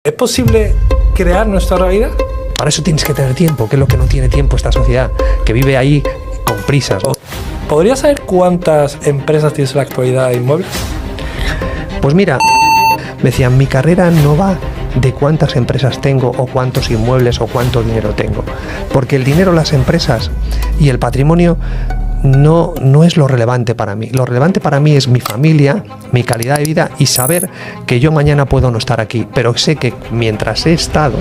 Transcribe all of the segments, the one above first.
¿Es posible crear nuestra realidad? Para eso tienes que tener tiempo, que es lo que no tiene tiempo esta sociedad, que vive ahí con prisas, ¿no? ¿Podrías saber cuántas empresas tienes en la actualidad de inmuebles? Pues mira, me decían, mi carrera no va de cuántas empresas tengo o cuántos inmuebles o cuánto dinero tengo, porque el dinero, las empresas y el patrimonio no es lo relevante para mí. Lo relevante para mí es mi familia, mi calidad de vida y saber que yo mañana puedo no estar aquí, pero sé que mientras he estado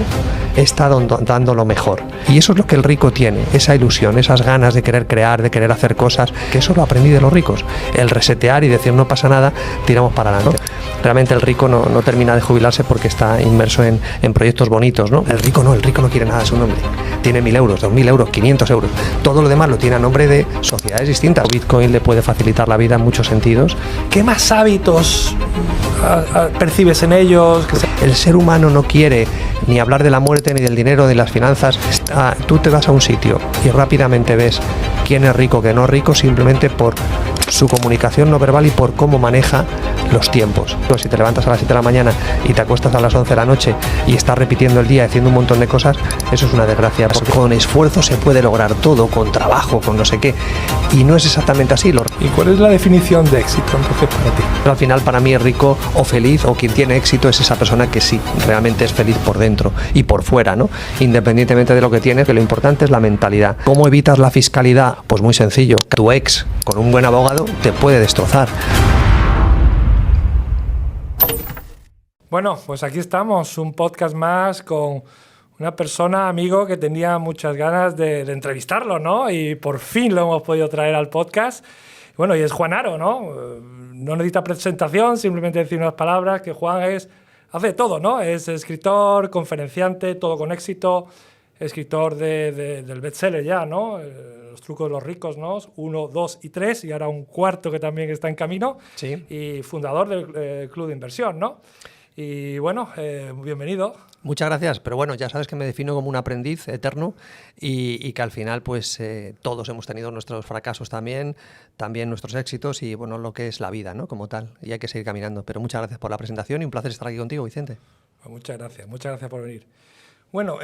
dando lo mejor. Y eso es lo que el rico tiene, esa ilusión, esas ganas de querer crear, de querer hacer cosas, que eso lo aprendí de los ricos. El resetear y decir no pasa nada, tiramos para adelante. Realmente el rico no termina de jubilarse porque está inmerso en proyectos bonitos, ¿no? El rico no quiere nada a su nombre. Tiene 1.000 euros, 2.000 euros, 500 euros. Todo lo demás lo tiene a nombre de sociedades distintas. Bitcoin le puede facilitar la vida en muchos sentidos. ¿Qué más hábitos percibes en ellos? El ser humano no quiere ni hablar de la muerte, ni del dinero, ni de las finanzas. Tú te vas a un sitio y rápidamente ves quién es rico, quién no es rico, simplemente por su comunicación no verbal y por cómo maneja los tiempos. Si te levantas a las 7 de la mañana y te acuestas a las 11 de la noche y estás repitiendo el día, haciendo un montón de cosas, eso es una desgracia, porque con esfuerzo se puede lograr todo, con trabajo, con no sé qué, y no es exactamente así. ¿Y cuál es la definición de éxito entonces para ti? Pero al final, para mí, rico o feliz o quien tiene éxito es esa persona que sí, realmente es feliz por dentro y por fuera, ¿no? Independientemente de lo que tiene, que lo importante es la mentalidad. ¿Cómo evitas la fiscalidad? Pues muy sencillo. Tu ex, con un buen abogado, te puede destrozar. Bueno, pues aquí estamos, un podcast más con una persona, amigo, que tenía muchas ganas de entrevistarlo, ¿no? Y por fin lo hemos podido traer al podcast. Bueno, y es Juan Haro, ¿no? No necesita presentación, simplemente decir unas palabras, que Juan hace todo, ¿no? Es escritor, conferenciante, todo con éxito, escritor del bestseller ya, ¿no? Los trucos de los ricos, ¿no? 1, 2 y 3, y ahora un cuarto que también está en camino. Sí. Y fundador del Club de Inversión, ¿no? Y bueno, bienvenido. Muchas gracias, pero bueno, ya sabes que me defino como un aprendiz eterno y que al final pues todos hemos tenido nuestros fracasos también nuestros éxitos y bueno, lo que es la vida, ¿no? Como tal, y hay que seguir caminando. Pero muchas gracias por la presentación y un placer estar aquí contigo, Vicente. Pues muchas gracias por venir. Bueno,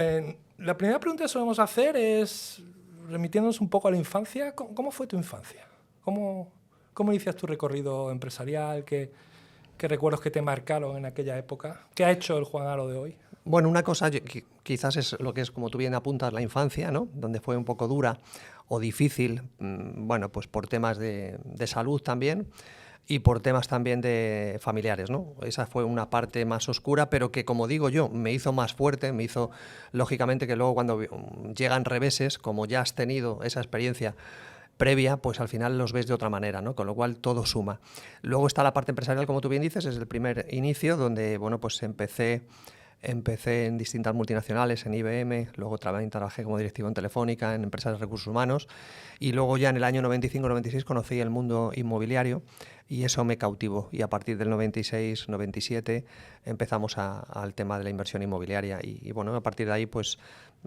la primera pregunta que solemos hacer es, remitiéndonos un poco a la infancia, ¿cómo fue tu infancia? ¿Cómo inicias tu recorrido empresarial? ¿Qué recuerdos que te marcaron en aquella época? ¿Qué ha hecho el Juan Haro de hoy? Bueno, una cosa quizás es lo que es, como tú bien apuntas, la infancia, ¿no? Donde fue un poco dura o difícil, bueno, pues por temas de salud también y por temas también de familiares, ¿no? Esa fue una parte más oscura, pero que, como digo yo, me hizo más fuerte, me hizo, lógicamente, que luego cuando llegan reveses, como ya has tenido esa experiencia previa, pues al final los ves de otra manera, ¿no? Con lo cual todo suma. Luego está la parte empresarial, como tú bien dices, es el primer inicio donde, bueno, pues empecé en distintas multinacionales, en IBM, luego trabajé como directivo en Telefónica, en empresas de recursos humanos, y luego ya en el año 95-96 conocí el mundo inmobiliario y eso me cautivó. Y a partir del 96-97 empezamos al tema de la inversión inmobiliaria y bueno, a partir de ahí pues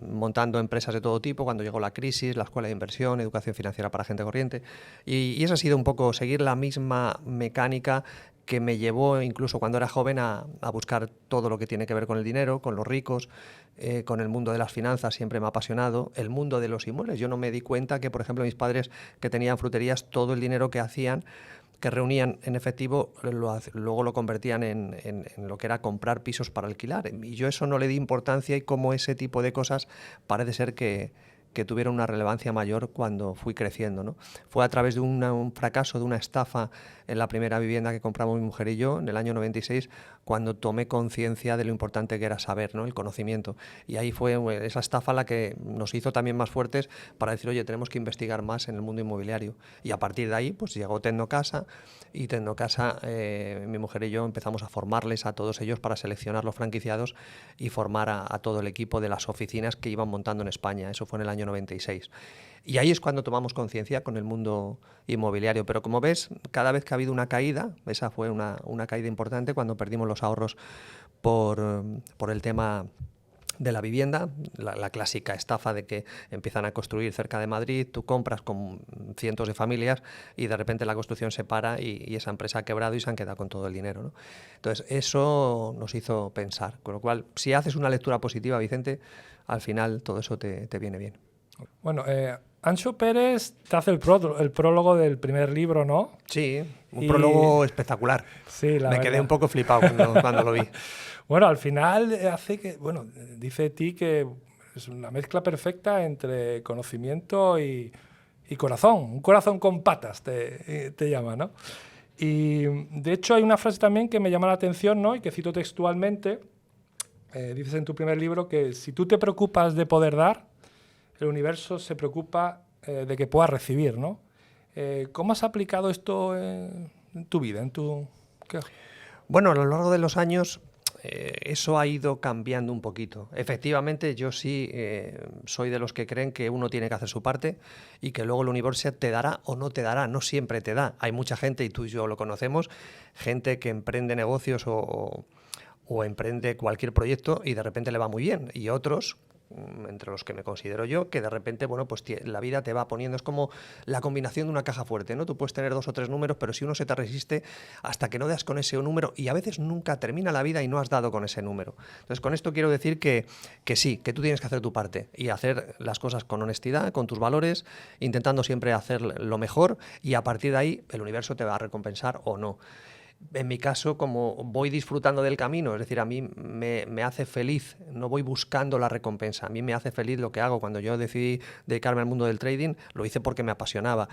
montando empresas de todo tipo, cuando llegó la crisis, la escuela de inversión, educación financiera para gente corriente, y eso ha sido un poco seguir la misma mecánica que me llevó incluso cuando era joven a buscar todo lo que tiene que ver con el dinero, con los ricos, con el mundo de las finanzas, siempre me ha apasionado, el mundo de los inmuebles. Yo no me di cuenta que, por ejemplo, mis padres que tenían fruterías, todo el dinero que hacían, que reunían en efectivo, luego lo convertían en lo que era comprar pisos para alquilar. Y yo eso no le di importancia y cómo ese tipo de cosas parece ser que tuvieron una relevancia mayor cuando fui creciendo, ¿no? Fue a través de un fracaso, de una estafa en la primera vivienda que compramos mi mujer y yo en el año 96, cuando tomé conciencia de lo importante que era saber, ¿no? El conocimiento. Y ahí fue esa estafa la que nos hizo también más fuertes para decir, oye, tenemos que investigar más en el mundo inmobiliario. Y a partir de ahí pues llegó Tecnocasa y Tecnocasa, mi mujer y yo empezamos a formarles a todos ellos para seleccionar los franquiciados y formar a todo el equipo de las oficinas que iban montando en España. Eso fue en el año 96. Y ahí es cuando tomamos conciencia con el mundo inmobiliario. Pero como ves, cada vez que ha habido una caída, esa fue una caída importante cuando perdimos los ahorros por el tema de la vivienda, la clásica estafa de que empiezan a construir cerca de Madrid, tú compras con cientos de familias y de repente la construcción se para y esa empresa ha quebrado y se han quedado con todo el dinero, ¿no? Entonces, eso nos hizo pensar. Con lo cual, si haces una lectura positiva, Vicente, al final todo eso te viene bien. Bueno, Anxo Pérez te hace el prólogo del primer libro, ¿no? Sí, un prólogo espectacular. Sí, Me quedé un poco flipado cuando lo vi. Bueno, al final hace que, bueno, dice de ti que es una mezcla perfecta entre conocimiento y corazón. Un corazón con patas te llama, ¿no? Y de hecho hay una frase también que me llama la atención, ¿no? Y que cito textualmente. Dices en tu primer libro que si tú te preocupas de poder dar, el universo se preocupa de que puedas recibir, ¿no? ¿Cómo has aplicado esto en tu vida? ¿Qué? Bueno, a lo largo de los años eso ha ido cambiando un poquito. Efectivamente, yo sí soy de los que creen que uno tiene que hacer su parte y que luego el universo te dará o no te dará, no siempre te da. Hay mucha gente, y tú y yo lo conocemos, gente que emprende negocios o emprende cualquier proyecto y de repente le va muy bien, y otros, entre los que me considero yo, que de repente, bueno, pues la vida te va poniendo, es como la combinación de una caja fuerte, ¿no? Tú puedes tener 2 o 3 números, pero si uno se te resiste hasta que no das con ese número, y a veces nunca termina la vida y no has dado con ese número. Entonces, con esto quiero decir que sí, que tú tienes que hacer tu parte y hacer las cosas con honestidad, con tus valores, intentando siempre hacer lo mejor, y a partir de ahí el universo te va a recompensar o no. En mi caso, como voy disfrutando del camino, es decir, a mí me hace feliz, no voy buscando la recompensa, a mí me hace feliz lo que hago. Cuando yo decidí dedicarme al mundo del trading, lo hice porque me apasionaba.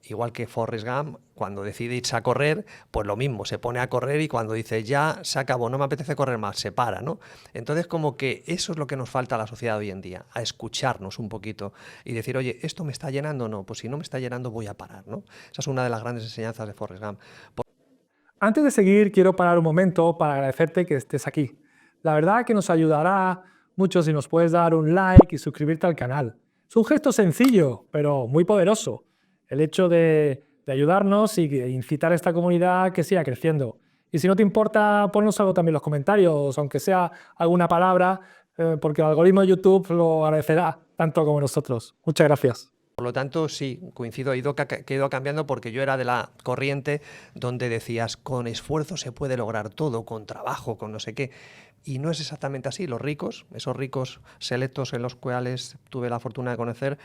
Igual que Forrest Gump, cuando decide irse a correr, pues lo mismo, se pone a correr y cuando dice ya se acabó, no me apetece correr más, se para, ¿no? Entonces, como que eso es lo que nos falta a la sociedad hoy en día, a escucharnos un poquito y decir, oye, ¿esto me está llenando o no? Pues si no me está llenando, voy a parar, ¿no? Esa es una de las grandes enseñanzas de Forrest Gump. Antes de seguir, quiero parar un momento para agradecerte que estés aquí. La verdad que nos ayudará mucho si nos puedes dar un like y suscribirte al canal. Es un gesto sencillo, pero muy poderoso. El hecho de ayudarnos y incitar a esta comunidad que siga creciendo. Y si no te importa, ponnos algo también en los comentarios, aunque sea alguna palabra, porque el algoritmo de YouTube lo agradecerá tanto como nosotros. Muchas gracias. Por lo tanto, sí, coincido, que he ido cambiando, porque yo era de la corriente donde decías, con esfuerzo se puede lograr todo, con trabajo, con no sé qué. Y no es exactamente así. Los ricos, esos ricos selectos en los cuales tuve la fortuna de conocer,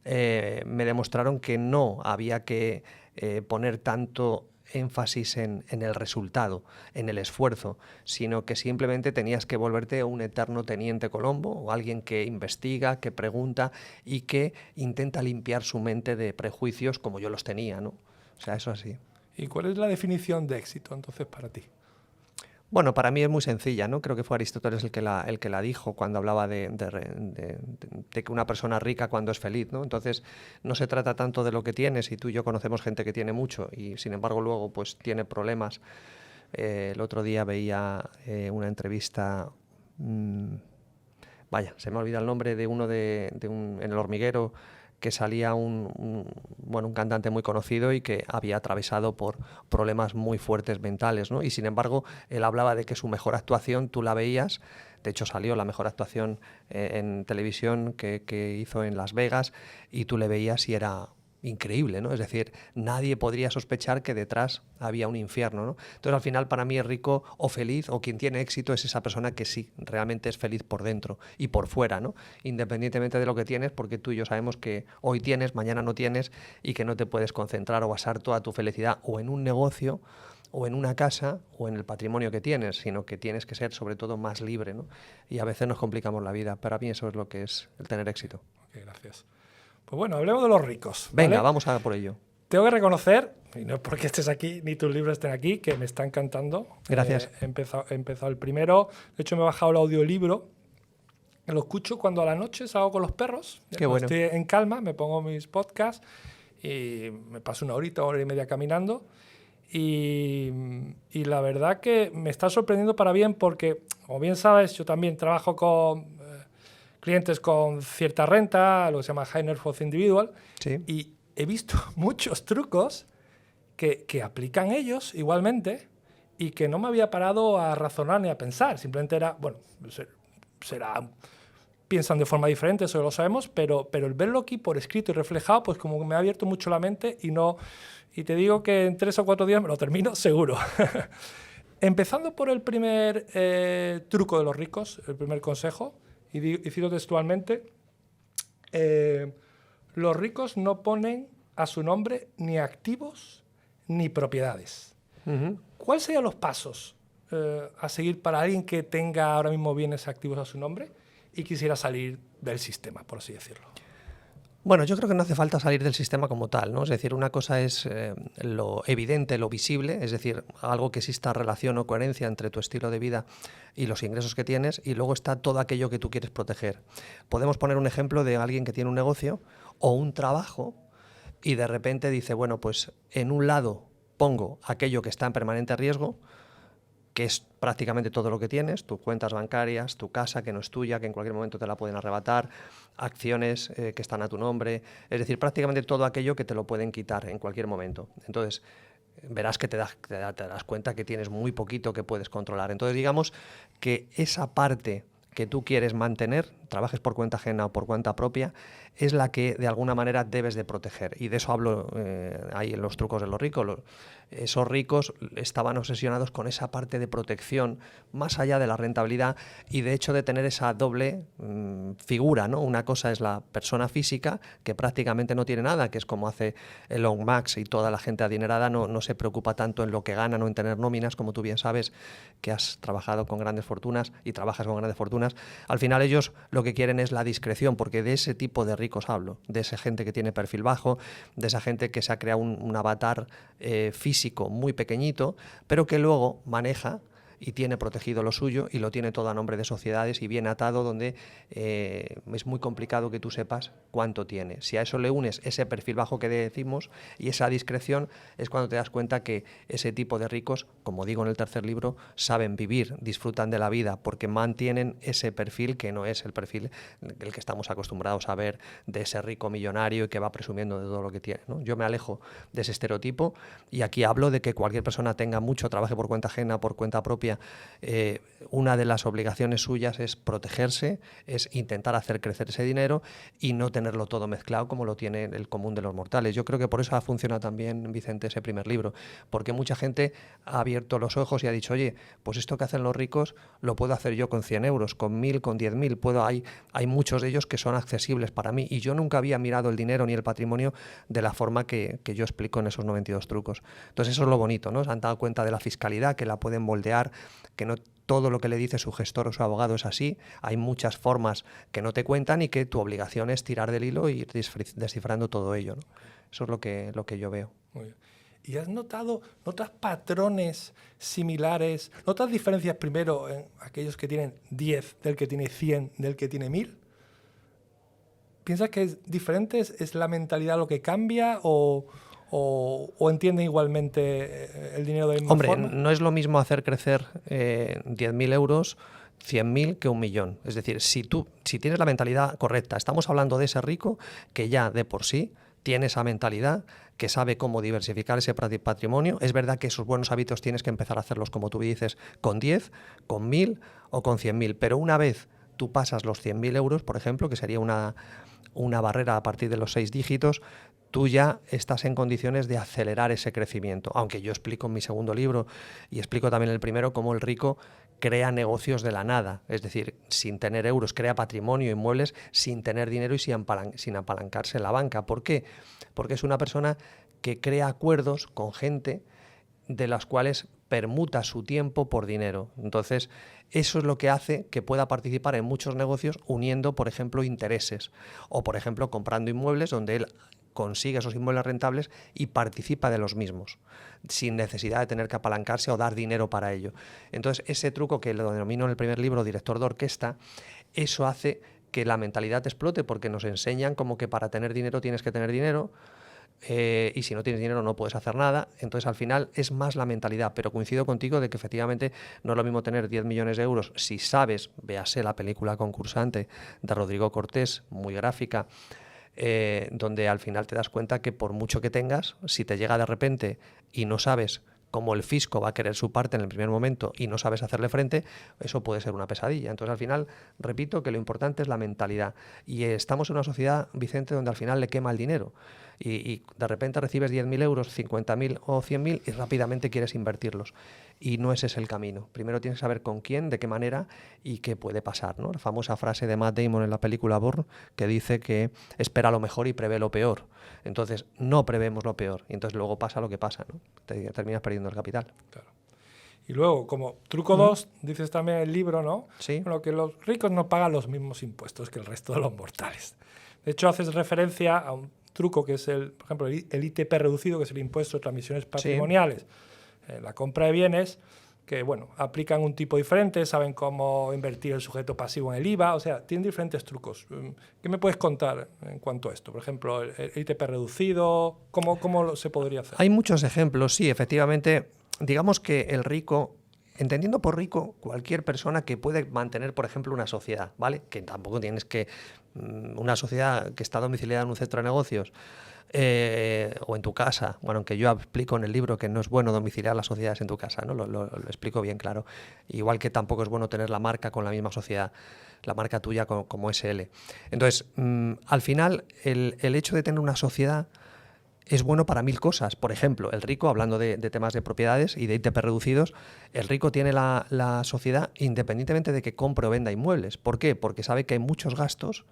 me demostraron que no había que poner tanto énfasis en el resultado, en el esfuerzo, sino que simplemente tenías que volverte un eterno teniente Colombo, o alguien que investiga, que pregunta y que intenta limpiar su mente de prejuicios como yo los tenía, ¿no? O sea, eso así. ¿Y cuál es la definición de éxito entonces para ti? Bueno, para mí es muy sencilla, ¿no? Creo que fue Aristóteles el que la dijo cuando hablaba de que una persona rica cuando es feliz, ¿no? Entonces, no se trata tanto de lo que tienes, y tú y yo conocemos gente que tiene mucho y, sin embargo, luego pues tiene problemas. El otro día veía una entrevista, vaya, se me olvida el nombre, de uno en El Hormiguero, que salía un cantante muy conocido y que había atravesado por problemas muy fuertes mentales, ¿no? Y sin embargo, él hablaba de que su mejor actuación, tú la veías, de hecho salió la mejor actuación en televisión que hizo en Las Vegas, y tú le veías y era increíble, ¿no? Es decir, nadie podría sospechar que detrás había un infierno, ¿no? Entonces, al final, para mí, es rico o feliz, o quien tiene éxito, es esa persona que sí, realmente es feliz por dentro y por fuera, ¿no? Independientemente de lo que tienes, porque tú y yo sabemos que hoy tienes, mañana no tienes, y que no te puedes concentrar o basar toda tu felicidad o en un negocio, o en una casa, o en el patrimonio que tienes, sino que tienes que ser, sobre todo, más libre, ¿no? Y a veces nos complicamos la vida. Para mí eso es lo que es el tener éxito. Ok, gracias. Pues bueno, hablemos de los ricos, ¿vale? Venga, ¿vale? vamos a por ello. Tengo que reconocer, y no es porque estés aquí ni tus libros estén aquí, que me está encantando. Gracias. He empezado el primero, de hecho me he bajado el audiolibro, lo escucho cuando a la noche salgo con los perros. Qué bueno. Estoy en calma, me pongo mis podcasts y me paso una hora y media caminando. Y la verdad que me está sorprendiendo para bien, porque, como bien sabes, yo también trabajo con clientes con cierta renta, lo que se llama High Net Worth Individual, sí. Y he visto muchos trucos que aplican ellos igualmente, y que no me había parado a razonar ni a pensar. Simplemente era, bueno, piensan de forma diferente, eso lo sabemos, pero el verlo aquí por escrito y reflejado, pues como que me ha abierto mucho la mente y te digo que en 3 o 4 días me lo termino seguro. Empezando por el primer truco de los ricos, el primer consejo, y cito textualmente, los ricos no ponen a su nombre ni activos ni propiedades. ¿Cuáles serían los pasos a seguir para alguien que tenga ahora mismo bienes activos a su nombre y quisiera salir del sistema, por así decirlo? Bueno, yo creo que no hace falta salir del sistema como tal, ¿no? Es decir, una cosa es lo evidente, lo visible, es decir, algo que exista relación o coherencia entre tu estilo de vida y los ingresos que tienes, y luego está todo aquello que tú quieres proteger. Podemos poner un ejemplo de alguien que tiene un negocio o un trabajo y de repente dice, bueno, pues en un lado pongo aquello que está en permanente riesgo, que es prácticamente todo lo que tienes, tus cuentas bancarias, tu casa que no es tuya, que en cualquier momento te la pueden arrebatar, acciones que están a tu nombre, es decir, prácticamente todo aquello que te lo pueden quitar en cualquier momento. Entonces, verás que te das cuenta que tienes muy poquito que puedes controlar. Entonces, digamos que esa parte que tú quieres mantener, trabajes por cuenta ajena o por cuenta propia, es la que de alguna manera debes de proteger. Y de eso hablo ahí en los trucos de los ricos. Esos ricos estaban obsesionados con esa parte de protección más allá de la rentabilidad y de hecho de tener esa doble figura, ¿no? Una cosa es la persona física que prácticamente no tiene nada, que es como hace Elon Musk y toda la gente adinerada no se preocupa tanto en lo que ganan o en tener nóminas, como tú bien sabes que has trabajado con grandes fortunas y trabajas con grandes fortunas. Al final ellos lo que quieren es la discreción, porque de ese tipo de ricos hablo, de esa gente que tiene perfil bajo, de esa gente que se ha creado un avatar físico muy pequeñito, pero que luego maneja y tiene protegido lo suyo y lo tiene todo a nombre de sociedades y bien atado, donde es muy complicado que tú sepas cuánto tiene. Si a eso le unes ese perfil bajo que decimos y esa discreción, es cuando te das cuenta que ese tipo de ricos, como digo en el tercer libro, saben vivir, disfrutan de la vida porque mantienen ese perfil que no es el perfil el que estamos acostumbrados a ver de ese rico millonario y que va presumiendo de todo lo que tiene, ¿no? Yo me alejo de ese estereotipo y aquí hablo de que cualquier persona tenga mucho, trabaje por cuenta ajena, por cuenta propia. Una de las obligaciones suyas es protegerse, es intentar hacer crecer ese dinero y no tenerlo todo mezclado como lo tiene el común de los mortales. Yo creo que por eso funciona también, Vicente, ese primer libro, porque mucha gente ha abierto los ojos y ha dicho, oye, pues esto que hacen los ricos lo puedo hacer yo con 100 euros, con 1000, con 10.000, hay muchos de ellos que son accesibles para mí y yo nunca había mirado el dinero ni el patrimonio de la forma que yo explico en esos 92 trucos. Entonces eso es lo bonito, ¿no? Se han dado cuenta de la fiscalidad, que la pueden moldear, que no todo lo que le dice su gestor o su abogado es así, hay muchas formas que no te cuentan y que tu obligación es tirar del hilo y ir descifrando todo ello, ¿no? Eso es lo que yo veo. Muy bien. ¿Y has notas patrones similares? ¿Notas diferencias primero en aquellos que tienen 10, del que tiene 100, del que tiene 1000? ¿Piensas que es diferente? ¿Es la mentalidad lo que cambia o entienden igualmente el dinero de la misma forma? Hombre, no es lo mismo hacer crecer 10.000 euros, 100.000 que 1.000.000. Es decir, si tienes la mentalidad correcta, estamos hablando de ese rico que ya de por sí tiene esa mentalidad, que sabe cómo diversificar ese patrimonio. Es verdad que esos buenos hábitos tienes que empezar a hacerlos, como tú dices, con 10, con 1.000 o con 100.000. Pero una vez tú pasas los 100.000 euros, por ejemplo, que sería una barrera a partir de los 6 dígitos, tú ya estás en condiciones de acelerar ese crecimiento. Aunque yo explico en mi segundo libro y explico también en el primero cómo el rico crea negocios de la nada, es decir, sin tener euros, crea patrimonio, inmuebles, sin tener dinero y sin apalancarse en la banca. ¿Por qué? Porque es una persona que crea acuerdos con gente de las cuales permuta su tiempo por dinero. Entonces, eso es lo que hace que pueda participar en muchos negocios uniendo, por ejemplo, intereses o, por ejemplo, comprando inmuebles donde él consigue esos inmuebles rentables y participa de los mismos, sin necesidad de tener que apalancarse o dar dinero para ello. Entonces, ese truco que lo denomino en el primer libro director de orquesta, eso hace que la mentalidad explote porque nos enseñan como que para tener dinero tienes que tener dinero, y si no tienes dinero no puedes hacer nada. Entonces al final es más la mentalidad, pero coincido contigo de que efectivamente no es lo mismo tener 10 millones de euros si sabes, véase la película Concursante de Rodrigo Cortés, muy gráfica, donde al final te das cuenta que por mucho que tengas, si te llega de repente y no sabes como el fisco va a querer su parte en el primer momento y no sabes hacerle frente, eso puede ser una pesadilla. Entonces, al final, repito que lo importante es la mentalidad. Y estamos en una sociedad, Vicente, donde al final le quema el dinero. Y de repente recibes 10.000 euros, 50.000 o 100.000 y rápidamente quieres invertirlos. Y no ese es el camino. Primero tienes que saber con quién, de qué manera y qué puede pasar, ¿no? La famosa frase de Matt Damon en la película Bourne, que dice que espera lo mejor y prevé lo peor. Entonces, no prevemos lo peor. Y entonces luego pasa lo que pasa, ¿no? Terminas perdiendo el capital. Claro. Y luego, como truco 2, dices también en el libro, ¿no? Sí. Bueno, que los ricos no pagan los mismos impuestos que el resto de los mortales. De hecho, haces referencia a un truco que es, por ejemplo, el ITP reducido, que es el impuesto de transmisiones patrimoniales. Sí. La compra de bienes, que, bueno, aplican un tipo diferente, saben cómo invertir el sujeto pasivo en el IVA, o sea, tienen diferentes trucos. ¿Qué me puedes contar en cuanto a esto? Por ejemplo, el ITP reducido, ¿cómo se podría hacer? Hay muchos ejemplos, sí, efectivamente. Digamos que el rico, entendiendo por rico cualquier persona que puede mantener, por ejemplo, una sociedad, ¿vale? Que tampoco tienes que... Una sociedad que está domiciliada en un centro de negocios o en tu casa. Bueno, aunque yo explico en el libro que no es bueno domiciliar las sociedades en tu casa, ¿no? Lo explico bien claro. Igual que tampoco es bueno tener la marca con la misma sociedad, la marca tuya como SL. Entonces, al final, el hecho de tener una sociedad es bueno para 1000 cosas. Por ejemplo, el rico, hablando de temas de propiedades y de ITP reducidos, el rico tiene la sociedad independientemente de que compre o venda inmuebles. ¿Por qué? Porque sabe que hay muchos gastos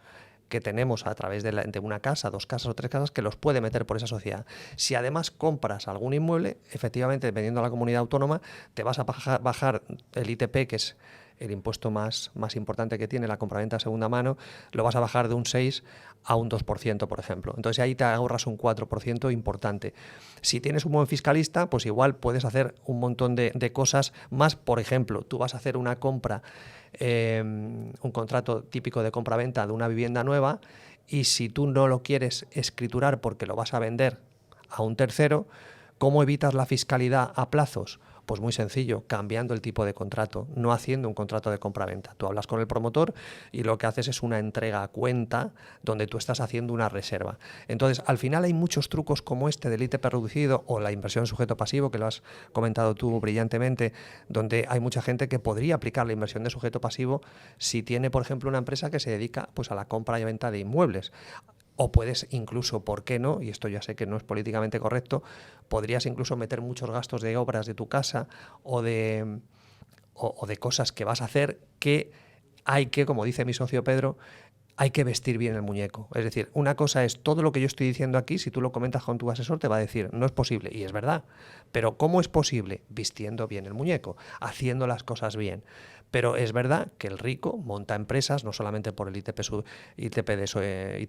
que tenemos a través de una casa, 2 casas o 3 casas que los puede meter por esa sociedad. Si además compras algún inmueble, efectivamente, dependiendo de la comunidad autónoma, te vas a bajar el ITP, que es el impuesto más importante que tiene la compraventa de segunda mano, lo vas a bajar de un 6 a un 2%, por ejemplo. Entonces ahí te ahorras un 4% importante. Si tienes un buen fiscalista, pues igual puedes hacer un montón de cosas más. Por ejemplo, tú vas a hacer una compra, un contrato típico de compraventa de una vivienda nueva, y si tú no lo quieres escriturar porque lo vas a vender a un tercero, ¿cómo evitas la fiscalidad a plazos? Pues muy sencillo, cambiando el tipo de contrato, no haciendo un contrato de compraventa. Tú hablas con el promotor y lo que haces es una entrega a cuenta donde tú estás haciendo una reserva. Entonces, al final hay muchos trucos como este del ITP reducido o la inversión sujeto pasivo, que lo has comentado tú brillantemente, donde hay mucha gente que podría aplicar la inversión de sujeto pasivo si tiene, por ejemplo, una empresa que se dedica pues, a la compra y venta de inmuebles. O puedes incluso, ¿por qué no? Y esto ya sé que no es políticamente correcto, podrías incluso meter muchos gastos de obras de tu casa o de cosas que vas a hacer que hay que, como dice mi socio Pedro, hay que vestir bien el muñeco. Es decir, una cosa es todo lo que yo estoy diciendo aquí, si tú lo comentas con tu asesor te va a decir, no es posible, y es verdad. Pero ¿cómo es posible? Vistiendo bien el muñeco, haciendo las cosas bien. Pero es verdad que el rico monta empresas no solamente por el ITP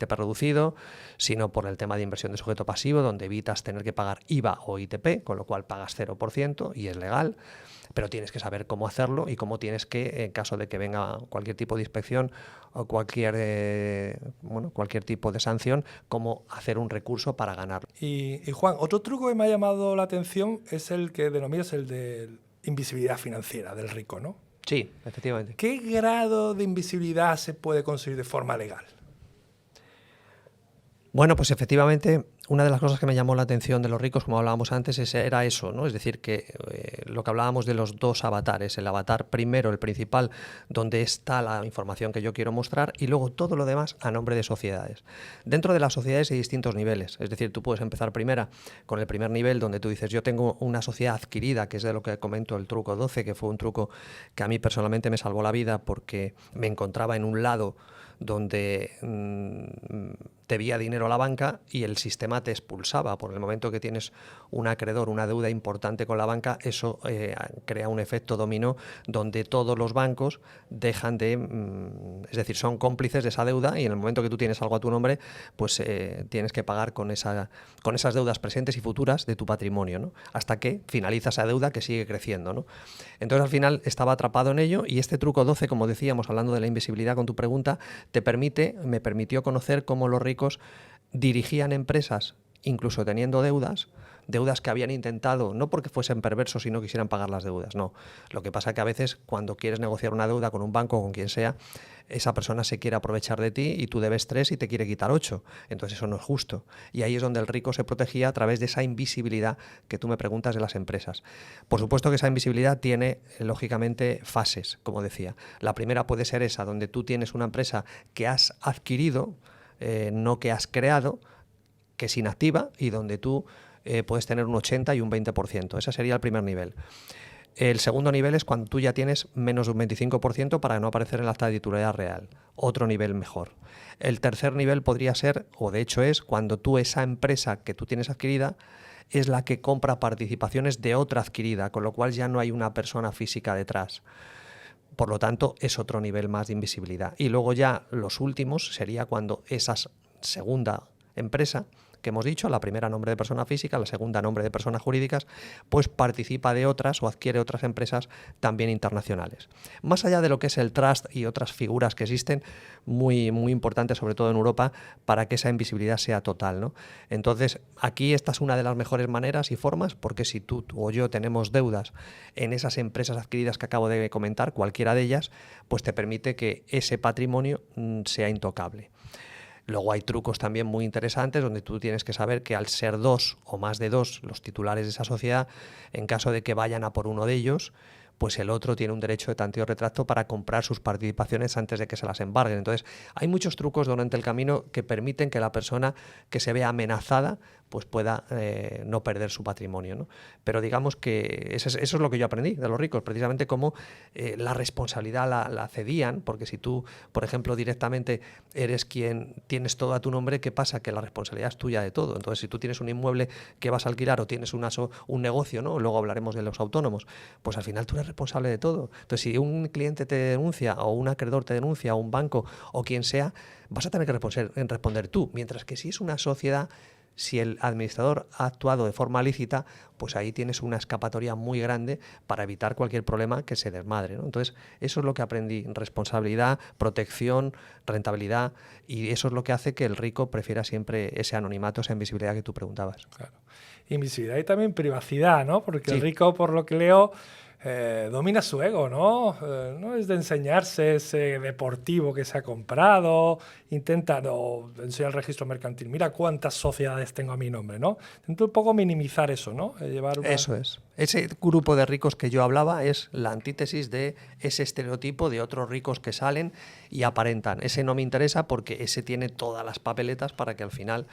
reducido, sino por el tema de inversión de sujeto pasivo, donde evitas tener que pagar IVA o ITP, con lo cual pagas 0% y es legal, pero tienes que saber cómo hacerlo y cómo tienes que, en caso de que venga cualquier tipo de inspección o cualquier tipo de sanción, cómo hacer un recurso para ganarlo. Y Juan, otro truco que me ha llamado la atención es el que denominas el de invisibilidad financiera del rico, ¿no? Sí, efectivamente. ¿Qué grado de invisibilidad se puede conseguir de forma legal? Bueno, pues efectivamente, una de las cosas que me llamó la atención de los ricos, como hablábamos antes, era eso, ¿no? Es decir, que lo que hablábamos de los 2 avatares, el avatar primero, el principal, donde está la información que yo quiero mostrar, y luego todo lo demás a nombre de sociedades. Dentro de las sociedades hay distintos niveles, es decir, tú puedes empezar con el primer nivel, donde tú dices, yo tengo una sociedad adquirida, que es de lo que comento el truco 12, que fue un truco que a mí personalmente me salvó la vida porque me encontraba en un lado donde debía dinero a la banca y el sistema te expulsaba. Por el momento que tienes un acreedor, una deuda importante con la banca, eso crea un efecto dominó donde todos los bancos dejan de... es decir, son cómplices de esa deuda y en el momento que tú tienes algo a tu nombre, pues tienes que pagar con esas deudas presentes y futuras de tu patrimonio, ¿no? Hasta que finaliza esa deuda que sigue creciendo, ¿no? Entonces al final estaba atrapado en ello y este truco 12, como decíamos, hablando de la invisibilidad con tu pregunta, me permitió conocer cómo los ricos dirigían empresas, incluso teniendo deudas que habían intentado, no porque fuesen perversos y no quisieran pagar las deudas, no. Lo que pasa es que a veces cuando quieres negociar una deuda con un banco o con quien sea, esa persona se quiere aprovechar de ti y tú debes 3 y te quiere quitar 8. Entonces eso no es justo. Y ahí es donde el rico se protegía a través de esa invisibilidad que tú me preguntas de las empresas. Por supuesto que esa invisibilidad tiene, lógicamente, fases, como decía. La primera puede ser esa, donde tú tienes una empresa que has adquirido, no que has creado, que es inactiva y donde tú puedes tener un 80 y un 20%. Ese sería el primer nivel. El segundo nivel es cuando tú ya tienes menos de un 25% para no aparecer en la acta de titularidad real. Otro nivel mejor. El tercer nivel podría ser, o de hecho es, cuando tú esa empresa que tú tienes adquirida es la que compra participaciones de otra adquirida, con lo cual ya no hay una persona física detrás. Por lo tanto, es otro nivel más de invisibilidad. Y luego ya los últimos sería cuando esa segunda empresa que hemos dicho, la primera nombre de persona física, la segunda nombre de personas jurídicas, pues participa de otras o adquiere otras empresas también internacionales. Más allá de lo que es el trust y otras figuras que existen, muy, muy importantes, sobre todo en Europa, para que esa invisibilidad sea total, ¿no? Entonces, aquí esta es una de las mejores maneras y formas, porque si tú o yo tenemos deudas en esas empresas adquiridas que acabo de comentar, cualquiera de ellas, pues te permite que ese patrimonio sea intocable. Luego hay trucos también muy interesantes donde tú tienes que saber que al ser 2 o más de 2 los titulares de esa sociedad, en caso de que vayan a por uno de ellos, pues el otro tiene un derecho de tanteo retracto para comprar sus participaciones antes de que se las embarguen. Entonces, hay muchos trucos durante el camino que permiten que la persona que se vea amenazada pues pueda no perder su patrimonio, ¿no? Pero digamos que eso es lo que yo aprendí de los ricos, precisamente cómo la responsabilidad la cedían, porque si tú, por ejemplo, directamente eres quien tienes todo a tu nombre, ¿qué pasa? Que la responsabilidad es tuya de todo. Entonces, si tú tienes un inmueble que vas a alquilar o tienes un negocio, ¿no? Luego hablaremos de los autónomos, pues al final tú eres responsable de todo. Entonces, si un cliente te denuncia o un acreedor te denuncia o un banco o quien sea, vas a tener que responder tú. Mientras que si es una sociedad, si el administrador ha actuado de forma lícita, pues ahí tienes una escapatoria muy grande para evitar cualquier problema que se desmadre, ¿no? Entonces, eso es lo que aprendí. Responsabilidad, protección, rentabilidad, y eso es lo que hace que el rico prefiera siempre ese anonimato, esa invisibilidad que tú preguntabas. Claro. Invisibilidad y también privacidad, ¿no? Porque Sí. el rico, por lo que leo, domina su ego, ¿no? No es de enseñarse ese deportivo que se ha comprado, intenta enseñar el registro mercantil, mira cuántas sociedades tengo a mi nombre, ¿no? Intenta un poco minimizar eso, ¿no? Llevar una... Eso es. Ese grupo de ricos que yo hablaba es la antítesis de ese estereotipo de otros ricos que salen y aparentan. Ese no me interesa porque ese tiene todas las papeletas para que al final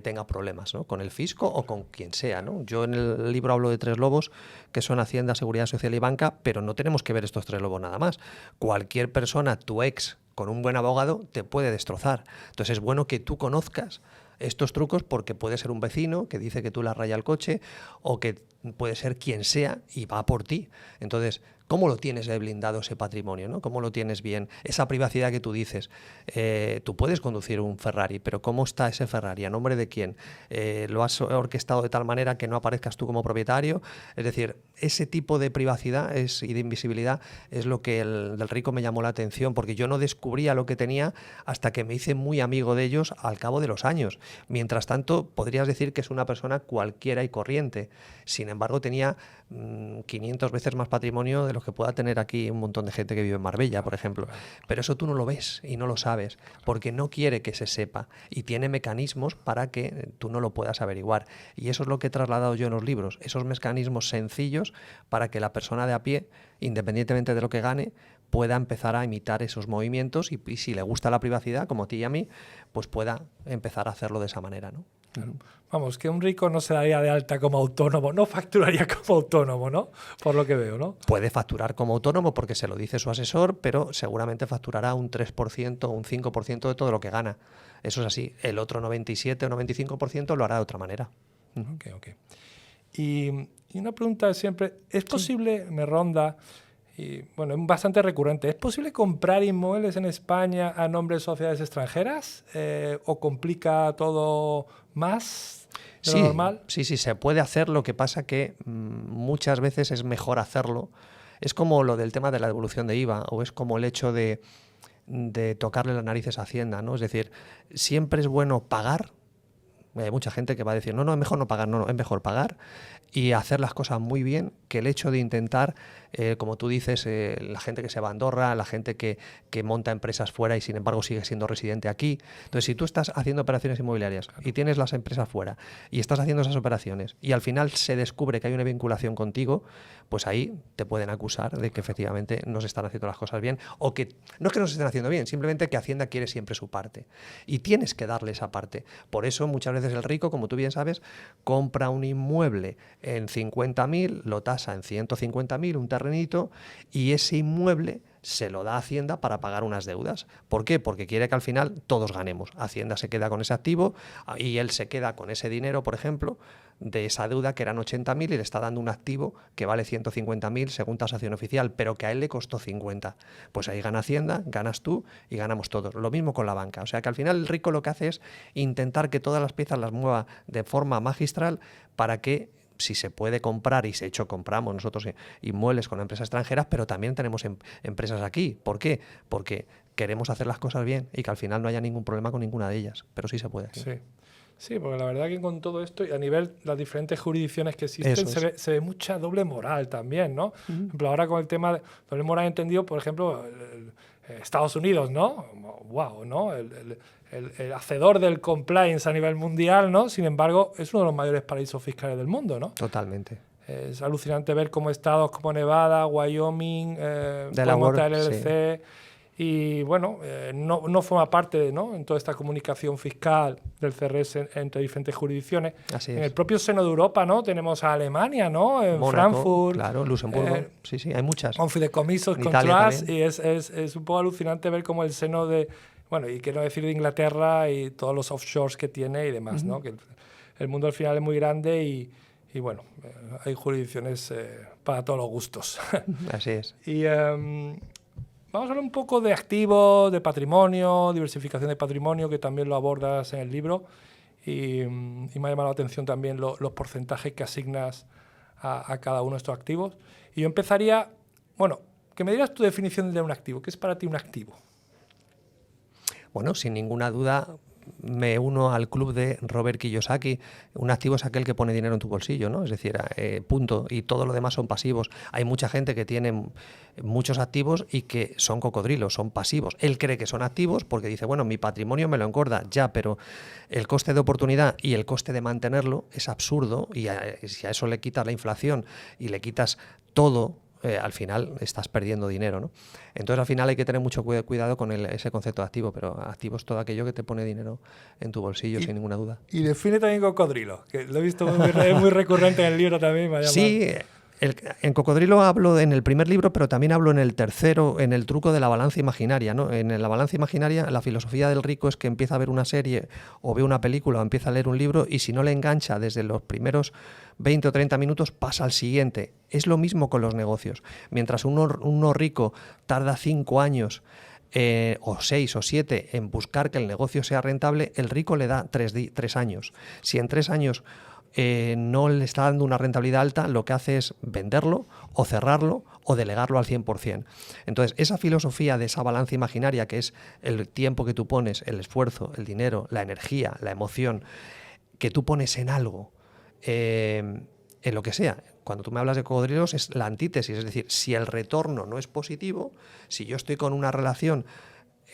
tenga problemas, ¿no? Con el fisco o con quien sea, ¿no? Yo en el libro hablo de 3 lobos, que son Hacienda, Seguridad Social y Banca, pero no tenemos que ver estos 3 lobos nada más. Cualquier persona, tu ex, con un buen abogado, te puede destrozar. Entonces es bueno que tú conozcas estos trucos porque puede ser un vecino que dice que tú le rayas el coche o que puede ser quien sea y va por ti. Entonces, ¿cómo lo tienes blindado ese patrimonio, ¿no? ¿Cómo lo tienes bien? Esa privacidad que tú dices. Tú puedes conducir un Ferrari, pero ¿cómo está ese Ferrari? ¿A nombre de quién? ¿Lo has orquestado de tal manera que no aparezcas tú como propietario? Es decir, ese tipo de privacidad y de invisibilidad es lo que del rico me llamó la atención, porque yo no descubría lo que tenía hasta que me hice muy amigo de ellos al cabo de los años. Mientras tanto, podrías decir que es una persona cualquiera y corriente. Sin embargo, tenía 500 veces más patrimonio de lo que pueda tener aquí un montón de gente que vive en Marbella, por ejemplo. Pero eso tú no lo ves y no lo sabes, porque no quiere que se sepa y tiene mecanismos para que tú no lo puedas averiguar. Y eso es lo que he trasladado yo en los libros, esos mecanismos sencillos para que la persona de a pie, independientemente de lo que gane, pueda empezar a imitar esos movimientos y si le gusta la privacidad, como a ti y a mí, pues pueda empezar a hacerlo de esa manera, ¿no? Claro. Vamos, que un rico no se daría de alta como autónomo, no facturaría como autónomo, ¿no? Por lo que veo, ¿no? Puede facturar como autónomo porque se lo dice su asesor, pero seguramente facturará un 3% o un 5% de todo lo que gana. Eso es así. El otro 97 o 95% lo hará de otra manera. Ok. Y una pregunta siempre, ¿es posible, me ronda, y bueno, es bastante recurrente, ¿es posible comprar inmuebles en España a nombre de sociedades extranjeras? ¿O complica todo más de lo normal? Sí, se puede hacer, lo que pasa que muchas veces es mejor hacerlo. Es como lo del tema de la devolución de IVA o es como el hecho de tocarle las narices a Hacienda, ¿no? Es decir, siempre es bueno pagar. Hay mucha gente que va a decir, no, es mejor no pagar, no, es mejor pagar y hacer las cosas muy bien que el hecho de intentar como tú dices, la gente que se va a Andorra, la gente que monta empresas fuera y sin embargo sigue siendo residente aquí. Entonces, si tú estás haciendo operaciones inmobiliarias y tienes las empresas fuera y estás haciendo esas operaciones y al final se descubre que hay una vinculación contigo, pues ahí te pueden acusar de que efectivamente no se están haciendo las cosas bien, o que no es que no se estén haciendo bien, simplemente que Hacienda quiere siempre su parte. Y tienes que darle esa parte. Por eso muchas veces el rico, como tú bien sabes, compra un inmueble en 50.000, lo tasa en 150.000, un terrenito, y ese inmueble se lo da a Hacienda para pagar unas deudas. ¿Por qué? Porque quiere que al final todos ganemos. Hacienda se queda con ese activo y él se queda con ese dinero, por ejemplo, de esa deuda que eran 80.000 y le está dando un activo que vale 150.000 según tasación oficial, pero que a él le costó 50. Pues ahí gana Hacienda, ganas tú y ganamos todos. Lo mismo con la banca. O sea que al final el rico lo que hace es intentar que todas las piezas las mueva de forma magistral para que, si se puede comprar, y de hecho compramos nosotros inmuebles con empresas extranjeras, pero también tenemos empresas aquí. ¿Por qué? Porque queremos hacer las cosas bien y que al final no haya ningún problema con ninguna de ellas, pero sí se puede aquí. Sí. Sí, porque la verdad que con todo esto y a nivel las diferentes jurisdicciones que existen se ve mucha doble moral también, ¿no? Por ejemplo, ahora con el tema de doble moral entendido, por ejemplo, Estados Unidos, ¿no? Wow, ¿no? El hacedor del compliance a nivel mundial, ¿no? Sin embargo, es uno de los mayores paraísos fiscales del mundo, ¿no? Totalmente. Es alucinante ver cómo estados como Nevada, Wyoming, Delaware, LLC, sí. Y bueno, no forma parte, ¿no?, en toda esta comunicación fiscal del CRS entre diferentes jurisdicciones. Así es. En el propio seno de Europa, ¿no?, tenemos a Alemania, ¿no?, en Mónaco, Frankfurt. Claro, Luxemburgo. Sí, hay muchas. Con fideicomisos, con trust, y es un poco alucinante ver cómo el seno de, bueno, y quiero decir de Inglaterra y todos los offshores que tiene y demás, ¿no? Que el mundo al final es muy grande y bueno, hay jurisdicciones para todos los gustos. Así es. Y vamos a hablar un poco de activos, de patrimonio, diversificación de patrimonio, que también lo abordas en el libro. Y me ha llamado la atención también los porcentajes que asignas a cada uno de estos activos. Y yo empezaría, bueno, que me dieras tu definición de un activo. ¿Qué es para ti un activo? Bueno, sin ninguna duda me uno al club de Robert Kiyosaki. Un activo es aquel que pone dinero en tu bolsillo, ¿no? Es decir, punto. Y todo lo demás son pasivos. Hay mucha gente que tiene muchos activos y que son cocodrilos, son pasivos. Él cree que son activos porque dice, bueno, mi patrimonio me lo engorda, ya, pero el coste de oportunidad y el coste de mantenerlo es absurdo, y si a eso le quitas la inflación y le quitas todo, al final estás perdiendo dinero, ¿no? Entonces al final hay que tener mucho cuidado con ese concepto de activo, pero activo es todo aquello que te pone dinero en tu bolsillo, sin ninguna duda. Y define también cocodrilo, que lo he visto muy recurrente en el libro también. Sí, en Cocodrilo hablo en el primer libro, pero también hablo en el tercero, en el truco de la balanza imaginaria, ¿no? En la balanza imaginaria, la filosofía del rico es que empieza a ver una serie o ve una película o empieza a leer un libro, y si no le engancha desde los primeros 20 o 30 minutos, pasa al siguiente. Es lo mismo con los negocios. Mientras uno rico tarda 5 años o 6 o 7 en buscar que el negocio sea rentable, el rico le da 3 años. Si en 3 años no le está dando una rentabilidad alta, lo que hace es venderlo o cerrarlo o delegarlo al 100%. Entonces, esa filosofía de esa balanza imaginaria, que es el tiempo que tú pones, el esfuerzo, el dinero, la energía, la emoción, que tú pones en algo, en lo que sea. Cuando tú me hablas de cocodrilos es la antítesis, es decir, si el retorno no es positivo, si yo estoy con una relación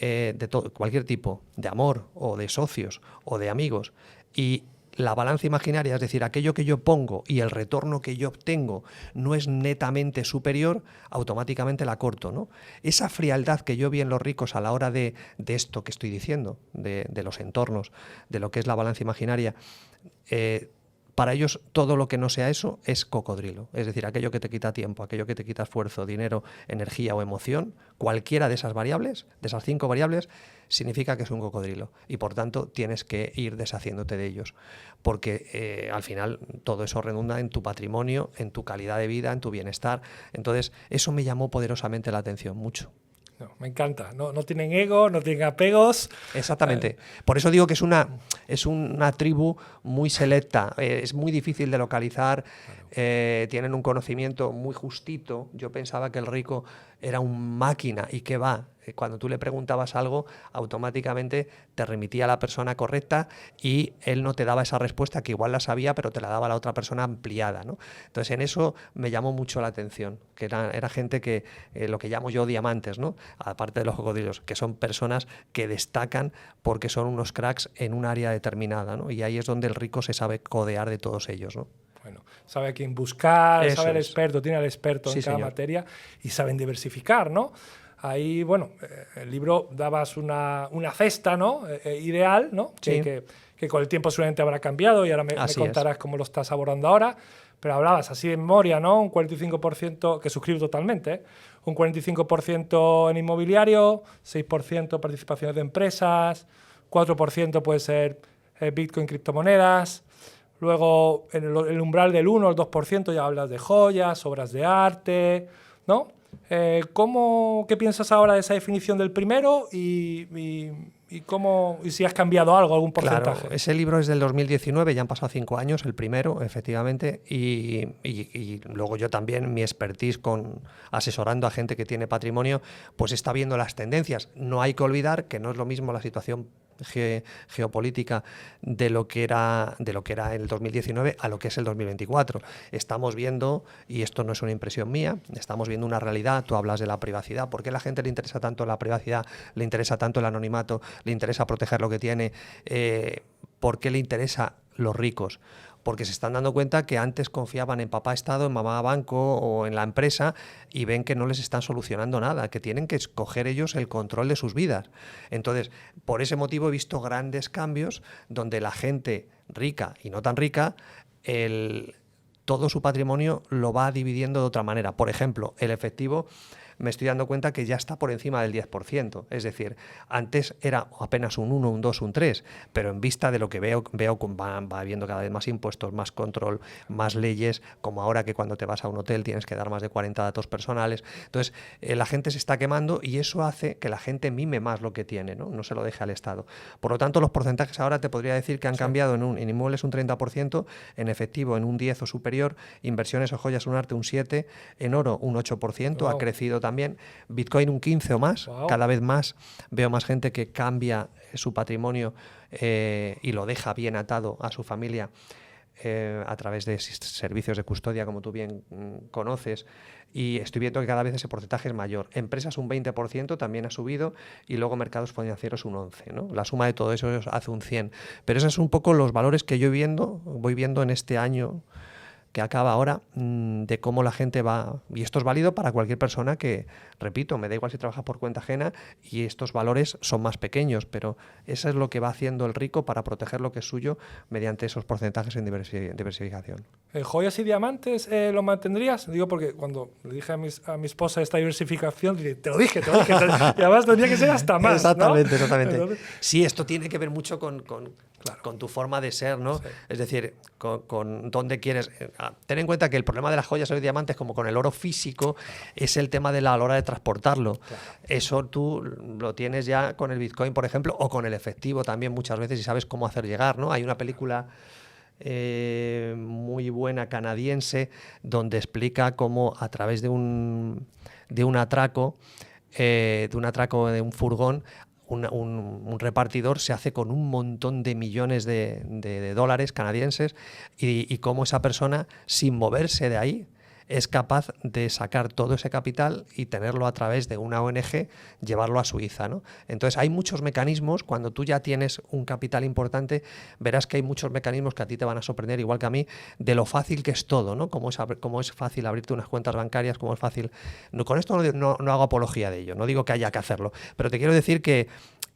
de cualquier tipo, de amor o de socios o de amigos, y la balanza imaginaria, es decir, aquello que yo pongo y el retorno que yo obtengo no es netamente superior, automáticamente la corto, ¿no? Esa frialdad que yo vi en los ricos a la hora de esto que estoy diciendo, de los entornos, de lo que es la balanza imaginaria, para ellos todo lo que no sea eso es cocodrilo. Es decir, aquello que te quita tiempo, aquello que te quita esfuerzo, dinero, energía o emoción, cualquiera de esas variables, de esas 5 variables, significa que es un cocodrilo. Y por tanto tienes que ir deshaciéndote de ellos. Porque al final todo eso redunda en tu patrimonio, en tu calidad de vida, en tu bienestar. Entonces eso me llamó poderosamente la atención, mucho. No, me encanta. No tienen ego, no tienen apegos. Exactamente. Por eso digo que es una tribu muy selecta. Es muy difícil de localizar. Claro. Tienen un conocimiento muy justito. Yo pensaba que el rico era un máquina y qué va. Cuando tú le preguntabas algo, automáticamente te remitía a la persona correcta y él no te daba esa respuesta que igual la sabía, pero te la daba la otra persona ampliada, ¿no? Entonces, en eso me llamó mucho la atención, que era gente que, lo que llamo yo diamantes, ¿no? Aparte de los cocodrilos, que son personas que destacan porque son unos cracks en un área determinada, ¿no? Y ahí es donde el rico se sabe codear de todos ellos, ¿no? Bueno, sabe a quién buscar, Eso sabe el es. experto, tiene al experto Sí, en cada señor. materia y saben diversificar, ¿no? Ahí, bueno, el libro dabas una cesta, ¿no? Ideal, ¿no? Sí. Que con el tiempo seguramente habrá cambiado y ahora me Así contarás cómo lo estás abordando ahora. Pero hablabas así de memoria, ¿no? Un 45%, que suscribo totalmente, ¿eh? Un 45% en inmobiliario, 6% participaciones de empresas, 4% puede ser Bitcoin, criptomonedas. Luego, en el umbral del 1 al 2% ya hablas de joyas, obras de arte, ¿no? ¿Qué piensas ahora de esa definición del primero y si has cambiado algo, algún porcentaje? Claro, ese libro es del 2019, ya han pasado 5 años, el primero, efectivamente, y luego yo también, mi expertise asesorando a gente que tiene patrimonio, pues está viendo las tendencias. No hay que olvidar que no es lo mismo la situación geopolítica de lo que era el 2019 a lo que es el 2024. Estamos viendo, y esto no es una impresión mía, estamos viendo una realidad. Tú hablas de la privacidad. ¿Por qué a la gente le interesa tanto la privacidad? ¿Le interesa tanto el anonimato? ¿Le interesa proteger lo que tiene? ¿Por qué le interesa los ricos? Porque se están dando cuenta que antes confiaban en papá Estado, en mamá banco o en la empresa y ven que no les están solucionando nada, que tienen que escoger ellos el control de sus vidas. Entonces, por ese motivo he visto grandes cambios donde la gente rica y no tan rica, todo su patrimonio lo va dividiendo de otra manera. Por ejemplo, el efectivo, me estoy dando cuenta que ya está por encima del 10%. Es decir, antes era apenas un 1, un 2, un 3, pero en vista de lo que veo va habiendo cada vez más impuestos, más control, más leyes, como ahora que cuando te vas a un hotel tienes que dar más de 40 datos personales. Entonces, la gente se está quemando y eso hace que la gente mime más lo que tiene, ¿no? No se lo deje al Estado. Por lo tanto, los porcentajes ahora te podría decir que han cambiado en inmuebles un 30%, en efectivo en un 10 o superior, inversiones o joyas, un arte un 7%, en oro un 8%, Wow. ha crecido también, Bitcoin un 15 o más, Wow. cada vez más veo más gente que cambia su patrimonio y lo deja bien atado a su familia a través de servicios de custodia, como tú bien conoces, y estoy viendo que cada vez ese porcentaje es mayor. Empresas un 20% también ha subido y luego mercados financieros un 11%, ¿no? La suma de todo eso hace un 100%. Pero esos son un poco los valores que yo voy viendo en este año que acaba ahora, de cómo la gente va, y esto es válido para cualquier persona que, repito, me da igual si trabaja por cuenta ajena y estos valores son más pequeños, pero eso es lo que va haciendo el rico para proteger lo que es suyo mediante esos porcentajes en diversificación. ¿Joyas y diamantes lo mantendrías? Digo porque cuando le dije a mi esposa esta diversificación, te lo dije, y además tendría que ser hasta más, Exactamente, ¿no? exactamente. Entonces, sí, esto tiene que ver mucho con tu forma de ser, ¿no? Sí. Es decir, con dónde quieres. Ten en cuenta que el problema de las joyas o de diamantes, como con el oro físico, es el tema de la hora de transportarlo. Claro. Eso tú lo tienes ya con el Bitcoin, por ejemplo, o con el efectivo también muchas veces y sabes cómo hacer llegar, ¿no? Hay una película muy buena canadiense donde explica cómo a través de un atraco de un furgón, un repartidor se hace con un montón de millones de dólares canadienses y cómo esa persona, sin moverse de ahí, es capaz de sacar todo ese capital y tenerlo a través de una ONG, llevarlo a Suiza, ¿no? Entonces hay muchos mecanismos. Cuando tú ya tienes un capital importante, verás que hay muchos mecanismos que a ti te van a sorprender, igual que a mí, de lo fácil que es todo, ¿no? Cómo es fácil abrirte unas cuentas bancarias, cómo es fácil... Con esto no hago apología de ello, no digo que haya que hacerlo, pero te quiero decir que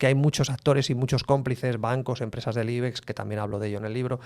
hay muchos actores y muchos cómplices, bancos, empresas del IBEX, que también hablo de ello en el libro,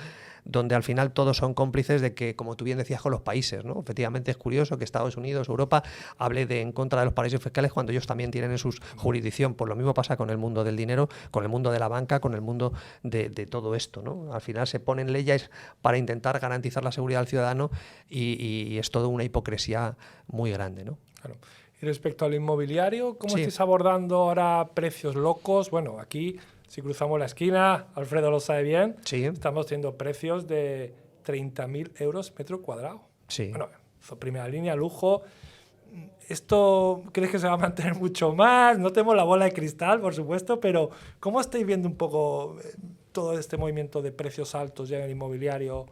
donde al final todos son cómplices de que, como tú bien decías, con los países, ¿no? Efectivamente es curioso que Estados Unidos, Europa, hable en contra de los paraísos fiscales cuando ellos también tienen en su jurisdicción. Pues lo mismo pasa con el mundo del dinero, con el mundo de la banca, con el mundo de todo esto, ¿no? Al final se ponen leyes para intentar garantizar la seguridad del ciudadano y es todo una hipocresía muy grande, ¿no? Claro. Y respecto al inmobiliario, ¿cómo Sí. estáis abordando ahora precios locos? Bueno, aquí, si cruzamos la esquina, Alfredo lo sabe bien, Sí. estamos teniendo precios de 30.000 euros metro cuadrado. Sí. Bueno, primera línea, lujo. ¿Esto crees que se va a mantener mucho más? No tenemos la bola de cristal, por supuesto, pero ¿cómo estáis viendo un poco todo este movimiento de precios altos ya en el inmobiliario?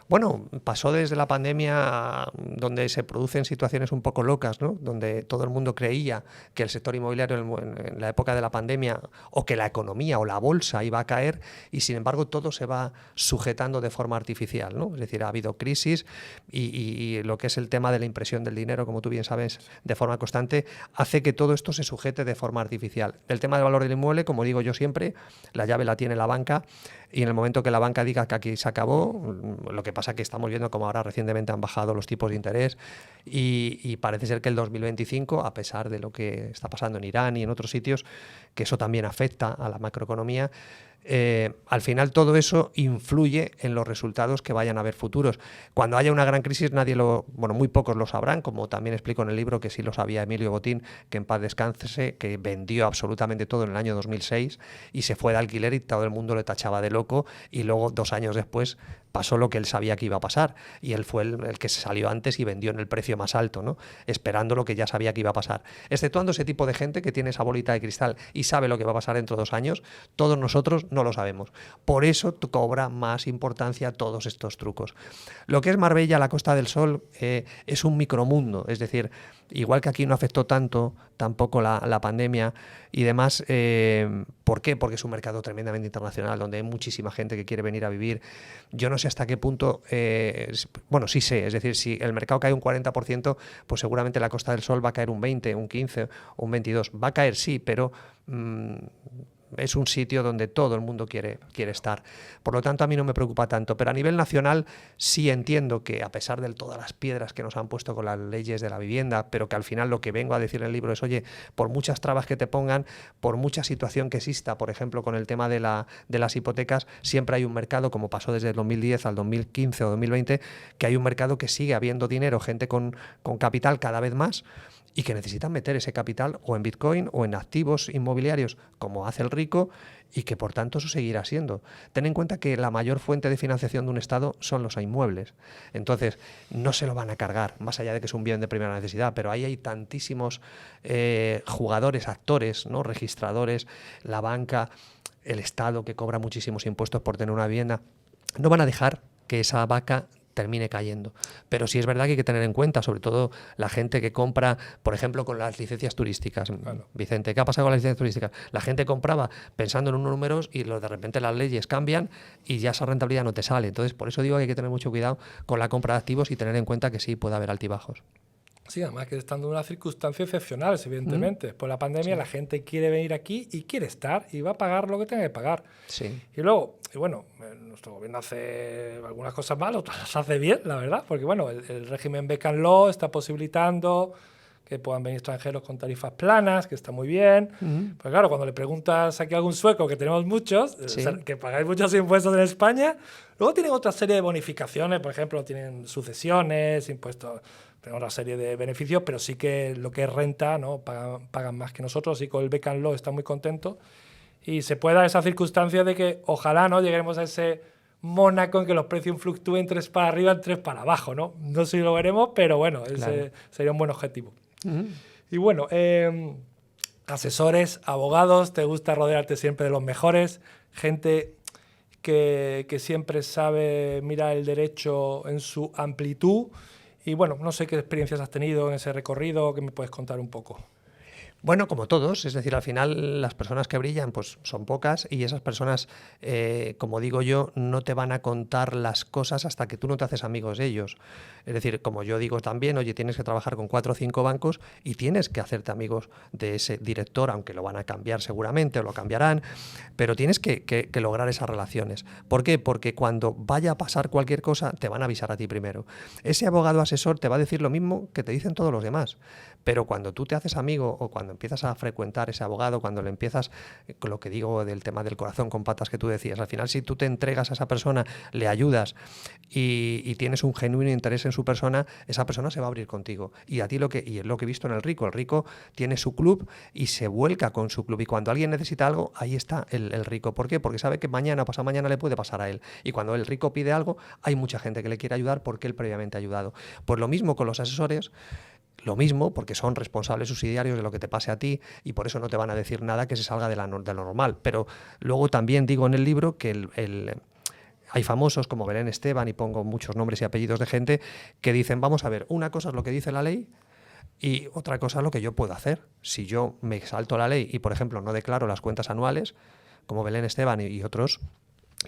Bueno, pasó desde la pandemia, donde se producen situaciones un poco locas, ¿no? Donde todo el mundo creía que el sector inmobiliario en la época de la pandemia, o que la economía o la bolsa iba a caer, y sin embargo todo se va sujetando de forma artificial, ¿no? Es decir, ha habido crisis y lo que es el tema de la impresión del dinero, como tú bien sabes, de forma constante, hace que todo esto se sujete de forma artificial. El tema del valor del inmueble, como digo yo siempre, la llave la tiene la banca, y en el momento que la banca diga que aquí se acabó, lo que pasa que estamos viendo como ahora recientemente han bajado los tipos de interés y parece ser que el 2025, a pesar de lo que está pasando en Irán y en otros sitios, que eso también afecta a la macroeconomía, al final todo eso influye en los resultados que vayan a haber futuros. Cuando haya una gran crisis muy pocos lo sabrán, como también explico en el libro, que sí lo sabía Emilio Botín, que en paz descanse, que vendió absolutamente todo en el año 2006 y se fue de alquiler y todo el mundo le tachaba de loco, y luego 2 años después pasó lo que él sabía que iba a pasar, y él fue el que se salió antes y vendió en el precio más alto, ¿no? Esperando lo que ya sabía que iba a pasar. Exceptuando ese tipo de gente que tiene esa bolita de cristal y sabe lo que va a pasar dentro de 2 años, todos nosotros no lo sabemos. Por eso cobra más importancia todos estos trucos. Lo que es Marbella, la Costa del Sol, es un micromundo, es decir, igual que aquí no afectó tampoco la pandemia y demás. ¿Por qué? Porque es un mercado tremendamente internacional, donde hay muchísima gente que quiere venir a vivir. Yo no sé hasta qué punto, bueno, sí sé, es decir, si el mercado cae un 40%, pues seguramente la Costa del Sol va a caer un 20, un 15 o un 22. Va a caer, sí, pero es un sitio donde todo el mundo quiere estar. Por lo tanto, a mí no me preocupa tanto. Pero a nivel nacional sí entiendo que, a pesar de todas las piedras que nos han puesto con las leyes de la vivienda, pero que al final lo que vengo a decir en el libro es, oye, por muchas trabas que te pongan, por mucha situación que exista, por ejemplo, con el tema de las hipotecas, siempre hay un mercado, como pasó desde el 2010 al 2015 o 2020, que hay un mercado que sigue habiendo dinero, gente con capital cada vez más, y que necesitan meter ese capital o en Bitcoin o en activos inmobiliarios, como hace el rico, y que por tanto eso seguirá siendo. Ten en cuenta que la mayor fuente de financiación de un Estado son los inmuebles. Entonces, no se lo van a cargar, más allá de que es un bien de primera necesidad, pero ahí hay tantísimos jugadores, actores, ¿no? Registradores, la banca, el Estado, que cobra muchísimos impuestos por tener una vivienda. No van a dejar que esa vaca termine cayendo. Pero sí es verdad que hay que tener en cuenta, sobre todo la gente que compra, por ejemplo, con las licencias turísticas. Bueno. Vicente, ¿qué ha pasado con las licencias turísticas? La gente compraba pensando en unos números y de repente las leyes cambian y ya esa rentabilidad no te sale. Entonces, por eso digo que hay que tener mucho cuidado con la compra de activos y tener en cuenta que sí puede haber altibajos. Sí, además que estando en unas circunstancias excepcionales, evidentemente. Por la pandemia, sí, la gente quiere venir aquí y quiere estar y va a pagar lo que tenga que pagar. Sí. Y luego, bueno, nuestro gobierno hace algunas cosas mal, otras las hace bien, la verdad, porque bueno, el régimen Back and Law está posibilitando que puedan venir extranjeros con tarifas planas, que está muy bien. Pues claro, cuando le preguntas aquí a algún sueco, que tenemos muchos, sí, o sea, que pagáis muchos impuestos en España, luego tienen otra serie de bonificaciones, por ejemplo, tienen sucesiones, impuestos, tienen otra serie de beneficios, pero sí que lo que es renta, ¿no? pagan más que nosotros, y con el Back and Law está muy contento. Y se puede dar esa circunstancia de que ojalá no lleguemos a ese Mónaco en que los precios fluctúen 3 para arriba, 3 para abajo, ¿no? No sé si lo veremos, pero bueno, claro, ese sería un buen objetivo. Y bueno, asesores, abogados, te gusta rodearte siempre de los mejores, gente que siempre sabe mirar el derecho en su amplitud. Y bueno, no sé qué experiencias has tenido en ese recorrido, que me puedes contar un poco. Bueno, como todos, es decir, al final las personas que brillan pues son pocas, y esas personas, como digo yo, no te van a contar las cosas hasta que tú no te haces amigos de ellos. Es decir, como yo digo también, oye, tienes que trabajar con 4 o 5 bancos y tienes que hacerte amigos de ese director, aunque lo van a cambiar seguramente o lo cambiarán, pero tienes que lograr esas relaciones. ¿Por qué? Porque cuando vaya a pasar cualquier cosa te van a avisar a ti primero. Ese abogado asesor te va a decir lo mismo que te dicen todos los demás, pero cuando tú te haces amigo o cuando empiezas a frecuentar ese abogado, cuando le empiezas, con lo que digo del tema del corazón con patas que tú decías, al final si tú te entregas a esa persona, le ayudas y tienes un genuino interés en su persona, esa persona se va a abrir contigo. Y a ti y es lo que he visto en el rico tiene su club y se vuelca con su club, y cuando alguien necesita algo, ahí está el rico. ¿Por qué? Porque sabe que mañana o pasado mañana le puede pasar a él, y cuando el rico pide algo, hay mucha gente que le quiere ayudar porque él previamente ha ayudado. Pues lo mismo con los asesores. lo mismo, porque son responsables subsidiarios de lo que te pase a ti y por eso no te van a decir nada que se salga de lo normal. Pero luego también digo en el libro que hay famosos como Belén Esteban, y pongo muchos nombres y apellidos de gente que dicen, vamos a ver, una cosa es lo que dice la ley y otra cosa es lo que yo puedo hacer. Si yo me salto la ley y, por ejemplo, no declaro las cuentas anuales, como Belén Esteban y otros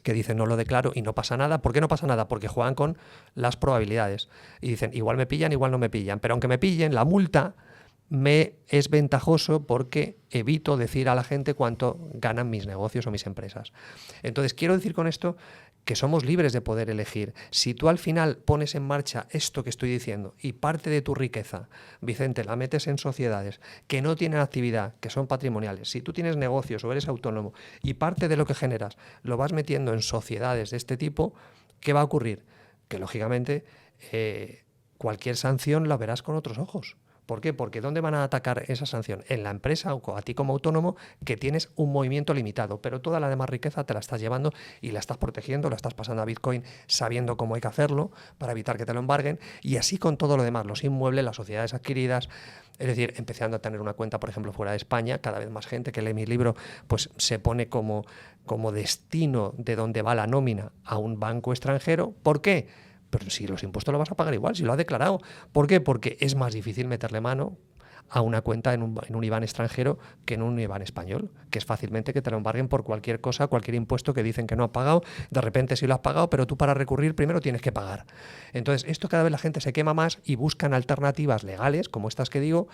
que dicen no lo declaro y no pasa nada. ¿Por qué no pasa nada? Porque juegan con las probabilidades y dicen igual me pillan, igual no me pillan, pero aunque me pillen, la multa me es ventajoso porque evito decir a la gente cuánto ganan mis negocios o mis empresas. Entonces, quiero decir con esto que somos libres de poder elegir. Si tú al final pones en marcha esto que estoy diciendo y parte de tu riqueza, Vicente, la metes en sociedades que no tienen actividad, que son patrimoniales, si tú tienes negocios o eres autónomo y parte de lo que generas lo vas metiendo en sociedades de este tipo, ¿qué va a ocurrir? Que lógicamente cualquier sanción la verás con otros ojos. ¿Por qué? Porque ¿dónde van a atacar esa sanción? En la empresa o a ti como autónomo, que tienes un movimiento limitado, pero toda la demás riqueza te la estás llevando y la estás protegiendo, la estás pasando a Bitcoin sabiendo cómo hay que hacerlo para evitar que te lo embarguen, y así con todo lo demás, los inmuebles, las sociedades adquiridas. Es decir, empezando a tener una cuenta, por ejemplo, fuera de España, cada vez más gente que lee mi libro pues se pone como destino de donde va la nómina a un banco extranjero. ¿Por qué? Pero si los impuestos lo vas a pagar igual, si lo has declarado. ¿Por qué? Porque es más difícil meterle mano a una cuenta en un IBAN extranjero que en un IBAN español, que es fácilmente que te lo embarguen por cualquier cosa, cualquier impuesto que dicen que no has pagado. De repente sí lo has pagado, pero tú para recurrir primero tienes que pagar. Entonces, esto cada vez la gente se quema más y buscan alternativas legales, como estas que digo,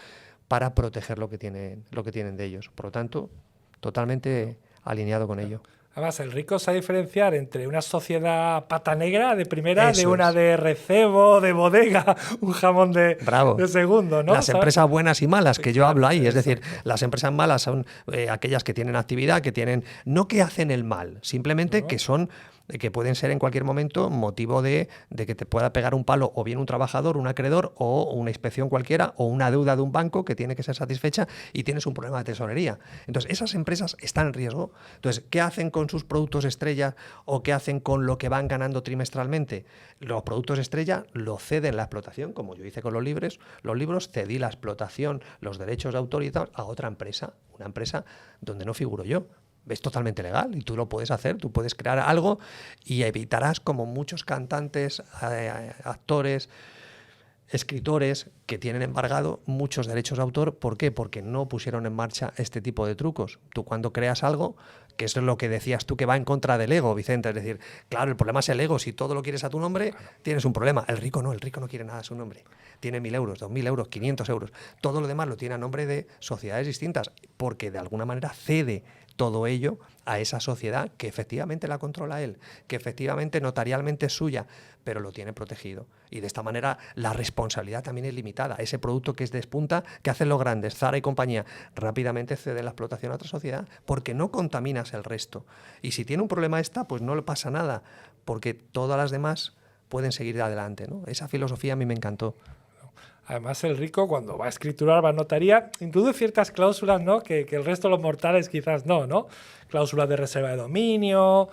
para proteger lo que tienen de ellos. Por lo tanto, totalmente alineado con ello. Además, el rico sabe diferenciar entre una sociedad pata negra de primera Eso de una es. de recebo, de bodega, un jamón de segundo, ¿no? Las empresas buenas y malas, que yo hablo ahí, es decir, las empresas malas son aquellas que tienen actividad, no que hacen el mal, simplemente que pueden ser en cualquier momento motivo de que te pueda pegar un palo o bien un trabajador, un acreedor o una inspección cualquiera o una deuda de un banco que tiene que ser satisfecha y tienes un problema de tesorería. Entonces, esas empresas están en riesgo. Entonces, ¿qué hacen con sus productos estrella o qué hacen con lo que van ganando trimestralmente? Los productos estrella lo ceden la explotación, como yo hice con los libros, cedí la explotación, los derechos de autor y tal, a otra empresa, una empresa donde no figuro yo. Es totalmente legal y tú lo puedes hacer, tú puedes crear algo y evitarás, como muchos cantantes, actores, escritores que tienen embargado muchos derechos de autor. ¿Por qué? Porque no pusieron en marcha este tipo de trucos. Tú cuando creas algo, que es lo que decías tú, que va en contra del ego, Vicente, es decir, claro, el problema es el ego. Si todo lo quieres a tu nombre, tienes un problema. El rico no quiere nada a su nombre. Tiene 1.000 euros, 2.000 euros, 500 euros. Todo lo demás lo tiene a nombre de sociedades distintas, porque de alguna manera cede todo ello a esa sociedad que efectivamente la controla él, que efectivamente notarialmente es suya, pero lo tiene protegido. Y de esta manera la responsabilidad también es limitada. Ese producto que es despunta, que hacen los grandes, Zara y compañía, rápidamente cede la explotación a otra sociedad porque no contaminas el resto. Y si tiene un problema pues no le pasa nada, porque todas las demás pueden seguir adelante, ¿no? Esa filosofía a mí me encantó. Además, el rico, cuando va a escriturar, va a notaría, introduce ciertas cláusulas, ¿no? que el resto de los mortales quizás no. Cláusulas de reserva de dominio,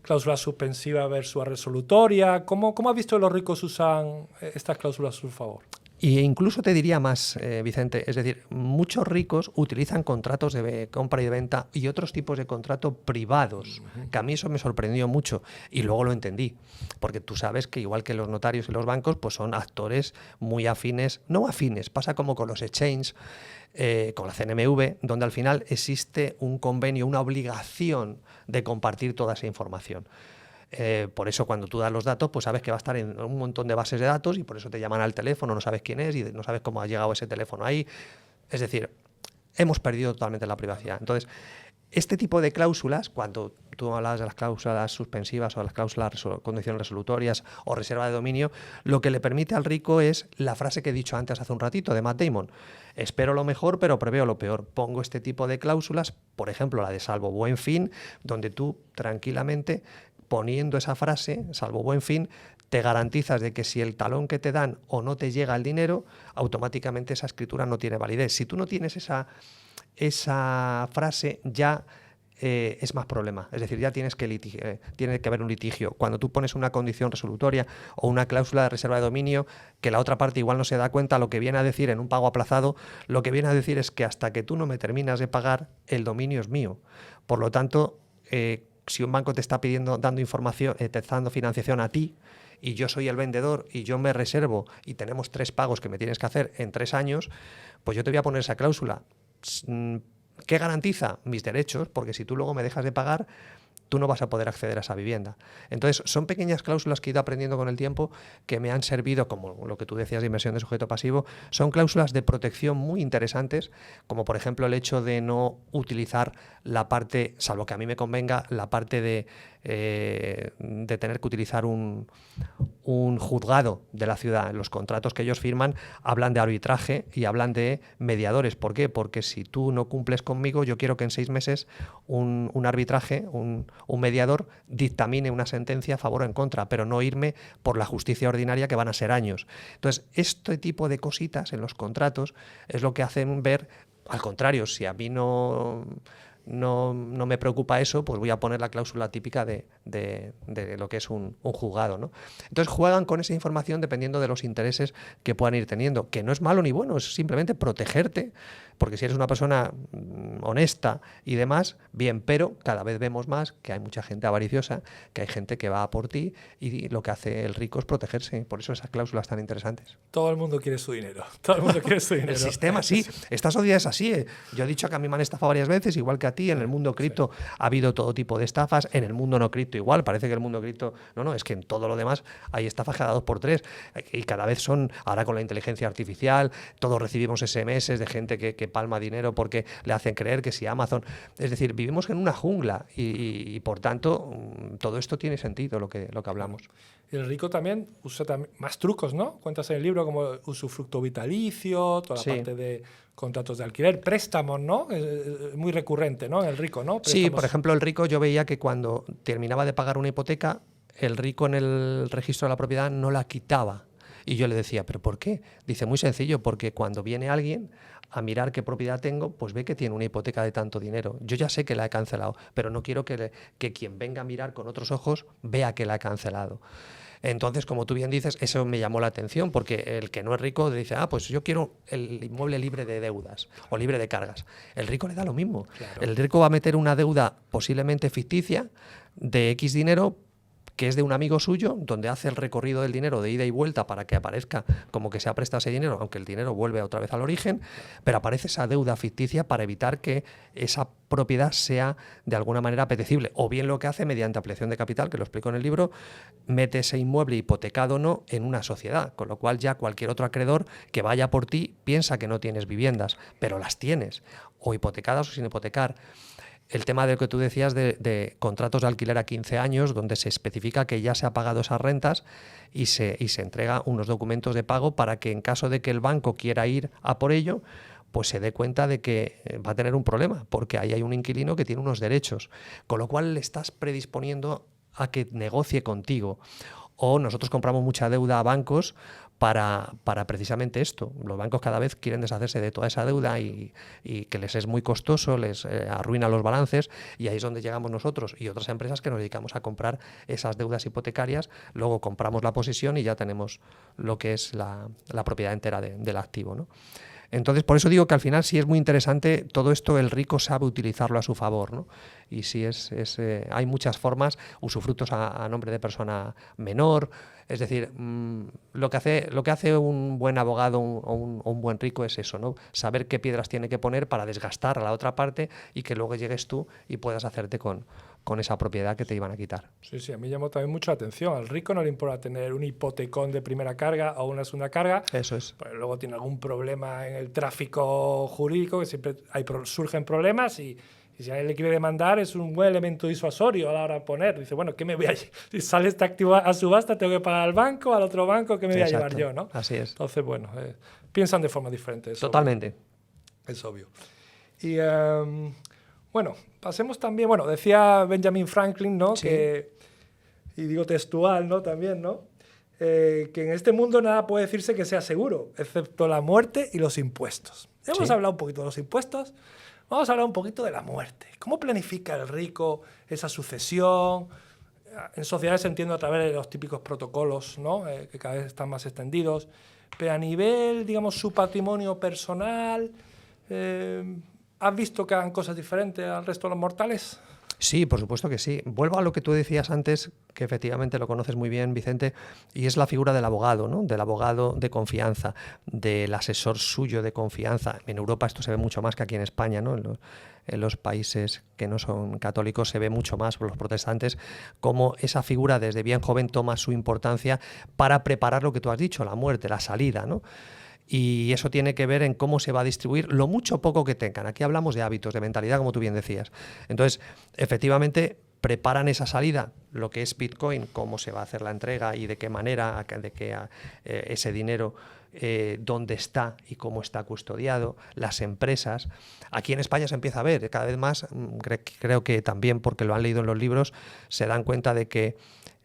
cláusula suspensiva versus resolutoria. ¿Cómo has visto que los ricos usan estas cláusulas a su favor? Y incluso te diría más, Vicente, es decir, muchos ricos utilizan contratos de compra y de venta y otros tipos de contratos privados, que a mí eso me sorprendió mucho y luego lo entendí, porque tú sabes que igual que los notarios y los bancos, pues son actores muy afines, no afines, pasa como con los exchanges, con la CNMV, donde al final existe un convenio, una obligación de compartir toda esa información. Por eso cuando tú das los datos, pues sabes que va a estar en un montón de bases de datos y por eso te llaman al teléfono, no sabes quién es y no sabes cómo ha llegado ese teléfono ahí. Es decir, hemos perdido totalmente la privacidad. Entonces, este tipo de cláusulas, cuando tú hablabas de las cláusulas suspensivas o las cláusulas condiciones resolutorias o reserva de dominio, lo que le permite al rico es la frase que he dicho antes hace un ratito de Matt Damon: espero lo mejor pero preveo lo peor. Pongo este tipo de cláusulas, por ejemplo la de salvo buen fin, donde tú tranquilamente, poniendo esa frase, salvo buen fin, te garantizas de que si el talón que te dan o no te llega el dinero, automáticamente esa escritura no tiene validez. Si tú no tienes esa frase, ya es más problema. Es decir, ya tiene que haber un litigio. Cuando tú pones una condición resolutoria o una cláusula de reserva de dominio, que la otra parte igual no se da cuenta, lo que viene a decir en un pago aplazado, lo que viene a decir es que hasta que tú no me terminas de pagar, el dominio es mío. Por lo tanto, si un banco te está dando información, te está dando financiación a ti, y yo soy el vendedor y yo me reservo y tenemos 3 pagos que me tienes que hacer en 3 años, pues yo te voy a poner esa cláusula. ¿Qué garantiza? Mis derechos, porque si tú luego me dejas de pagar, tú no vas a poder acceder a esa vivienda. Entonces, son pequeñas cláusulas que he ido aprendiendo con el tiempo que me han servido, como lo que tú decías de inversión de sujeto pasivo, son cláusulas de protección muy interesantes, como por ejemplo el hecho de no utilizar la parte, salvo que a mí me convenga, la parte de tener que utilizar un juzgado de la ciudad. Los contratos que ellos firman hablan de arbitraje y hablan de mediadores. ¿Por qué? Porque si tú no cumples conmigo, yo quiero que en 6 meses un arbitraje, un mediador, dictamine una sentencia a favor o en contra, pero no irme por la justicia ordinaria, que van a ser años. Entonces, este tipo de cositas en los contratos es lo que hacen ver, al contrario, si a mí no me preocupa eso, pues voy a poner la cláusula típica de lo que es un juzgado, ¿no? Entonces juegan con esa información dependiendo de los intereses que puedan ir teniendo, que no es malo ni bueno, es simplemente protegerte, porque si eres una persona honesta y demás, bien, pero cada vez vemos más que hay mucha gente avariciosa, que hay gente que va a por ti y lo que hace el rico es protegerse, por eso esas cláusulas tan interesantes. Todo el mundo quiere su dinero, todo el mundo quiere su dinero. El sistema sí, esta sociedad es así. Yo he dicho que a mí me han estafado varias veces, igual que a ti, en el mundo cripto ha habido todo tipo de estafas, en el mundo no cripto igual, parece que el mundo cripto, no, es que en todo lo demás hay estafas cada 2x3 y cada vez son, ahora con la inteligencia artificial, todos recibimos SMS de gente que palma dinero porque le hacen creer que si Amazon, es decir, vivimos en una jungla y por tanto todo esto tiene sentido lo que hablamos. Y el rico también usa más trucos, ¿no? Cuentas en el libro como usufructo vitalicio, toda la parte de contratos de alquiler, préstamos, ¿no? Es muy recurrente, ¿no? En el rico, ¿no? Préstamos. Sí, por ejemplo, el rico, yo veía que cuando terminaba de pagar una hipoteca, el rico en el registro de la propiedad no la quitaba. Y yo le decía, ¿pero por qué? Dice, muy sencillo, porque cuando viene alguien a mirar qué propiedad tengo, pues ve que tiene una hipoteca de tanto dinero. Yo ya sé que la he cancelado, pero no quiero que quien venga a mirar con otros ojos vea que la he cancelado. Entonces, como tú bien dices, eso me llamó la atención, porque el que no es rico dice, pues yo quiero el inmueble libre de deudas o libre de cargas. El rico le da lo mismo. Claro. El rico va a meter una deuda posiblemente ficticia de X dinero, que es de un amigo suyo, donde hace el recorrido del dinero de ida y vuelta para que aparezca como que se ha prestado ese dinero, aunque el dinero vuelve otra vez al origen, pero aparece esa deuda ficticia para evitar que esa propiedad sea de alguna manera apetecible. O bien lo que hace mediante ampliación de capital, que lo explico en el libro, mete ese inmueble hipotecado o no en una sociedad, con lo cual ya cualquier otro acreedor que vaya por ti piensa que no tienes viviendas, pero las tienes, o hipotecadas o sin hipotecar. El tema de que tú decías de contratos de alquiler a 15 años, donde se especifica que ya se ha pagado esas rentas y se entrega unos documentos de pago para que en caso de que el banco quiera ir a por ello, pues se dé cuenta de que va a tener un problema, porque ahí hay un inquilino que tiene unos derechos, con lo cual le estás predisponiendo a que negocie contigo. O nosotros compramos mucha deuda a bancos para precisamente esto. Los bancos cada vez quieren deshacerse de toda esa deuda y que les es muy costoso, les arruina los balances, y ahí es donde llegamos nosotros y otras empresas que nos dedicamos a comprar esas deudas hipotecarias, luego compramos la posesión y ya tenemos lo que es la propiedad entera del activo, ¿no? Entonces, por eso digo que al final sí es muy interesante todo esto, el rico sabe utilizarlo a su favor, ¿no? Y sí hay muchas formas, usufructos a nombre de persona menor, es decir, lo que hace un buen abogado o un buen rico es eso, ¿no? Saber qué piedras tiene que poner para desgastar a la otra parte y que luego llegues tú y puedas hacerte con esa propiedad que te iban a quitar. Sí, a mí llamó también mucho la atención. Al rico no le importa tener un hipotecón de primera carga o una segunda carga. Eso es. Pero luego tiene algún problema en el tráfico jurídico, que siempre surgen problemas y si alguien le quiere demandar es un buen elemento disuasorio a la hora de poner. Dice, bueno, ¿qué me voy a si sale este activo a subasta, tengo que pagar al banco, al otro banco, ¿qué me voy a llevar yo, no? Así es. Entonces, bueno, piensan de forma diferente. Totalmente. Es obvio. Y bueno, pasemos también, decía Benjamin Franklin, ¿no? Sí. Y digo textual, ¿no? También, ¿no? Que en este mundo nada puede decirse que sea seguro, excepto la muerte y los impuestos. Hemos hablado un poquito de los impuestos. Vamos a hablar un poquito de la muerte. ¿Cómo planifica el rico esa sucesión? En sociedades entiendo a través de los típicos protocolos, ¿no? Que cada vez están más extendidos. Pero a nivel, digamos, su patrimonio personal, ¿has visto que hagan cosas diferentes al resto de los mortales? Sí, por supuesto que sí. Vuelvo a lo que tú decías antes, que efectivamente lo conoces muy bien, Vicente, y es la figura del abogado, ¿no? Del abogado de confianza, del asesor suyo de confianza. En Europa esto se ve mucho más que aquí en España, ¿no? En los países que no son católicos se ve mucho más por los protestantes, cómo esa figura desde bien joven toma su importancia para preparar lo que tú has dicho, la muerte, la salida, ¿no? Y eso tiene que ver en cómo se va a distribuir lo mucho o poco que tengan. Aquí hablamos de hábitos, de mentalidad, como tú bien decías. Entonces, efectivamente, preparan esa salida, lo que es Bitcoin, cómo se va a hacer la entrega y de qué manera, de qué ese dinero, dónde está y cómo está custodiado, las empresas. Aquí en España se empieza a ver cada vez más, creo que también porque lo han leído en los libros, se dan cuenta de que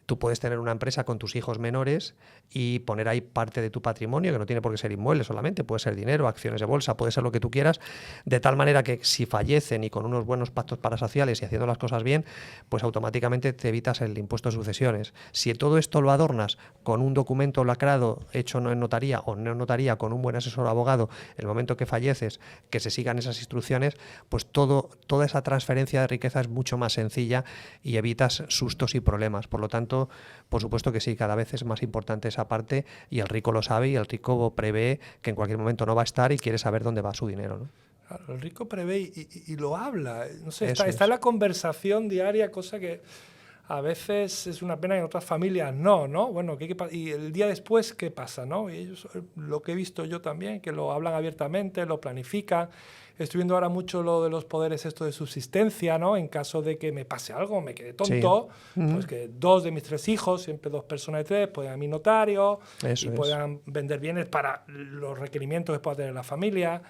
tú puedes tener una empresa con tus hijos menores y poner ahí parte de tu patrimonio, que no tiene por qué ser inmueble solamente, puede ser dinero, acciones de bolsa, puede ser lo que tú quieras, de tal manera que si fallecen y con unos buenos pactos parasociales y haciendo las cosas bien, pues automáticamente te evitas el impuesto de sucesiones. Si todo esto lo adornas con un documento lacrado hecho en notaría o no en notaría, con un buen asesor abogado, el momento que falleces, que se sigan esas instrucciones, pues toda esa transferencia de riqueza es mucho más sencilla y evitas sustos y problemas. Por lo tanto, por supuesto que sí, cada vez es más importante esa parte y el rico lo sabe y el rico prevé que en cualquier momento no va a estar y quiere saber dónde va su dinero, ¿no? Claro, el rico prevé y lo habla. No sé, Eso está es. en la conversación diaria, cosa que a veces es una pena y en otras familias no, ¿no? Bueno, y el día después, ¿qué pasa, no? Y ellos, lo que he visto yo también, que lo hablan abiertamente, lo planifican. Estoy viendo ahora mucho lo de los poderes esto de subsistencia, ¿no? En caso de que me pase algo, me quede tonto, Sí. pues que 2 de mis 3 hijos, siempre 2 personas de 3, puedan ir a mi notario Eso y es. puedan vender bienes para los requerimientos que pueda tener la familia.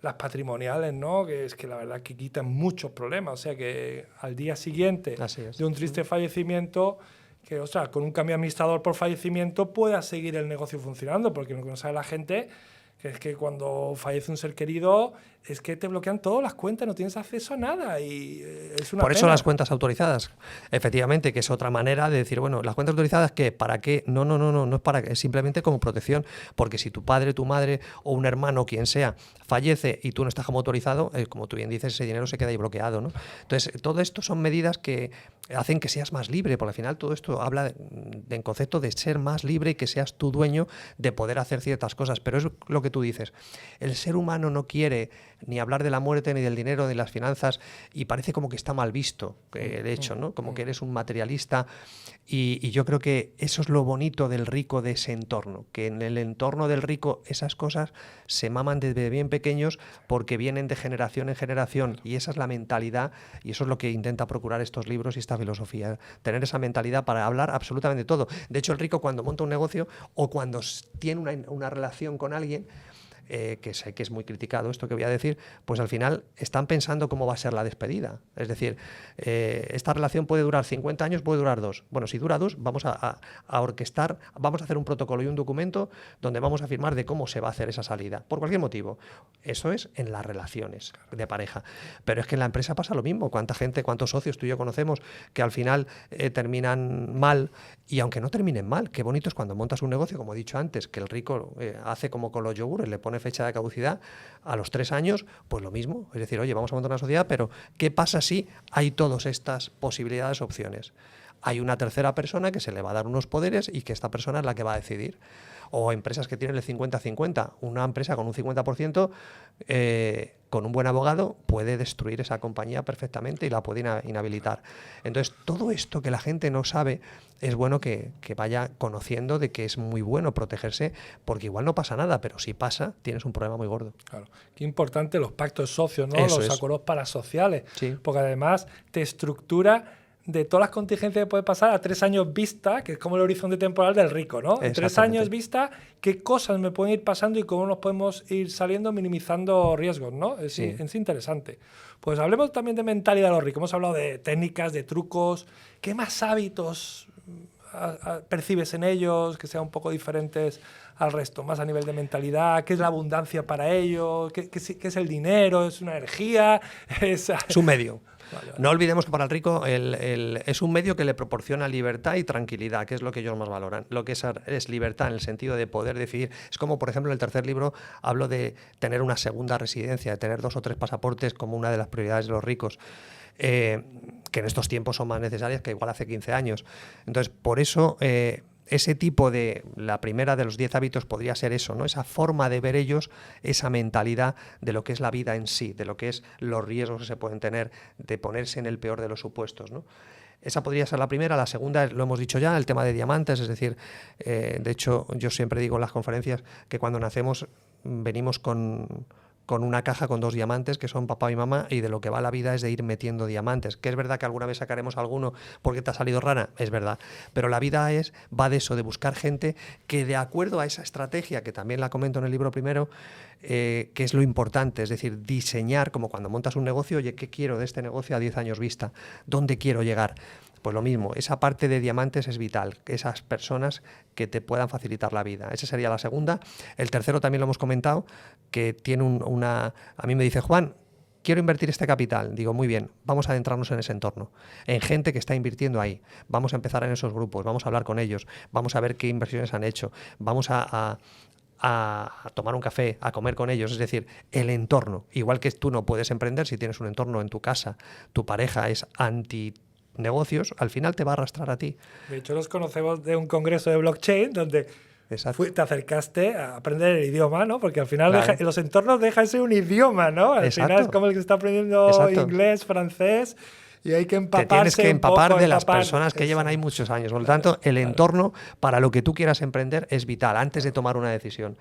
Las patrimoniales, ¿no? Que es que la verdad que quitan muchos problemas. O sea que al día siguiente de un triste fallecimiento, que, o sea, con un cambio de administrador por fallecimiento pueda seguir el negocio funcionando, porque lo que no sabe la gente que es que cuando fallece un ser querido es que te bloquean todas las cuentas, no tienes acceso a nada y es una Por eso pena. las cuentas autorizadas, efectivamente, que es otra manera de decir, bueno, las cuentas autorizadas, ¿qué? ¿Para qué? No es para qué, es simplemente como protección, porque si tu padre, tu madre o un hermano, quien sea, fallece y tú no estás como autorizado, como tú bien dices, ese dinero se queda ahí bloqueado, ¿no? Entonces, todo esto son medidas que hacen que seas más libre, porque al final todo esto habla en concepto de ser más libre y que seas tu dueño de poder hacer ciertas cosas, pero es lo que tú dices, el ser humano no quiere ni hablar de la muerte, ni del dinero, ni de las finanzas, y parece como que está mal visto el hecho, ¿no? Como que eres un materialista, y yo creo que eso es lo bonito del rico, de ese entorno, que en el entorno del rico esas cosas se maman desde bien pequeños porque vienen de generación en generación, y esa es la mentalidad, y eso es lo que intenta procurar estos libros y esta filosofía, tener esa mentalidad para hablar absolutamente todo. De hecho, el rico cuando monta un negocio o cuando tiene una relación con alguien, que sé que es muy criticado esto que voy a decir, pues al final están pensando cómo va a ser la despedida. Es decir, esta relación puede durar 50 años, puede durar 2. Bueno, si dura 2, vamos a orquestar, vamos a hacer un protocolo y un documento donde vamos a firmar de cómo se va a hacer esa salida, por cualquier motivo. Eso es en las relaciones de pareja. Pero es que en la empresa pasa lo mismo. ¿Cuánta gente, cuántos socios tú y yo conocemos que al final terminan mal? Y aunque no terminen mal, qué bonito es cuando montas un negocio, como he dicho antes, que el rico hace como con los yogures, le pone fecha de caducidad a los 3 años, pues lo mismo. Es decir, oye, vamos a montar una sociedad, pero ¿qué pasa si hay todas estas posibilidades, opciones? Hay una tercera persona que se le va a dar unos poderes y que esta persona es la que va a decidir. O empresas que tienen el 50-50. Una empresa con un 50%, con un buen abogado, puede destruir esa compañía perfectamente y la puede inhabilitar. Entonces, todo esto que la gente no sabe, es bueno que vaya conociendo de que es muy bueno protegerse, porque igual no pasa nada, pero si pasa, tienes un problema muy gordo. Claro. Qué importante los pactos socios, ¿no? Eso Los es. acuerdos parasociales. Sí. Porque además te estructura de todas las contingencias que puede pasar a 3 años vista, que es como el horizonte temporal del rico, ¿no? En 3 años vista, qué cosas me pueden ir pasando y cómo nos podemos ir saliendo minimizando riesgos, ¿no? Es interesante. Pues hablemos también de mentalidad de los ricos. Hemos hablado de técnicas, de trucos. ¿Qué más hábitos percibes en ellos, que sean un poco diferentes al resto, más a nivel de mentalidad? ¿Qué es la abundancia para ellos? ¿Qué es el dinero? ¿Es una energía? Es un medio. Vale. No olvidemos que para el rico es un medio que le proporciona libertad y tranquilidad, que es lo que ellos más valoran. Lo que es libertad en el sentido de poder decidir. Es como, por ejemplo, en el tercer libro hablo de tener una segunda residencia, de tener 2 o 3 pasaportes como una de las prioridades de los ricos. Que en estos tiempos son más necesarias que igual hace 15 años. Entonces, por eso ese tipo la primera de los 10 hábitos podría ser eso, ¿no? Esa forma de ver ellos, esa mentalidad de lo que es la vida en sí, de lo que es los riesgos que se pueden tener, de ponerse en el peor de los supuestos, ¿no? Esa podría ser la primera. La segunda, lo hemos dicho ya, el tema de diamantes, es decir, de hecho, yo siempre digo en las conferencias que cuando nacemos venimos con una caja con 2 diamantes que son papá y mamá, y de lo que va la vida es de ir metiendo diamantes. Que es verdad que alguna vez sacaremos alguno porque te ha salido rana, es verdad, pero la vida va de eso, de buscar gente que de acuerdo a esa estrategia, que también la comento en el libro primero, que es lo importante, es decir, diseñar, como cuando montas un negocio, oye, ¿qué quiero de este negocio a 10 años vista? ¿Dónde quiero llegar? Pues lo mismo, esa parte de diamantes es vital, esas personas que te puedan facilitar la vida. Esa sería la segunda. El tercero también lo hemos comentado, que tiene A mí me dice, Juan, quiero invertir este capital. Digo, muy bien, vamos a adentrarnos en ese entorno, en gente que está invirtiendo ahí. Vamos a empezar en esos grupos, vamos a hablar con ellos, vamos a ver qué inversiones han hecho, vamos a tomar un café, a comer con ellos, es decir, el entorno. Igual que tú no puedes emprender si tienes un entorno en tu casa, tu pareja es anti-negocios, al final te va a arrastrar a ti. De hecho, los conocemos de un congreso de blockchain donde te acercaste a aprender el idioma, ¿no? Porque al final Claro. los entornos dejan de ser un idioma, ¿no? Al final es como el que está aprendiendo inglés, francés, y hay que empaparse. Te tienes que empapar de las empapar. personas que llevan ahí muchos años. Por lo tanto, el entorno para lo que tú quieras emprender es vital antes de tomar una decisión.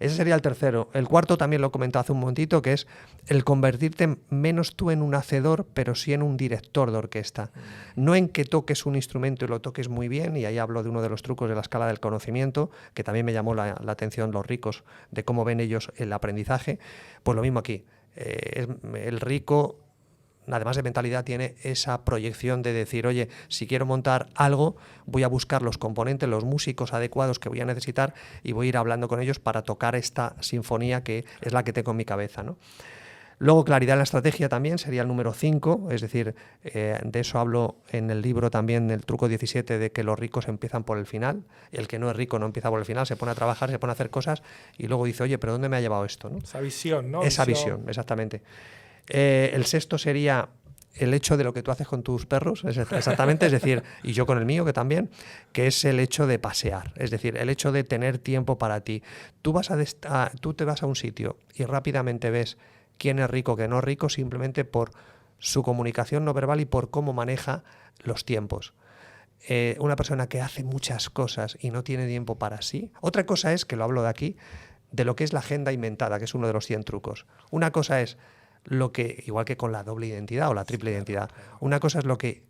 Ese sería el tercero. El cuarto también lo he comentado hace un momentito, que es el convertirte menos tú en un hacedor, pero sí en un director de orquesta. No en que toques un instrumento y lo toques muy bien, y ahí hablo de uno de los trucos de la escala del conocimiento, que también me llamó la atención los ricos, de cómo ven ellos el aprendizaje. Pues lo mismo aquí. El rico, además de mentalidad, tiene esa proyección de decir, oye, si quiero montar algo, voy a buscar los componentes, los músicos adecuados que voy a necesitar y voy a ir hablando con ellos para tocar esta sinfonía que es la que tengo en mi cabeza, ¿no? Luego, claridad en la estrategia también sería el número 5, es decir, de eso hablo en el libro también, el truco 17, de que los ricos empiezan por el final. El que no es rico no empieza por el final, se pone a trabajar, se pone a hacer cosas y luego dice, oye, ¿pero dónde me ha llevado esto, ¿no? Esa visión, ¿no? Esa visión, exactamente. El sexto sería el hecho de lo que tú haces con tus perros, exactamente, es decir, y yo con el mío, que también, que es el hecho de pasear, es decir, el hecho de tener tiempo para ti. Tú te vas a un sitio y rápidamente ves quién es rico, quién no es rico, simplemente por su comunicación no verbal y por cómo maneja los tiempos. Una persona que hace muchas cosas y no tiene tiempo para sí. Otra cosa es, que lo hablo de aquí, de lo que es la agenda inventada, que es uno de los 100 trucos. Una cosa es lo que, igual que con la doble identidad o la triple identidad, una cosa es lo que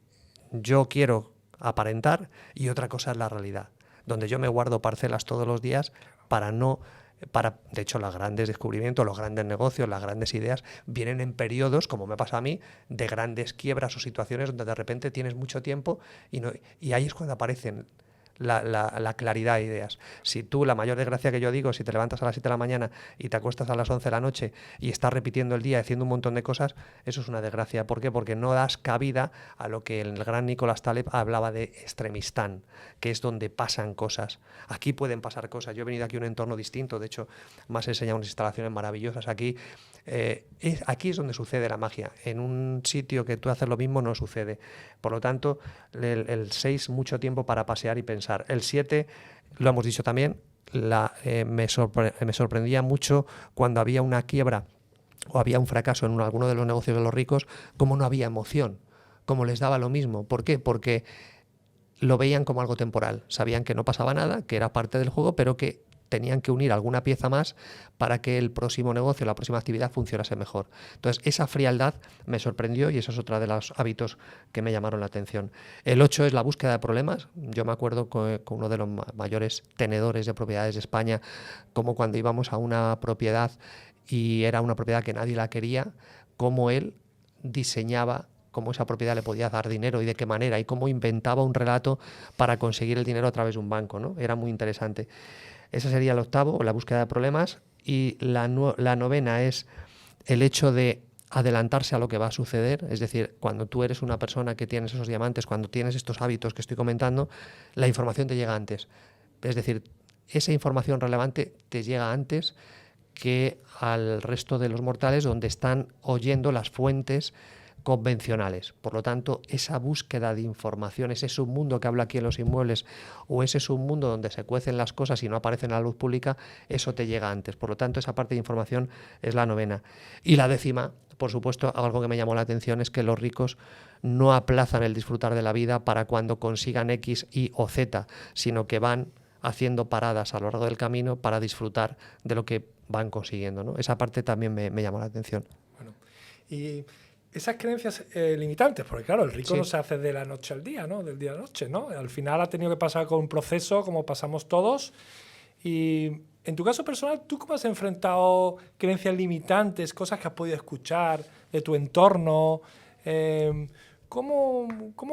yo quiero aparentar y otra cosa es la realidad, donde yo me guardo parcelas todos los días de hecho, los grandes descubrimientos, los grandes negocios, las grandes ideas vienen en periodos, como me pasa a mí, de grandes quiebras o situaciones donde de repente tienes mucho tiempo y ahí es cuando aparecen la claridad de ideas. Si tú, la mayor desgracia que yo digo, si te levantas a las 7 de la mañana y te acuestas a las 11 de la noche y estás repitiendo el día haciendo un montón de cosas, eso es una desgracia. ¿Por qué? Porque no das cabida a lo que el gran Nicolás Taleb hablaba de extremistán, que es donde pasan cosas. Aquí pueden pasar cosas. Yo he venido aquí a un entorno distinto, de hecho, más he enseñado unas instalaciones maravillosas aquí. Aquí es donde sucede la magia. En un sitio que tú haces lo mismo no sucede. Por lo tanto, el 6, mucho tiempo para pasear y pensar. El 7, lo hemos dicho también, me sorprendía mucho cuando había una quiebra o había un fracaso en alguno de los negocios de los ricos, cómo no había emoción, cómo les daba lo mismo. ¿Por qué? Porque lo veían como algo temporal. Sabían que no pasaba nada, que era parte del juego, pero que tenían que unir alguna pieza más para que el próximo negocio, la próxima actividad funcionase mejor. Entonces, esa frialdad me sorprendió y eso es otro de los hábitos que me llamaron la atención. El 8 es la búsqueda de problemas. Yo me acuerdo con uno de los mayores tenedores de propiedades de España, como cuando íbamos a una propiedad y era una propiedad que nadie la quería, cómo él diseñaba cómo esa propiedad le podía dar dinero y de qué manera, y cómo inventaba un relato para conseguir el dinero a través de un banco, ¿no? Era muy interesante. Ese sería el octavo, la búsqueda de problemas, y la novena es el hecho de adelantarse a lo que va a suceder. Es decir, cuando tú eres una persona que tienes esos diamantes, cuando tienes estos hábitos que estoy comentando, la información te llega antes. Es decir, esa información relevante te llega antes que al resto de los mortales, donde están oyendo las fuentes convencionales. Por lo tanto, esa búsqueda de información, ese submundo que habla aquí en Los Inmuebles, o ese submundo donde se cuecen las cosas y no aparecen a la luz pública, eso te llega antes. Por lo tanto, esa parte de información es la novena. Y la décima, por supuesto, algo que me llamó la atención es que los ricos no aplazan el disfrutar de la vida para cuando consigan X, Y o Z, sino que van haciendo paradas a lo largo del camino para disfrutar de lo que van consiguiendo, ¿no? Esa parte también me llamó la atención. Bueno, y esas creencias limitantes, porque claro, el rico Sí. no se hace de la noche al día, ¿no? Del día a la noche, ¿no? Al final ha tenido que pasar con un proceso como pasamos todos. Y en tu caso personal, ¿tú cómo has enfrentado creencias limitantes, cosas que has podido escuchar de tu entorno? ¿Cómo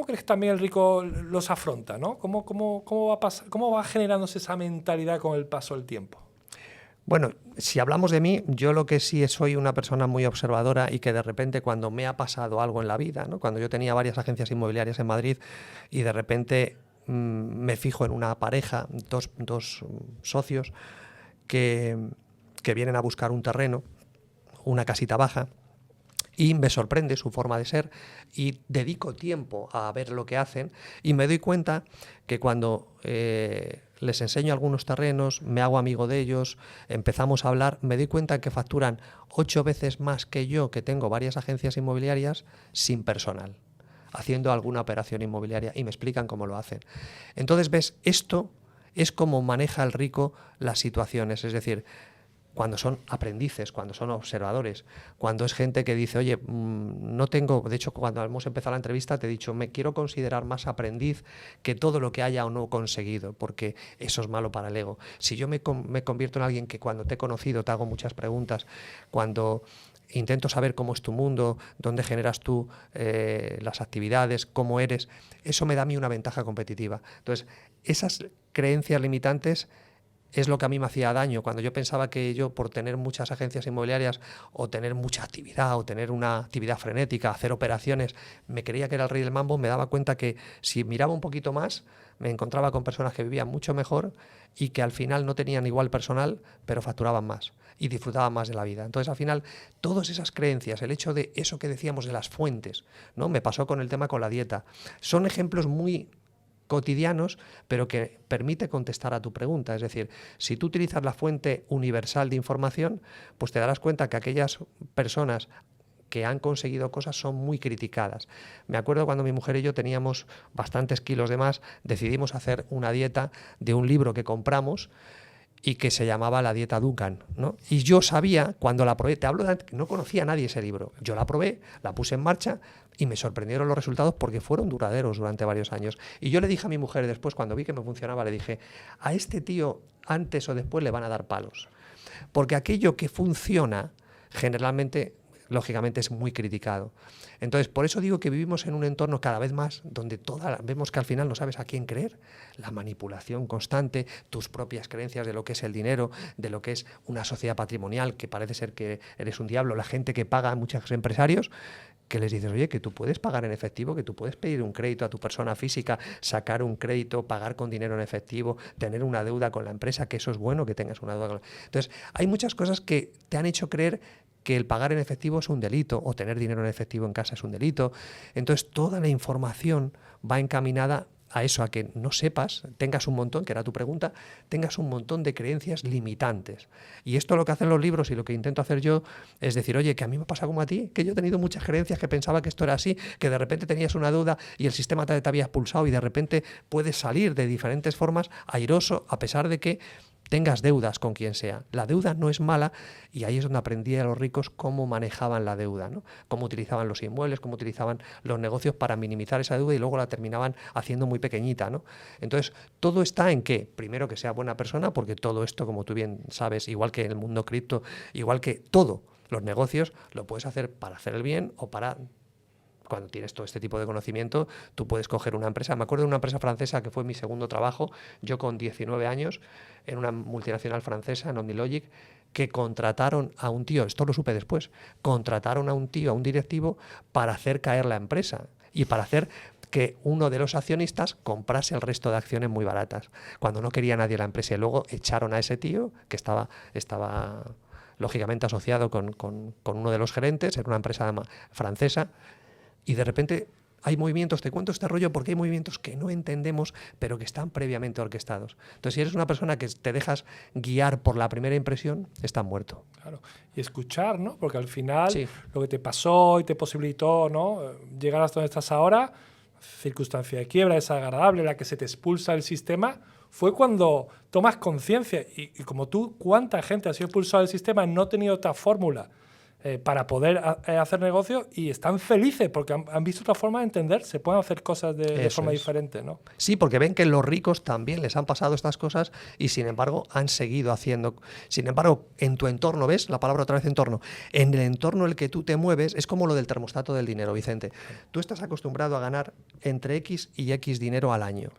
crees que también el rico los afronta, ¿no? ¿Cómo va generándose esa mentalidad con el paso del tiempo? Bueno, si hablamos de mí, yo lo que sí soy una persona muy observadora, y que de repente cuando me ha pasado algo en la vida, ¿no? Cuando yo tenía varias agencias inmobiliarias en Madrid y de repente me fijo en una pareja, dos socios que vienen a buscar un terreno, una casita baja, y me sorprende su forma de ser y dedico tiempo a ver lo que hacen, y me doy cuenta que cuando les enseño algunos terrenos, me hago amigo de ellos, empezamos a hablar, me doy cuenta que facturan 8 veces más que yo, que tengo varias agencias inmobiliarias, sin personal, haciendo alguna operación inmobiliaria, y me explican cómo lo hacen. Entonces, ves, esto es como maneja el rico las situaciones, es decir, cuando son aprendices, cuando son observadores, cuando es gente que dice, oye, no tengo, de hecho, cuando hemos empezado la entrevista te he dicho, me quiero considerar más aprendiz que todo lo que haya o no conseguido, porque eso es malo para el ego. Si yo me convierto en alguien que cuando te he conocido te hago muchas preguntas, cuando intento saber cómo es tu mundo, dónde generas tú las actividades, cómo eres, eso me da a mí una ventaja competitiva. Entonces, esas creencias limitantes es lo que a mí me hacía daño. Cuando yo pensaba que yo, por tener muchas agencias inmobiliarias o tener mucha actividad o tener una actividad frenética, hacer operaciones, me creía que era el rey del mambo, me daba cuenta que si miraba un poquito más, me encontraba con personas que vivían mucho mejor y que al final no tenían igual personal, pero facturaban más y disfrutaban más de la vida. Entonces, al final, todas esas creencias, el hecho de eso que decíamos de las fuentes, ¿no? Me pasó con el tema con la dieta. Son ejemplos muy cotidianos, pero que permite contestar a tu pregunta. Es decir, si tú utilizas la fuente universal de información, pues te darás cuenta que aquellas personas que han conseguido cosas son muy criticadas. Me acuerdo cuando mi mujer y yo teníamos bastantes kilos de más, decidimos hacer una dieta de un libro que compramos y que se llamaba La Dieta Duncan, ¿no? Y yo sabía, cuando la probé, te hablo de que no conocía a nadie ese libro, yo la probé, la puse en marcha y me sorprendieron los resultados porque fueron duraderos durante varios años. Y yo le dije a mi mujer después, cuando vi que me funcionaba, le dije, a este tío antes o después le van a dar palos, porque aquello que funciona generalmente, lógicamente, es muy criticado. Entonces, por eso digo que vivimos en un entorno cada vez más donde vemos que al final no sabes a quién creer. La manipulación constante, tus propias creencias de lo que es el dinero, de lo que es una sociedad patrimonial, que parece ser que eres un diablo, la gente que paga a muchos empresarios, que les dices, oye, que tú puedes pagar en efectivo, que tú puedes pedir un crédito a tu persona física, sacar un crédito, pagar con dinero en efectivo, tener una deuda con la empresa, que eso es bueno, que tengas una deuda con la... Entonces, hay muchas cosas que te han hecho creer que el pagar en efectivo es un delito, o tener dinero en efectivo en casa es un delito. Entonces, toda la información va encaminada a eso, a que no sepas, tengas un montón, que era tu pregunta, tengas un montón de creencias limitantes. Y esto lo que hacen los libros y lo que intento hacer yo es decir, oye, que a mí me pasa como a ti, que yo he tenido muchas creencias, que pensaba que esto era así, que de repente tenías una duda y el sistema te había expulsado y de repente puedes salir de diferentes formas airoso, a pesar de que tengas deudas con quien sea. La deuda no es mala, y ahí es donde aprendí a los ricos cómo manejaban la deuda, ¿no? Cómo utilizaban los inmuebles, cómo utilizaban los negocios para minimizar esa deuda y luego la terminaban haciendo muy pequeñita, ¿no? Entonces, todo está en que, primero, que sea buena persona, porque todo esto, como tú bien sabes, igual que en el mundo cripto, igual que todo, los negocios, lo puedes hacer para hacer el bien o para cuando tienes todo este tipo de conocimiento, tú puedes coger una empresa. Me acuerdo de una empresa francesa que fue mi segundo trabajo, yo con 19 años, en una multinacional francesa, en OmniLogic, que contrataron a un tío, esto lo supe después, contrataron a un tío, a un directivo, para hacer caer la empresa y para hacer que uno de los accionistas comprase el resto de acciones muy baratas, cuando no quería nadie la empresa. Y luego echaron a ese tío, que estaba lógicamente asociado con uno de los gerentes, era una empresa francesa, y de repente hay movimientos, te cuento este rollo porque hay movimientos que no entendemos, pero que están previamente orquestados. Entonces, si eres una persona que te dejas guiar por la primera impresión, estás muerto. Claro. Y escuchar, ¿no? Porque al final Sí. lo que te pasó y te posibilitó, ¿no?, llegar hasta donde estás ahora, circunstancia de quiebra desagradable, la que se te expulsa del sistema, fue cuando tomas conciencia. Y como tú, ¿cuánta gente ha sido expulsada del sistema, no ha tenido otra fórmula para poder hacer negocio y están felices porque han visto otra forma de entender, se pueden hacer cosas de forma diferente, ¿no? Sí, porque ven que los ricos también les han pasado estas cosas y sin embargo han seguido haciendo. Sin embargo, en tu entorno, ¿ves? La palabra otra vez entorno. En el entorno en el que tú te mueves es como lo del termostato del dinero, Vicente. Tú estás acostumbrado a ganar entre X y X dinero al año.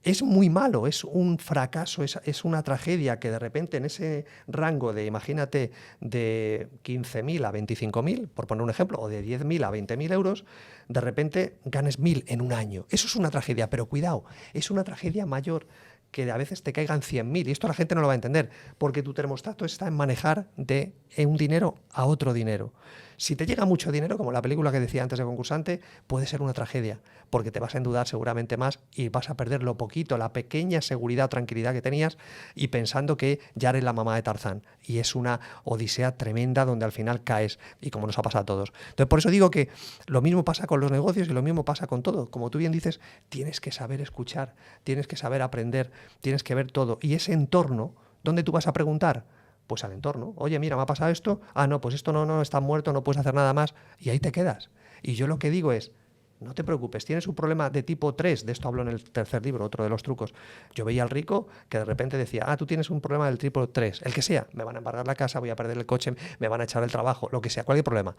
Es muy malo, es un fracaso, es una tragedia que de repente en ese rango de, imagínate, de 15.000 a 25.000, por poner un ejemplo, o de 10.000 a 20.000 euros, de repente ganes 1.000 en un año. Eso es una tragedia, pero cuidado, es una tragedia mayor que a veces te caigan 100.000, y esto la gente no lo va a entender, porque tu termostato está en manejar de un dinero a otro dinero. Si te llega mucho dinero, como la película que decía antes de Concursante, puede ser una tragedia, porque te vas a endeudar seguramente más y vas a perder lo poquito, la pequeña seguridad o tranquilidad que tenías, y pensando que ya eres la mamá de Tarzán. Y es una odisea tremenda donde al final caes, y como nos ha pasado a todos. Entonces, por eso digo que lo mismo pasa con los negocios y lo mismo pasa con todo. Como tú bien dices, tienes que saber escuchar, tienes que saber aprender, tienes que ver todo. Y ese entorno, ¿dónde tú vas a preguntar? Pues al entorno. Oye, mira, me ha pasado esto. Ah, no, pues esto no, está muerto, no puedes hacer nada más. Y ahí te quedas. Y yo lo que digo es, no te preocupes, tienes un problema de tipo 3, de esto hablo en el tercer libro, otro de los trucos. Yo veía al rico que de repente decía, tú tienes un problema del tipo 3, el que sea, me van a embargar la casa, voy a perder el coche, me van a echar el trabajo, lo que sea, cualquier problema.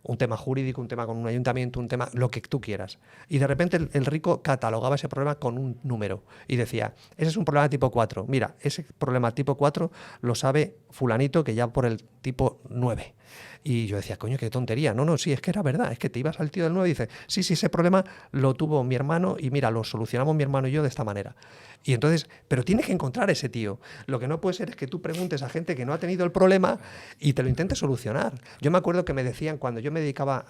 Un tema jurídico, un tema con un ayuntamiento, un tema, lo que tú quieras. Y de repente el rico catalogaba ese problema con un número y decía, ese es un problema tipo 4. Mira, ese problema tipo 4 lo sabe fulanito que ya por el tipo 9. Y yo decía, coño, qué tontería. No, sí, es que era verdad. Es que te ibas al tío del 9 y dices, sí, ese problema lo tuvo mi hermano y mira, lo solucionamos mi hermano y yo de esta manera. Y entonces, pero tienes que encontrar ese tío. Lo que no puede ser es que tú preguntes a gente que no ha tenido el problema y te lo intentes solucionar. Yo me acuerdo que me decían, cuando yo me dedicaba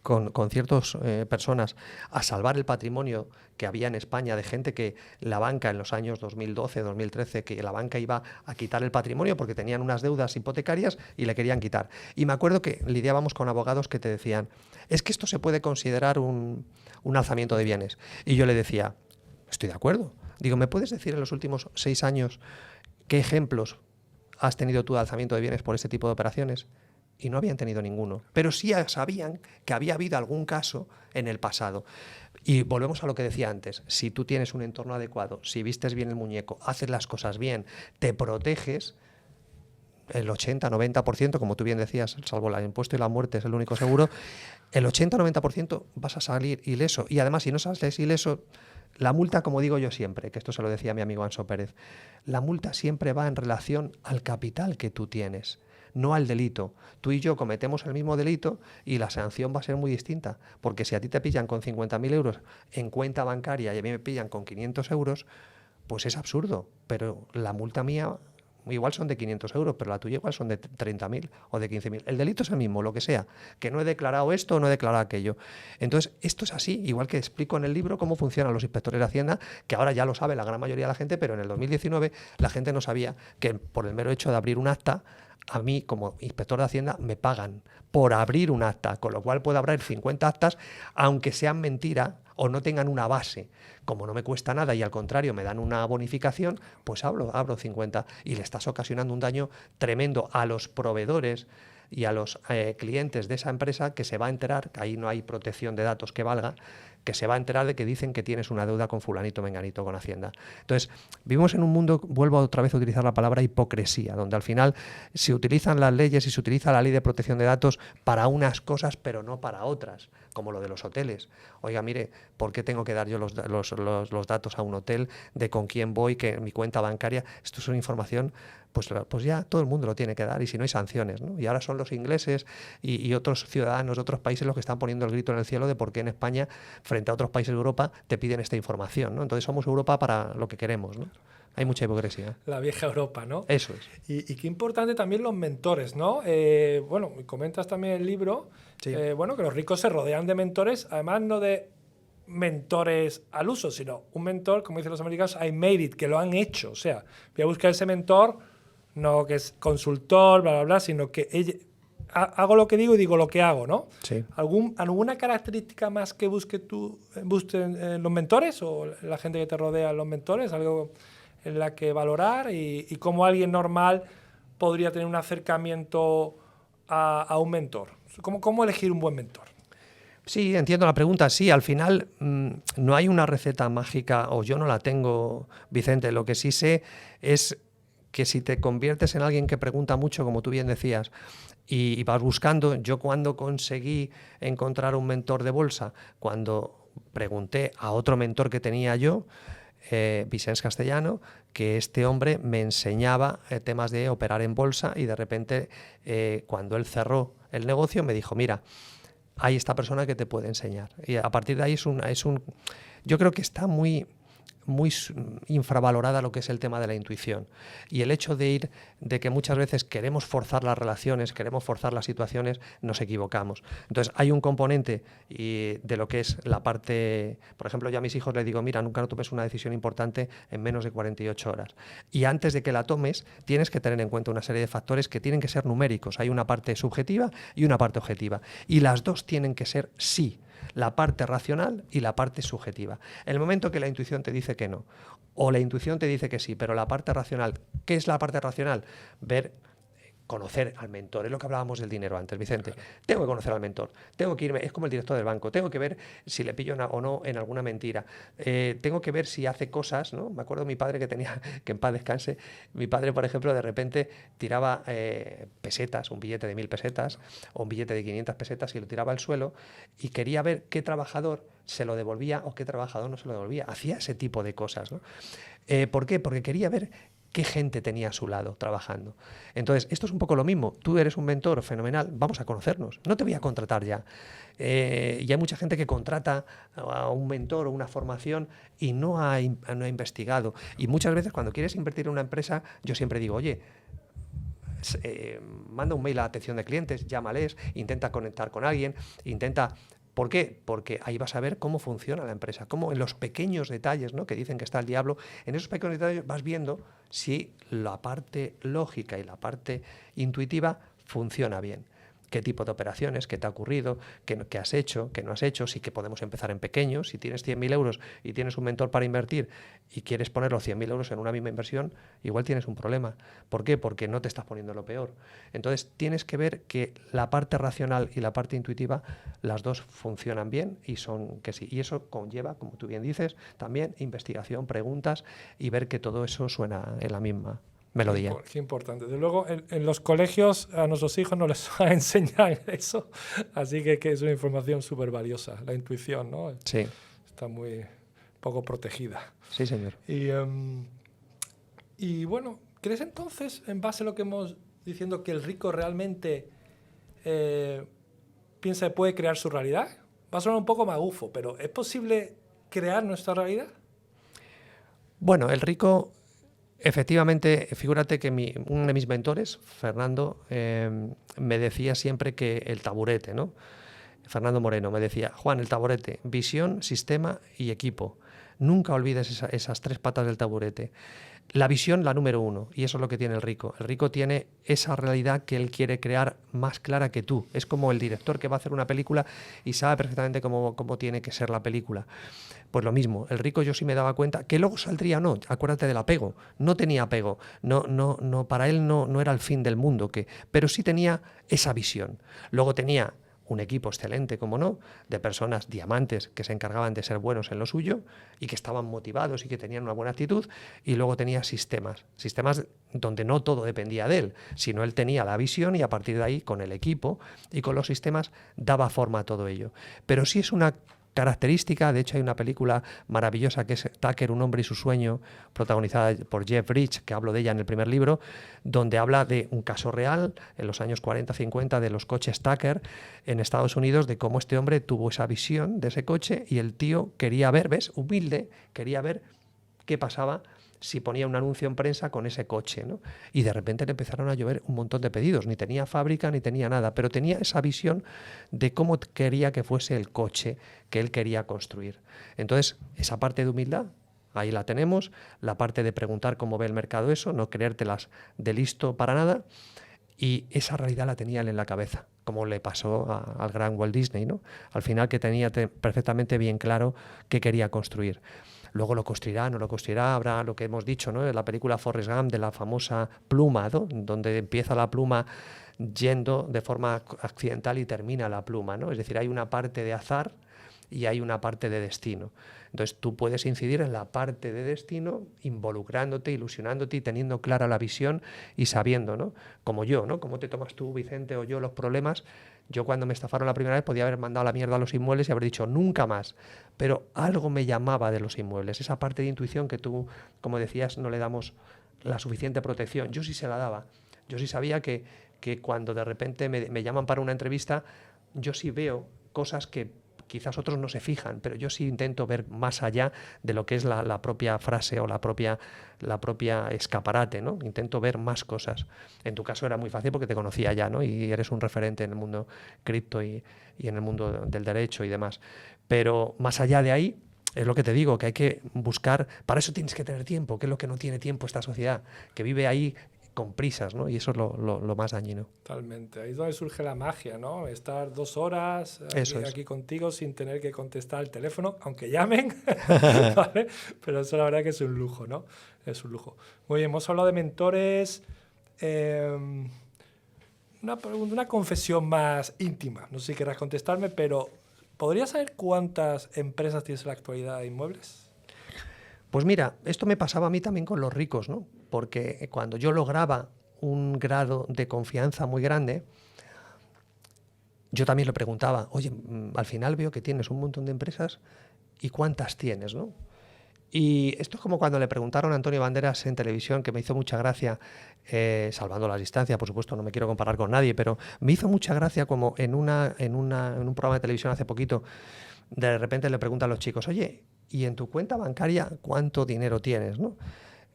con ciertas personas a salvar el patrimonio que había en España de gente que la banca en los años 2012, 2013, que la banca iba a quitar el patrimonio porque tenían unas deudas hipotecarias y le querían quitar. Y me acuerdo que lidiábamos con abogados que te decían, es que esto se puede considerar un alzamiento de bienes. Y yo le decía, estoy de acuerdo. Digo, ¿me puedes decir en los últimos 6 años qué ejemplos has tenido tú de alzamiento de bienes por este tipo de operaciones? Y no habían tenido ninguno. Pero sí sabían que había habido algún caso en el pasado. Y volvemos a lo que decía antes. Si tú tienes un entorno adecuado, si vistes bien el muñeco, haces las cosas bien, te proteges, el 80-90%, como tú bien decías, salvo el impuesto y la muerte es el único seguro, el 80-90% vas a salir ileso. Y además, si no sales ileso, la multa, como digo yo siempre, que esto se lo decía mi amigo Anso Pérez, la multa siempre va en relación al capital que tú tienes, no al delito. Tú y yo cometemos el mismo delito y la sanción va a ser muy distinta, porque si a ti te pillan con 50.000 euros en cuenta bancaria y a mí me pillan con 500 euros, pues es absurdo, pero la multa mía igual son de 500 euros, pero la tuya igual son de 30.000 o de 15.000. El delito es el mismo, lo que sea, que no he declarado esto o no he declarado aquello. Entonces, esto es así, igual que explico en el libro cómo funcionan los inspectores de Hacienda, que ahora ya lo sabe la gran mayoría de la gente, pero en el 2019 la gente no sabía que por el mero hecho de abrir un acta, a mí como inspector de Hacienda me pagan por abrir un acta, con lo cual puedo abrir 50 actas, aunque sean mentira o no tengan una base. Como no me cuesta nada y al contrario me dan una bonificación, pues abro 50 y le estás ocasionando un daño tremendo a los proveedores y a los clientes de esa empresa que se va a enterar, que ahí no hay protección de datos que valga, que se va a enterar de que dicen que tienes una deuda con fulanito, menganito, con Hacienda. Entonces, vivimos en un mundo, vuelvo otra vez a utilizar la palabra hipocresía, donde al final se utilizan las leyes y se utiliza la ley de protección de datos para unas cosas, pero no para otras, como lo de los hoteles. Oiga, mire, ¿por qué tengo que dar yo los datos a un hotel de con quién voy, que mi cuenta bancaria? Esto es una información, pues ya todo el mundo lo tiene que dar, y si no hay sanciones, ¿no? Y ahora son los ingleses y otros ciudadanos de otros países los que están poniendo el grito en el cielo de por qué en España, frente a otros países de Europa, te piden esta información, ¿no? Entonces somos Europa para lo que queremos, ¿no? Hay mucha hipocresía. La vieja Europa, ¿no? Eso es. Y qué importante también los mentores, ¿no? Bueno, comentas también en el libro, Sí. bueno, que los ricos se rodean de mentores, además no de mentores al uso, sino un mentor, como dicen los americanos, I made it, que lo han hecho. O sea, voy a buscar ese mentor, no que es consultor, bla, bla, bla, sino que hago lo que digo y digo lo que hago, ¿no? Sí. ¿Alguna característica más que busques en los mentores o la gente que te rodea en los mentores? ¿Algo en la que valorar y cómo alguien normal podría tener un acercamiento a un mentor? ¿Cómo elegir un buen mentor? Sí, entiendo la pregunta. Sí, al final no hay una receta mágica, o yo no la tengo, Vicente. Lo que sí sé es que si te conviertes en alguien que pregunta mucho, como tú bien decías, y vas buscando, yo cuando conseguí encontrar un mentor de bolsa, cuando pregunté a otro mentor que tenía yo, Vicens Castellano, que este hombre me enseñaba temas de operar en bolsa, y de repente cuando él cerró el negocio me dijo, mira, hay esta persona que te puede enseñar. Y a partir de ahí yo creo que está muy infravalorada lo que es el tema de la intuición, y el hecho de que muchas veces queremos forzar las relaciones, queremos forzar las situaciones, nos equivocamos. Entonces hay un componente de lo que es la parte, por ejemplo, yo a mis hijos les digo, mira, nunca no tomes una decisión importante en menos de 48 horas, y antes de que la tomes tienes que tener en cuenta una serie de factores que tienen que ser numéricos. Hay una parte subjetiva y una parte objetiva, y las dos tienen que ser sí, la parte racional y la parte subjetiva. El momento que la intuición te dice que no, o la intuición te dice que sí, pero la parte racional, ¿qué es la parte racional? Conocer al mentor, es lo que hablábamos del dinero antes, Vicente. Claro. Tengo que conocer al mentor, tengo que irme, es como el director del banco, tengo que ver si le pillo o no en alguna mentira, tengo que ver si hace cosas, ¿no? Me acuerdo de mi padre que en paz descanse, mi padre, por ejemplo, de repente tiraba pesetas, un billete de 1000 pesetas o un billete de 500 pesetas, y lo tiraba al suelo, y quería ver qué trabajador se lo devolvía o qué trabajador no se lo devolvía. Hacía ese tipo de cosas, ¿no? ¿Por qué? Porque quería ver qué gente tenía a su lado trabajando. Entonces, esto es un poco lo mismo. Tú eres un mentor fenomenal, vamos a conocernos. No te voy a contratar ya. Y hay mucha gente que contrata a un mentor o una formación y no ha investigado. Y muchas veces cuando quieres invertir en una empresa, yo siempre digo, oye, manda un mail a la atención de clientes, llámales, intenta conectar con alguien, ¿por qué? Porque ahí vas a ver cómo funciona la empresa, cómo en los pequeños detalles, ¿no?, que dicen que está el diablo, en esos pequeños detalles vas viendo si la parte lógica y la parte intuitiva funciona bien. ¿Qué tipo de operaciones? ¿Qué te ha ocurrido? ¿Qué has hecho? ¿Qué no has hecho? Sí que podemos empezar en pequeño. Si tienes 100.000 euros y tienes un mentor para invertir y quieres poner los 100.000 euros en una misma inversión, igual tienes un problema. ¿Por qué? Porque no te estás poniendo lo peor. Entonces tienes que ver que la parte racional y la parte intuitiva, las dos funcionan bien y son que sí. Y eso conlleva, como tú bien dices, también investigación, preguntas y ver que todo eso suena en la misma melodía. Qué importante. Desde luego, en los colegios a nuestros hijos no les van a enseñar eso, así que es una información súper valiosa, la intuición, ¿no? Sí. Está muy poco protegida. Sí, señor. Y bueno, ¿crees entonces, en base a lo que hemos diciendo, que el rico realmente piensa que puede crear su realidad? Va a sonar un poco magufo, pero ¿es posible crear nuestra realidad? Bueno, el rico... Efectivamente, figúrate que uno de mis mentores, Fernando, me decía siempre que el taburete, ¿no? Fernando Moreno me decía, Juan, el taburete, visión, sistema y equipo. Nunca olvides esas 3 patas del taburete. La visión, la número 1, y eso es lo que tiene el rico. El rico tiene esa realidad que él quiere crear más clara que tú. Es como el director que va a hacer una película y sabe perfectamente cómo tiene que ser la película. Pues lo mismo, el rico yo sí me daba cuenta que luego saldría, no, acuérdate del apego, no tenía apego, no, para él no era el fin del mundo, pero sí tenía esa visión. Luego tenía un equipo excelente, como no, de personas diamantes que se encargaban de ser buenos en lo suyo y que estaban motivados y que tenían una buena actitud, y luego tenía sistemas donde no todo dependía de él, sino él tenía la visión y a partir de ahí, con el equipo y con los sistemas, daba forma a todo ello. Pero sí es una característica, de hecho hay una película maravillosa que es Tucker, un hombre y su sueño, protagonizada por Jeff Bridges, que hablo de ella en el primer libro, donde habla de un caso real en los años 40-50 de los coches Tucker en Estados Unidos, de cómo este hombre tuvo esa visión de ese coche y el tío quería ver, ¿ves? Humilde, quería ver qué pasaba si ponía un anuncio en prensa con ese coche, ¿no? Y de repente le empezaron a llover un montón de pedidos. Ni tenía fábrica ni tenía nada, pero tenía esa visión de cómo quería que fuese el coche que él quería construir. Entonces, esa parte de humildad, ahí la tenemos. La parte de preguntar cómo ve el mercado eso, no creértelas de listo para nada. Y esa realidad la tenía él en la cabeza, como le pasó al gran Walt Disney, ¿no? Al final, que tenía perfectamente bien claro qué quería construir. Luego lo construirá, no lo construirá, habrá lo que hemos dicho, ¿no? En la película Forrest Gump, de la famosa pluma, ¿no? Donde empieza la pluma yendo de forma accidental y termina la pluma, ¿no? Es decir, hay una parte de azar y hay una parte de destino. Entonces tú puedes incidir en la parte de destino involucrándote, ilusionándote y teniendo clara la visión y sabiendo, ¿no? Como yo, ¿no? Cómo te tomas tú, Vicente, o yo los problemas. Yo cuando me estafaron la primera vez podía haber mandado a la mierda a los inmuebles y haber dicho nunca más, pero algo me llamaba de los inmuebles, esa parte de intuición que tú, como decías, no le damos la suficiente protección. Yo sí se la daba. Yo sí sabía que cuando de repente me llaman para una entrevista, yo sí veo cosas que quizás otros no se fijan, pero yo sí intento ver más allá de lo que es la propia frase o la propia escaparate, ¿no? Intento ver más cosas. En tu caso era muy fácil porque te conocía ya, ¿no? Y eres un referente en el mundo cripto y en el mundo del derecho y demás. Pero más allá de ahí, es lo que te digo, que hay que buscar, para eso tienes que tener tiempo, que es lo que no tiene tiempo esta sociedad, que vive ahí con prisas, ¿no? Y eso es lo más dañino. Totalmente. Ahí es donde surge la magia, ¿no? Estar 2 horas aquí contigo sin tener que contestar el teléfono, aunque llamen, ¿vale? Pero eso la verdad que es un lujo, ¿no? Es un lujo. Muy bien, hemos hablado de mentores. Una confesión más íntima. No sé si querrás contestarme, pero ¿podrías saber cuántas empresas tienes en la actualidad de inmuebles? Pues mira, esto me pasaba a mí también con los ricos, ¿no? Porque cuando yo lograba un grado de confianza muy grande, yo también le preguntaba, oye, al final veo que tienes un montón de empresas, ¿y cuántas tienes, no? Y esto es como cuando le preguntaron a Antonio Banderas en televisión, que me hizo mucha gracia, salvando las distancias, por supuesto, no me quiero comparar con nadie, pero me hizo mucha gracia como en un programa de televisión hace poquito, de repente le preguntan a los chicos, oye, ¿y en tu cuenta bancaria cuánto dinero tienes, ¿no?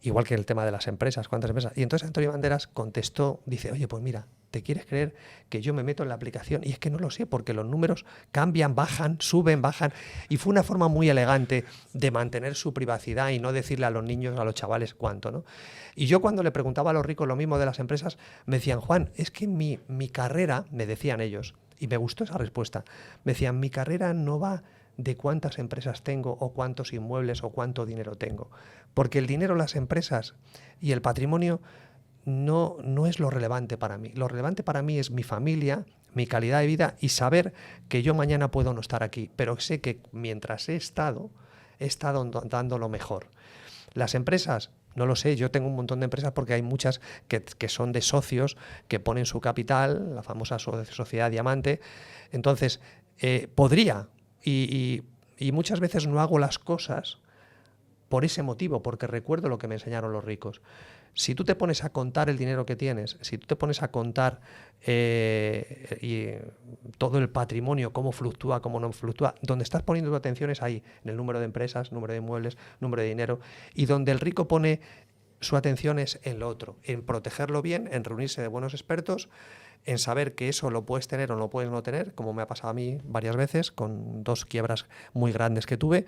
Igual que el tema de las empresas, ¿cuántas empresas? Y entonces Antonio Banderas contestó, dice, oye, pues mira, ¿te quieres creer que yo me meto en la aplicación? Y es que no lo sé, porque los números cambian, bajan, suben, bajan. Y fue una forma muy elegante de mantener su privacidad y no decirle a los niños, a los chavales cuánto, ¿no? Y yo cuando le preguntaba a los ricos lo mismo de las empresas, me decían, Juan, es que mi carrera, me decían ellos, y me gustó esa respuesta, me decían, mi carrera no va de cuántas empresas tengo o cuántos inmuebles o cuánto dinero tengo. Porque el dinero, las empresas y el patrimonio no es lo relevante para mí. Lo relevante para mí es mi familia, mi calidad de vida y saber que yo mañana puedo no estar aquí, pero sé que mientras he estado dando lo mejor. Las empresas, no lo sé, yo tengo un montón de empresas porque hay muchas que son de socios que ponen su capital, la famosa sociedad diamante. Entonces, podría, y muchas veces no hago las cosas por ese motivo, porque recuerdo lo que me enseñaron los ricos. Si tú te pones a contar el dinero que tienes, si tú te pones a contar todo el patrimonio, cómo fluctúa, cómo no fluctúa, donde estás poniendo tu atención es ahí, en el número de empresas, número de inmuebles, número de dinero, y donde el rico pone su atención es en lo otro, en protegerlo bien, en reunirse de buenos expertos, en saber que eso lo puedes tener o lo puedes no tener, como me ha pasado a mí varias veces, con 2 quiebras muy grandes que tuve,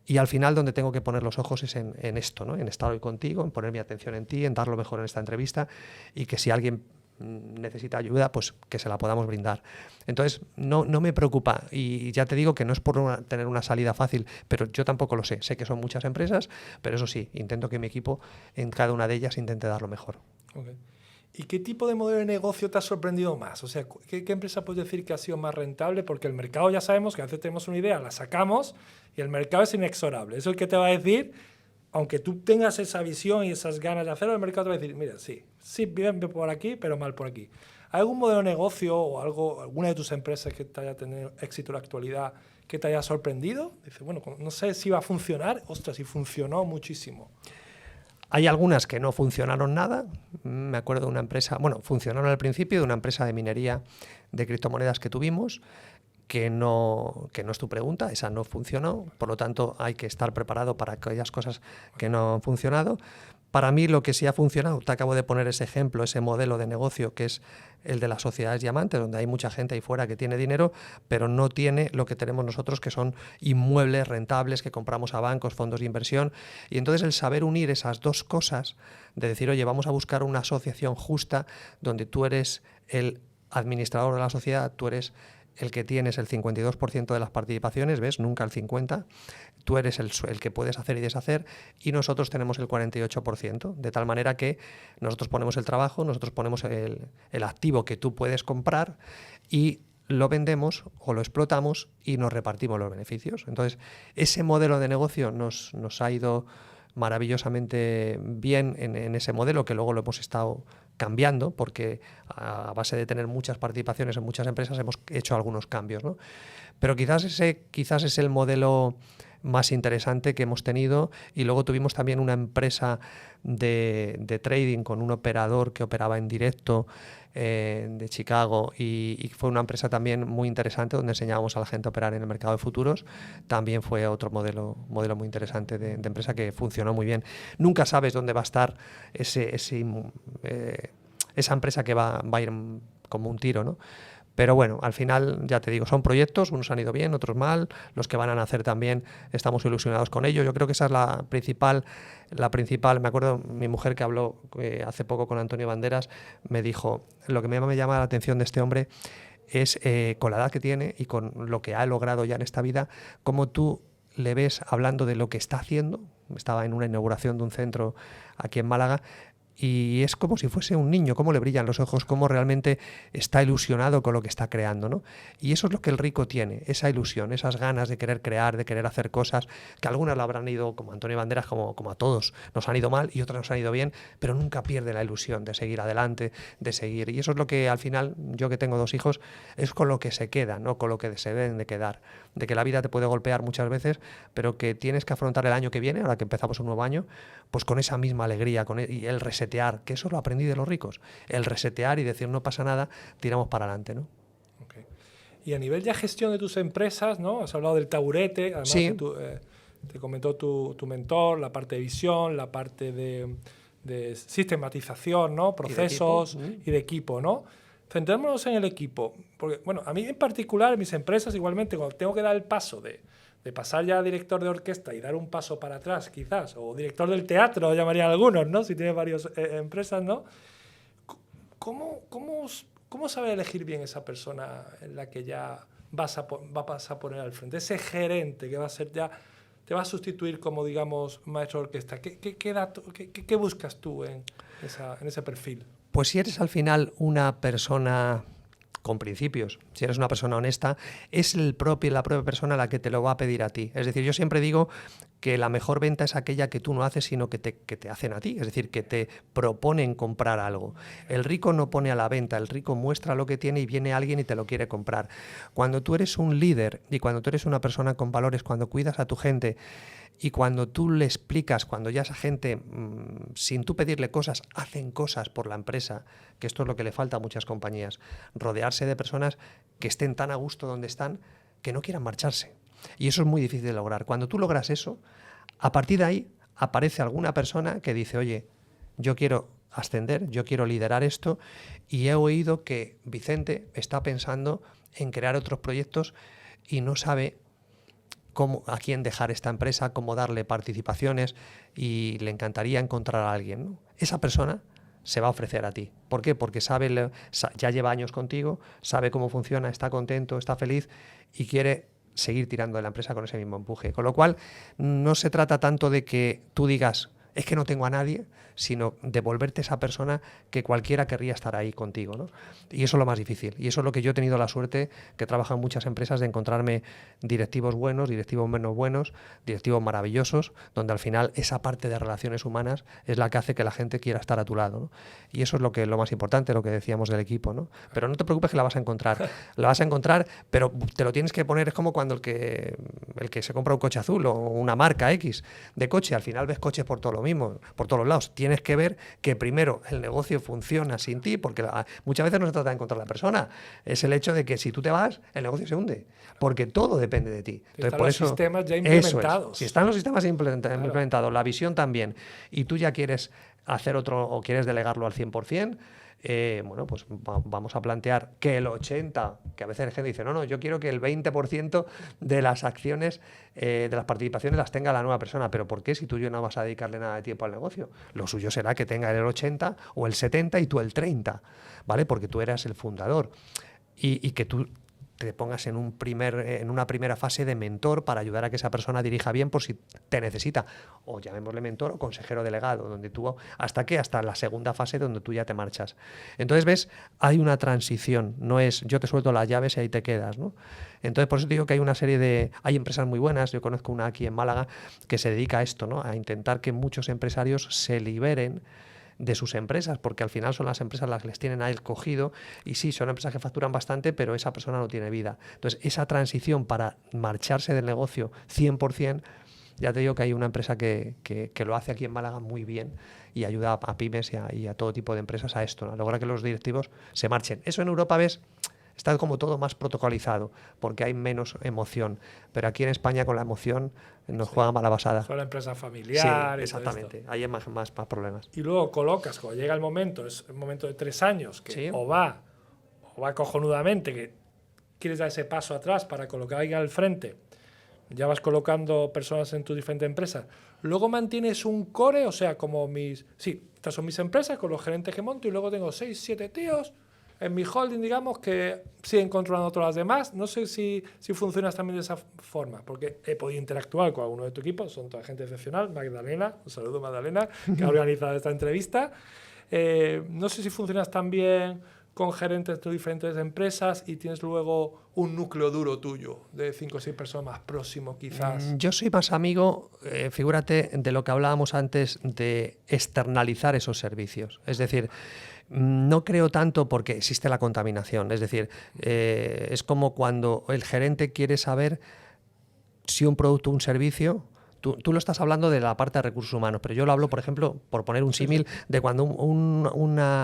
Y al final donde tengo que poner los ojos es en esto, ¿no? En estar hoy contigo, en poner mi atención en ti, en dar lo mejor en esta entrevista y que si alguien necesita ayuda, pues que se la podamos brindar. Entonces, no me preocupa y ya te digo que no es por tener una salida fácil, pero yo tampoco lo sé. Sé que son muchas empresas, pero eso sí, intento que mi equipo en cada una de ellas intente dar lo mejor. Okay. ¿Y qué tipo de modelo de negocio te ha sorprendido más? O sea, ¿qué empresa puedes decir que ha sido más rentable? Porque el mercado ya sabemos que a veces tenemos una idea, la sacamos y el mercado es inexorable. Es el que te va a decir, aunque tú tengas esa visión y esas ganas de hacerlo, el mercado te va a decir, mira, sí, bien por aquí, pero mal por aquí. ¿Hay algún modelo de negocio o alguna de tus empresas que te haya tenido éxito en la actualidad que te haya sorprendido? Dice, bueno, no sé si va a funcionar. Ostras, y funcionó muchísimo. Hay algunas que no funcionaron nada. Me acuerdo de una empresa, bueno, funcionaron al principio, de una empresa de minería de criptomonedas que tuvimos, que no es tu pregunta, esa no funcionó, por lo tanto hay que estar preparado para aquellas cosas que no han funcionado. Para mí lo que sí ha funcionado, te acabo de poner ese ejemplo, ese modelo de negocio que es el de las sociedades diamantes, donde hay mucha gente ahí fuera que tiene dinero, pero no tiene lo que tenemos nosotros, que son inmuebles rentables que compramos a bancos, fondos de inversión. Y entonces el saber unir esas dos cosas, de decir, oye, vamos a buscar una asociación justa donde tú eres el administrador de la sociedad, tú eres el que tienes el 52% de las participaciones, ¿ves? Nunca el 50%. Tú eres el que puedes hacer y deshacer y nosotros tenemos el 48%, de tal manera que nosotros ponemos el trabajo, nosotros ponemos el activo que tú puedes comprar y lo vendemos o lo explotamos y nos repartimos los beneficios. Entonces, ese modelo de negocio nos ha ido maravillosamente bien en ese modelo, que luego lo hemos estado cambiando, porque a base de tener muchas participaciones en muchas empresas hemos hecho algunos cambios, ¿no? Pero quizás es el modelo más interesante que hemos tenido. Y luego tuvimos también una empresa de trading con un operador que operaba en directo de Chicago y fue una empresa también muy interesante donde enseñábamos a la gente a operar en el mercado de futuros. También fue otro modelo muy interesante de empresa que funcionó muy bien. Nunca sabes dónde va a estar esa empresa que va a ir como un tiro, ¿no? Pero bueno, al final, ya te digo, son proyectos, unos han ido bien, otros mal, los que van a nacer también estamos ilusionados con ello. Yo creo que esa es la principal, me acuerdo mi mujer que habló hace poco con Antonio Banderas, me dijo, lo que me llama la atención de este hombre es con la edad que tiene y con lo que ha logrado ya en esta vida, cómo tú le ves hablando de lo que está haciendo. Estaba en una inauguración de un centro aquí en Málaga, y es como si fuese un niño, cómo le brillan los ojos, cómo realmente está ilusionado con lo que está creando, ¿no? Y eso es lo que el rico tiene, esa ilusión, esas ganas de querer crear, de querer hacer cosas, que algunas le habrán ido, como Antonio Banderas, como a todos, nos han ido mal y otras nos han ido bien, pero nunca pierde la ilusión de seguir adelante, de seguir. Y eso es lo que al final, yo que tengo 2 hijos, es con lo que se queda, no con lo que se deben de quedar. De que la vida te puede golpear muchas veces, pero que tienes que afrontar el año que viene, ahora que empezamos un nuevo año, pues con esa misma alegría, y el resetear, que eso lo aprendí de los ricos, el resetear y decir no pasa nada, tiramos para adelante, ¿no? Okay. Y a nivel de gestión de tus empresas, ¿no? Has hablado del taburete, además sí. Te comentó tu mentor, la parte de visión, la parte de sistematización, ¿no? Procesos y de equipo, ¿no? Centrémonos en el equipo, porque bueno, a mí en particular, en mis empresas igualmente, cuando tengo que dar el paso de pasar ya a director de orquesta y dar un paso para atrás quizás, o director del teatro, llamarían algunos, ¿no? Si tienes varias empresas, ¿no? ¿Cómo saber elegir bien esa persona en la que ya vas a poner al frente? Ese gerente que va a ser ya, te va a sustituir como, digamos, maestro de orquesta. ¿Qué buscas tú en ese perfil? Pues si eres al final una persona con principios, si eres una persona honesta, es la propia persona la que te lo va a pedir a ti. Es decir, yo siempre digo que la mejor venta es aquella que tú no haces, sino que te hacen a ti, es decir, que te proponen comprar algo. El rico no pone a la venta, el rico muestra lo que tiene y viene alguien y te lo quiere comprar. Cuando tú eres un líder y cuando tú eres una persona con valores, cuando cuidas a tu gente y cuando tú le explicas, cuando ya esa gente, sin tú pedirle cosas, hacen cosas por la empresa, que esto es lo que le falta a muchas compañías, rodearse de personas que estén tan a gusto donde están, que no quieran marcharse. Y eso es muy difícil de lograr. Cuando tú logras eso, a partir de ahí aparece alguna persona que dice, oye, yo quiero ascender, yo quiero liderar esto, y he oído que Vicente está pensando en crear otros proyectos y no sabe a quién dejar esta empresa, cómo darle participaciones y le encantaría encontrar a alguien, ¿no? Esa persona se va a ofrecer a ti. ¿Por qué? Porque ya lleva años contigo, sabe cómo funciona, está contento, está feliz y quiere seguir tirando de la empresa con ese mismo empuje. Con lo cual, no se trata tanto de que tú digas, es que no tengo a nadie, sino de volverte esa persona que cualquiera querría estar ahí contigo, ¿no? Y eso es lo más difícil. Y eso es lo que yo he tenido la suerte, que trabajo en muchas empresas, de encontrarme directivos buenos, directivos menos buenos, directivos maravillosos, donde al final esa parte de relaciones humanas es la que hace que la gente quiera estar a tu lado, ¿no? Y eso es lo más importante, lo que decíamos del equipo, ¿no? Pero no te preocupes que la vas a encontrar. La vas a encontrar, pero te lo tienes que poner, es como cuando el que se compra un coche azul o una marca X de coche, al final ves coches por todo lo mismo, por todos los lados. Tienes que ver que primero el negocio funciona sin ti, porque muchas veces no se trata de encontrar la persona, es el hecho de que si tú te vas, el negocio se hunde, porque todo depende de ti. Entonces, están por los eso, sistemas ya implementados. Si están los sistemas implementados, la visión también, y tú ya quieres hacer otro o quieres delegarlo al 100%, bueno, pues vamos a plantear que el 80%, que a veces la gente dice, no, yo quiero que el 20% de las acciones, de las participaciones las tenga la nueva persona. ¿Pero por qué? Si tú y yo no vas a dedicarle nada de tiempo al negocio. Lo suyo será que tenga el 80% o el 70% y tú el 30%, ¿vale? Porque tú eras el fundador. Y que tú te pongas en una primera fase de mentor para ayudar a que esa persona dirija bien por si te necesita, o llamémosle mentor o consejero delegado, donde tú, hasta la segunda fase donde tú ya te marchas. Entonces, ves, hay una transición, no es yo te suelto las llaves y ahí te quedas, ¿no? Entonces, por eso te digo que hay empresas muy buenas. Yo conozco una aquí en Málaga que se dedica a esto, ¿no? A intentar que muchos empresarios se liberen de sus empresas, porque al final son las empresas las que les tienen a él cogido, y sí, son empresas que facturan bastante, pero esa persona no tiene vida. Entonces, esa transición para marcharse del negocio 100%, ya te digo que hay una empresa que lo hace aquí en Málaga muy bien y ayuda a pymes y a todo tipo de empresas a esto, ¿no? A lograr que los directivos se marchen. Eso en Europa, ves, está como todo más protocolizado, porque hay menos emoción. Pero aquí en España con la emoción nos juega mala pasada. Son la empresa familiar. Sí, exactamente. Ahí hay más problemas. Y luego colocas, cuando llega el momento, es el momento de 3 años, que sí. o va cojonudamente, que quieres dar ese paso atrás para colocar a alguien al frente. Ya vas colocando personas en tus diferentes empresas. Luego mantienes un core, o sea, como estas son mis empresas con los gerentes que monto, y luego tengo 6, 7 tíos en mi holding, digamos, que siguen controlando todas las demás. No sé si funcionas también de esa forma, porque he podido interactuar con alguno de tu equipo, son toda gente excepcional. Magdalena, un saludo Magdalena, que ha organizado esta entrevista. No sé si funcionas también con gerentes de tus diferentes empresas y tienes luego un núcleo duro tuyo de 5 o 6 personas más próximo, quizás. Yo soy más amigo, figúrate, de lo que hablábamos antes de externalizar esos servicios. Es decir, no creo tanto porque existe la contaminación. Es decir, es como cuando el gerente quiere saber si un producto o un servicio... Tú lo estás hablando de la parte de recursos humanos, pero yo lo hablo, por ejemplo, por poner un símil, de cuando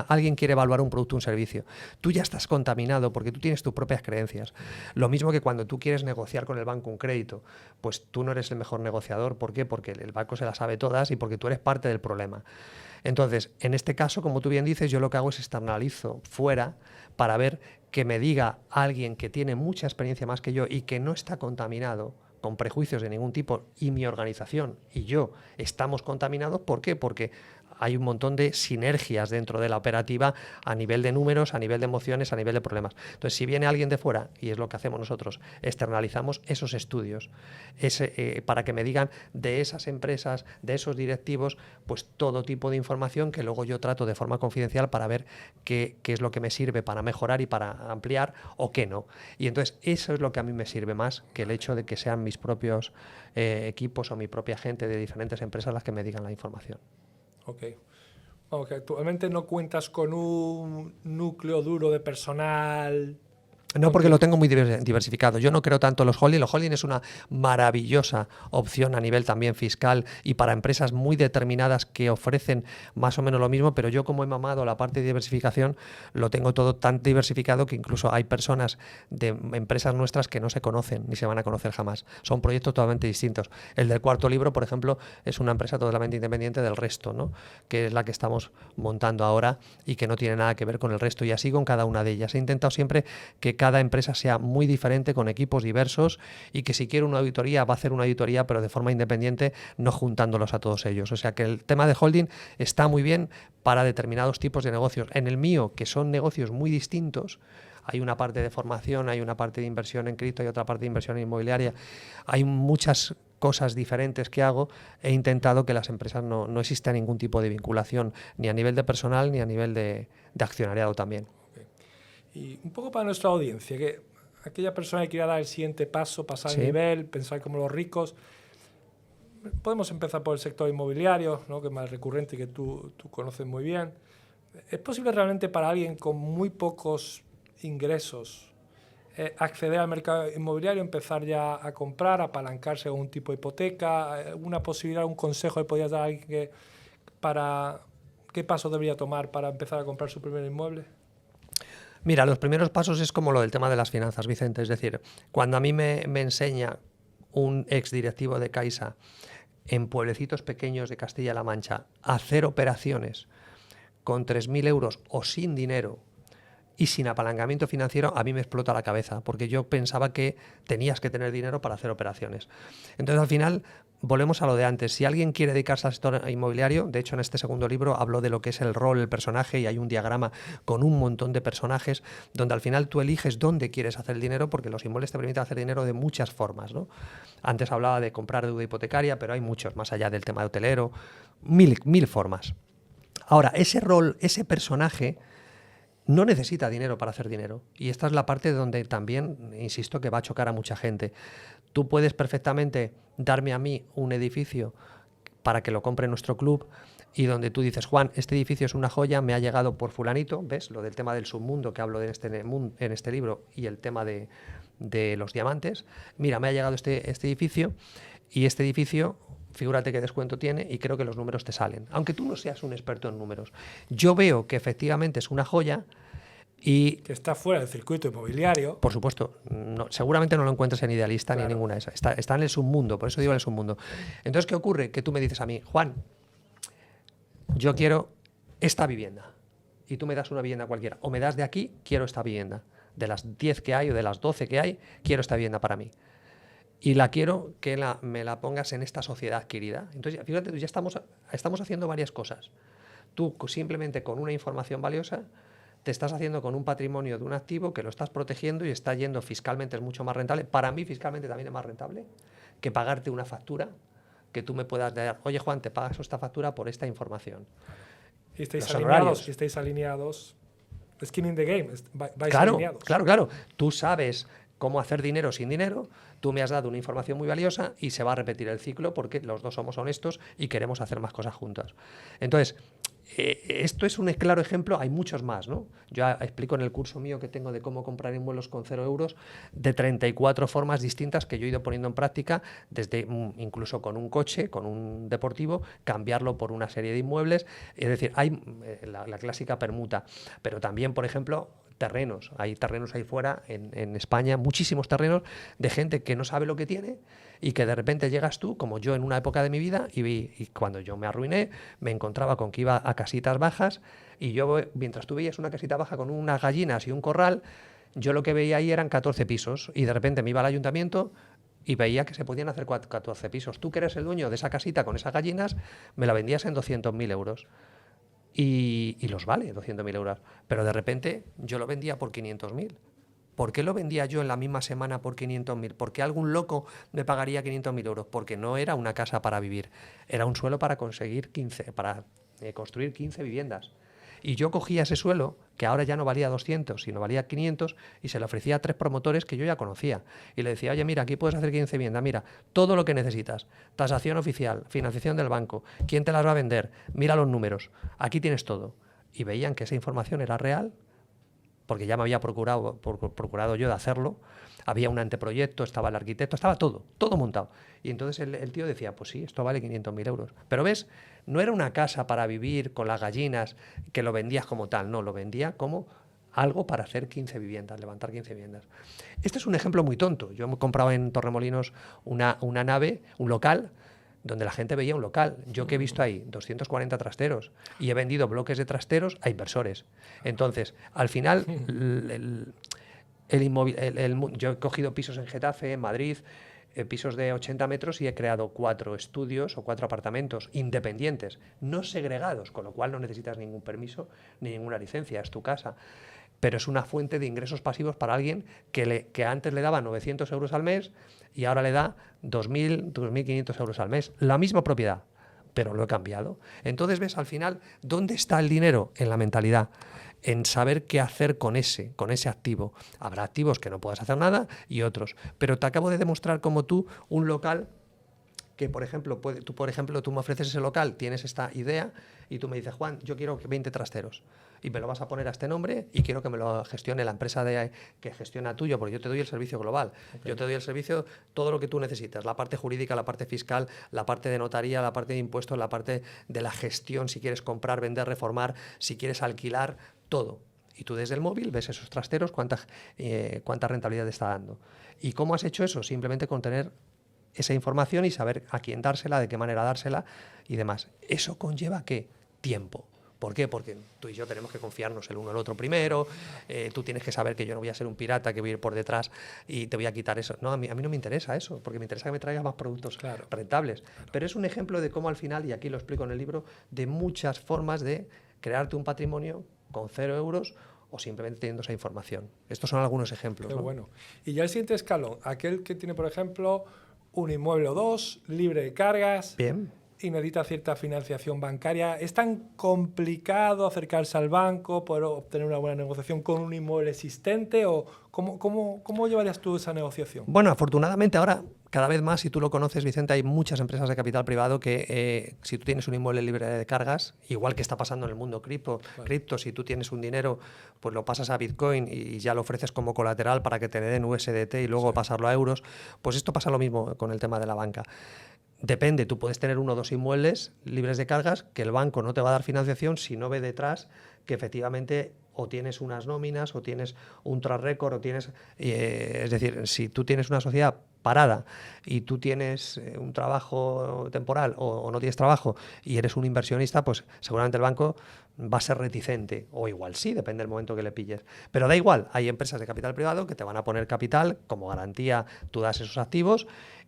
alguien quiere evaluar un producto o un servicio. Tú ya estás contaminado porque tú tienes tus propias creencias. Lo mismo que cuando tú quieres negociar con el banco un crédito, pues tú no eres el mejor negociador. ¿Por qué? Porque el banco se las sabe todas y porque tú eres parte del problema. Entonces, en este caso, como tú bien dices, yo lo que hago es externalizo fuera para ver que me diga alguien que tiene mucha experiencia más que yo y que no está contaminado con prejuicios de ningún tipo, y mi organización y yo estamos contaminados. ¿Por qué? Porque hay un montón de sinergias dentro de la operativa a nivel de números, a nivel de emociones, a nivel de problemas. Entonces, si viene alguien de fuera, y es lo que hacemos nosotros, externalizamos esos estudios para que me digan de esas empresas, de esos directivos, pues todo tipo de información que luego yo trato de forma confidencial para ver qué es lo que me sirve para mejorar y para ampliar o qué no. Y entonces eso es lo que a mí me sirve más que el hecho de que sean mis propios equipos o mi propia gente de diferentes empresas las que me digan la información. Ok. Aunque actualmente no cuentas con un núcleo duro de personal. No, porque lo tengo muy diversificado. Yo no creo tanto en los holding. Los holding es una maravillosa opción a nivel también fiscal y para empresas muy determinadas que ofrecen más o menos lo mismo, pero yo, como he mamado la parte de diversificación, lo tengo todo tan diversificado que incluso hay personas de empresas nuestras que no se conocen ni se van a conocer jamás. Son proyectos totalmente distintos. El del Cuarto Libro, por ejemplo, es una empresa totalmente independiente del resto, ¿no? Que es la que estamos montando ahora y que no tiene nada que ver con el resto, y así con cada una de ellas. He intentado siempre que cada empresa sea muy diferente, con equipos diversos, y que si quiere una auditoría va a hacer una auditoría, pero de forma independiente, no juntándolos a todos ellos. O sea que el tema de holding está muy bien para determinados tipos de negocios. En el mío, que son negocios muy distintos, hay una parte de formación, hay una parte de inversión en cripto, hay otra parte de inversión inmobiliaria, hay muchas cosas diferentes que hago. He intentado que las empresas no exista ningún tipo de vinculación, ni a nivel de personal ni a nivel de accionariado también. Okay. Y un poco para nuestra audiencia, que aquella persona que quiera dar el siguiente paso, pasar el nivel, pensar como los ricos, podemos empezar por el sector inmobiliario, ¿no?, que es más recurrente y que tú conoces muy bien. ¿Es posible realmente para alguien con muy pocos ingresos acceder al mercado inmobiliario, empezar ya a comprar, apalancarse con un tipo de hipoteca? ¿Una posibilidad, un consejo le podrías dar a alguien que qué paso debería tomar para empezar a comprar su primer inmueble? Mira, los primeros pasos es como lo del tema de las finanzas, Vicente. Es decir, cuando a mí me enseña un exdirectivo de Caixa en pueblecitos pequeños de Castilla-La Mancha a hacer operaciones con 3.000 euros o sin dinero y sin apalancamiento financiero, a mí me explota la cabeza, porque yo pensaba que tenías que tener dinero para hacer operaciones. Entonces, al final, volvemos a lo de antes. Si alguien quiere dedicarse al sector inmobiliario, de hecho, en este segundo libro hablo de lo que es el rol, el personaje, y hay un diagrama con un montón de personajes, donde al final tú eliges dónde quieres hacer el dinero, porque los inmuebles te permiten hacer dinero de muchas formas, ¿no? Antes hablaba de comprar deuda hipotecaria, pero hay muchos, más allá del tema de hotelero, mil formas. Ahora, ese rol, ese personaje, no necesita dinero para hacer dinero. Y esta es la parte donde también, insisto, que va a chocar a mucha gente. Tú puedes perfectamente darme a mí un edificio para que lo compre nuestro club, y donde tú dices, Juan, este edificio es una joya, me ha llegado por fulanito, ¿ves? Lo del tema del submundo que hablo en este libro, y el tema de los diamantes. Mira, me ha llegado este edificio, y este edificio, figúrate qué descuento tiene, y creo que los números te salen. Aunque tú no seas un experto en números. Yo veo que efectivamente es una joya y... que está fuera del circuito inmobiliario. Por supuesto, seguramente no lo encuentras en Idealista, claro, ni en ninguna de esas. Está en el submundo, por eso digo en el submundo. Entonces, ¿qué ocurre? Que tú me dices a mí, Juan, yo quiero esta vivienda. Y tú me das una vivienda cualquiera. O me das de aquí, quiero esta vivienda. De las 10 que hay o de las 12 que hay, quiero esta vivienda para mí. Y la quiero que me la pongas en esta sociedad adquirida. Entonces, fíjate, ya estamos haciendo varias cosas. Tú simplemente con una información valiosa te estás haciendo con un patrimonio de un activo que lo estás protegiendo y está yendo fiscalmente, es mucho más rentable. Para mí fiscalmente también es más rentable que pagarte una factura que tú me puedas dar. Oye, Juan, te pagas esta factura por esta información. Y estáis alineados. Skin in the game. Vais alineados. Claro. Tú sabes cómo hacer dinero sin dinero, tú me has dado una información muy valiosa y se va a repetir el ciclo porque los dos somos honestos y queremos hacer más cosas juntas. Entonces, esto es un claro ejemplo, hay muchos más, ¿no? Yo explico en el curso mío que tengo de cómo comprar inmuebles con 0 euros de 34 formas distintas que yo he ido poniendo en práctica, desde incluso con un coche, con un deportivo, cambiarlo por una serie de inmuebles. Es decir, hay la clásica permuta, pero también, por ejemplo, terrenos. Hay terrenos ahí fuera, en España, muchísimos terrenos de gente que no sabe lo que tiene y que de repente llegas tú, como yo en una época de mi vida, y cuando yo me arruiné, me encontraba con que iba a casitas bajas, y yo, mientras tú veías una casita baja con unas gallinas y un corral, yo lo que veía ahí eran 14 pisos, y de repente me iba al ayuntamiento y veía que se podían hacer 14 pisos. Tú, que eres el dueño de esa casita con esas gallinas, me la vendías en 200.000 euros. Y los vale 200.000 euros. Pero de repente yo lo vendía por 500.000. ¿Por qué lo vendía yo en la misma semana por 500.000? ¿Por qué algún loco me pagaría 500.000 euros? Porque no era una casa para vivir. Era un suelo para construir 15 viviendas. Y yo cogía ese suelo, que ahora ya no valía 200, sino valía 500, y se lo ofrecía a 3 promotores que yo ya conocía. Y le decía, oye, mira, aquí puedes hacer 15 viviendas, mira, todo lo que necesitas. Tasación oficial, financiación del banco, quién te las va a vender, mira los números, aquí tienes todo. Y veían que esa información era real, porque ya me había procurado yo de hacerlo. Había un anteproyecto, estaba el arquitecto, estaba todo montado. Y entonces el tío decía, pues sí, esto vale 500.000 euros. Pero ves, no era una casa para vivir con las gallinas que lo vendías como tal, no, lo vendía como algo para hacer 15 viviendas, levantar 15 viviendas. Este es un ejemplo muy tonto. Yo me he comprado en Torremolinos una nave, un local, donde la gente veía un local. Yo que he visto ahí 240 trasteros y he vendido bloques de trasteros a inversores. Entonces, al final, Yo he cogido pisos en Getafe, en Madrid, pisos de 80 metros y he creado 4 estudios o 4 apartamentos independientes, no segregados, con lo cual no necesitas ningún permiso ni ninguna licencia, es tu casa. Pero es una fuente de ingresos pasivos para alguien que antes le daba 900 euros al mes y ahora le da 2.000, 2.500 euros al mes. La misma propiedad, pero lo he cambiado. Entonces ves al final dónde está el dinero en la mentalidad, en saber qué hacer con ese activo. Habrá activos que no puedas hacer nada y otros. Pero te acabo de demostrar cómo tú, un local que, por ejemplo, tú me ofreces ese local, tienes esta idea y tú me dices, Juan, yo quiero 20 trasteros y me lo vas a poner a este nombre y quiero que me lo gestione la empresa que gestiona tuyo, porque yo te doy el servicio global. Okay. Yo te doy el servicio, todo lo que tú necesitas, la parte jurídica, la parte fiscal, la parte de notaría, la parte de impuestos, la parte de la gestión, si quieres comprar, vender, reformar, si quieres alquilar, todo. Y tú desde el móvil ves esos trasteros, cuánta rentabilidad te está dando. ¿Y cómo has hecho eso? Simplemente con tener esa información y saber a quién dársela, de qué manera dársela y demás. ¿Eso conlleva qué? Tiempo. ¿Por qué? Porque tú y yo tenemos que confiarnos el uno al otro primero, tú tienes que saber que yo no voy a ser un pirata que voy a ir por detrás y te voy a quitar eso. No, a mí no me interesa eso, porque me interesa que me traigas más productos rentables. Pero es un ejemplo de cómo al final, y aquí lo explico en el libro, de muchas formas de crearte un patrimonio con 0 euros o simplemente teniendo esa información. Estos son algunos ejemplos. Qué ¿no? bueno. Y ya el siguiente escalón, aquel que tiene, por ejemplo, un inmueble o 2, libre de cargas. Bien. Y necesita cierta financiación bancaria. ¿Es tan complicado acercarse al banco, poder obtener una buena negociación con un inmueble existente? ¿O cómo llevarías tú esa negociación? Bueno, afortunadamente ahora, cada vez más, si tú lo conoces, Vicente, hay muchas empresas de capital privado que si tú tienes un inmueble libre de cargas, igual que está pasando en el mundo cripto, si tú tienes un dinero, pues lo pasas a Bitcoin y ya lo ofreces como colateral para que te den USDT y luego pasarlo a euros, pues esto pasa lo mismo con el tema de la banca. Depende, tú puedes tener 1 o 2 inmuebles libres de cargas que el banco no te va a dar financiación si no ve detrás que efectivamente o tienes unas nóminas o tienes un track record o tienes... es decir, si tú tienes una sociedad parada y tú tienes un trabajo temporal o no tienes trabajo y eres un inversionista, pues seguramente el banco va a ser reticente, o igual sí, depende del momento que le pilles. Pero da igual, hay empresas de capital privado que te van a poner capital, como garantía tú das esos activos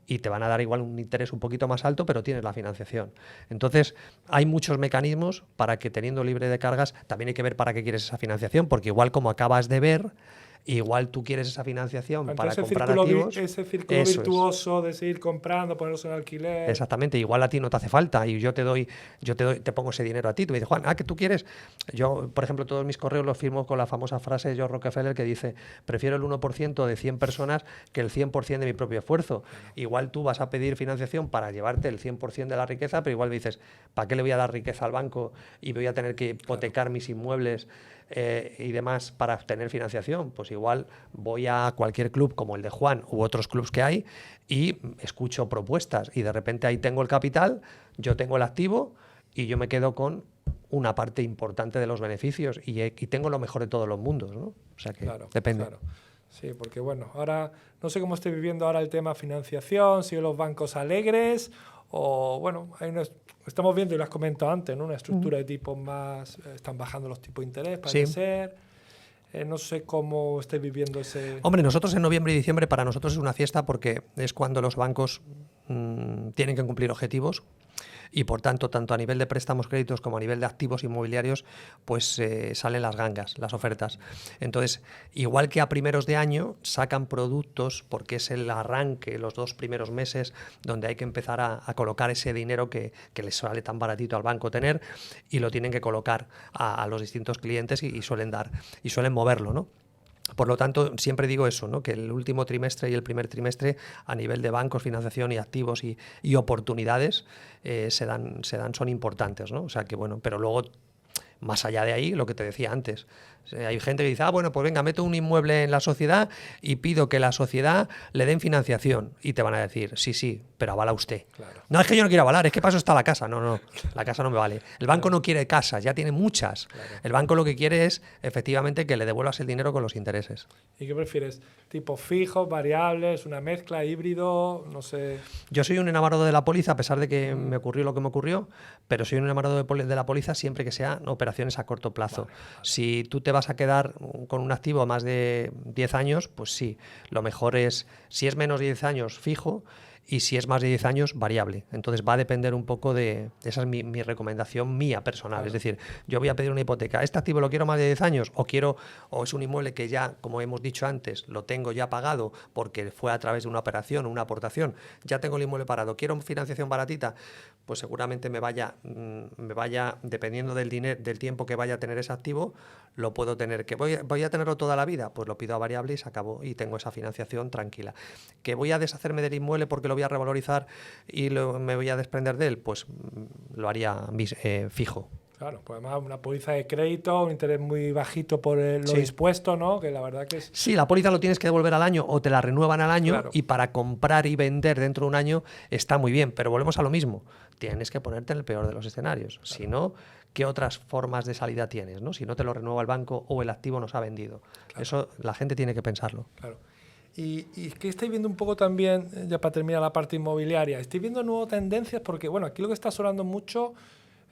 y te van a dar igual un interés un poquito más alto, pero tienes la financiación. Entonces, hay muchos mecanismos para que teniendo libre de cargas, también hay que ver para qué quieres esa financiación, porque igual como acabas de ver, igual tú quieres esa financiación para comprar activos. Ese círculo virtuoso de seguir comprando, ponerlos en alquiler. Exactamente, igual a ti no te hace falta y yo te pongo ese dinero a ti. Tú me dices, Juan, ¿qué tú quieres? Yo, por ejemplo, todos mis correos los firmo con la famosa frase de George Rockefeller que dice, prefiero el 1% de 100 personas que el 100% de mi propio esfuerzo. Igual tú vas a pedir financiación para llevarte el 100% de la riqueza, pero igual me dices, ¿para qué le voy a dar riqueza al banco y voy a tener que hipotecar mis inmuebles y demás para obtener financiación? Pues igual voy a cualquier club como el de Juan u otros clubs que hay y escucho propuestas y de repente ahí tengo el capital, yo tengo el activo y yo me quedo con una parte importante de los beneficios y tengo lo mejor de todos los mundos, ¿no? O sea que depende. Claro. Sí, porque bueno, ahora no sé cómo estoy viviendo ahora el tema financiación, si los bancos alegres o bueno, estamos viendo, y lo has comentado antes, ¿no? Una estructura de tipos más, están bajando los tipos de interés, parece ser. No sé cómo estáis viviendo ese... Hombre, nosotros en noviembre y diciembre para nosotros es una fiesta porque es cuando los bancos tienen que cumplir objetivos y por tanto a nivel de préstamos, créditos como a nivel de activos inmobiliarios pues salen las gangas, las ofertas. Entonces, igual que a primeros de año sacan productos porque es el arranque, los 2 primeros meses donde hay que empezar a colocar ese dinero que les sale tan baratito al banco tener y lo tienen que colocar a los distintos clientes y suelen moverlo, ¿no? Por lo tanto, siempre digo eso, ¿no? Que el último trimestre y el primer trimestre a nivel de bancos, financiación y activos y oportunidades son importantes, ¿no? O sea que bueno, pero luego más allá de ahí, lo que te decía antes, hay gente que dice, bueno, pues venga, meto un inmueble en la sociedad y pido que la sociedad le den financiación. Y te van a decir, sí, pero avala usted. Claro. No, es que yo no quiero avalar, es que paso está la casa. No, la casa no me vale. El banco no quiere casas, ya tiene muchas. Claro. El banco lo que quiere es, efectivamente, que le devuelvas el dinero con los intereses. ¿Y qué prefieres? ¿Tipos fijos, variables, una mezcla, híbrido? No sé. Yo soy un enamorado de la póliza, a pesar de que me ocurrió lo que me ocurrió, pero soy un enamorado de la póliza siempre que sean operaciones a corto plazo. Vale. Si tú te te vas a quedar con un activo más de 10 años, pues sí, lo mejor es, si es menos de 10 años, fijo, y si es más de 10 años, variable. Entonces va a depender un poco esa es mi recomendación mía personal. Claro. Es decir, yo voy a pedir una hipoteca. ¿Este activo lo quiero más de 10 años? ¿O es un inmueble que ya, como hemos dicho antes, lo tengo ya pagado porque fue a través de una operación o una aportación? Ya tengo el inmueble parado. ¿Quiero financiación baratita? Pues seguramente me vaya dependiendo del tiempo que vaya a tener ese activo, lo puedo tener. ¿Que voy a tenerlo toda la vida? Pues lo pido a variable y se acabó y tengo esa financiación tranquila. ¿Que voy a deshacerme del inmueble porque lo voy a revalorizar y me voy a desprender de él? Pues lo haría fijo. Claro, pues además una póliza de crédito, un interés muy bajito por lo dispuesto, ¿no? Que la verdad que es... Sí, la póliza lo tienes que devolver al año o te la renuevan al año, claro. Y para comprar y vender dentro de un año está muy bien, pero volvemos a lo mismo. Tienes que ponerte en el peor de los escenarios. Claro. Si no, ¿qué otras formas de salida tienes, ¿no? Si no te lo renueva el banco o el activo no se ha vendido. Claro. Eso la gente tiene que pensarlo. Claro. Y es que estáis viendo un poco también, ya para terminar la parte inmobiliaria, estáis viendo nuevas tendencias porque, bueno, aquí lo que está sonando mucho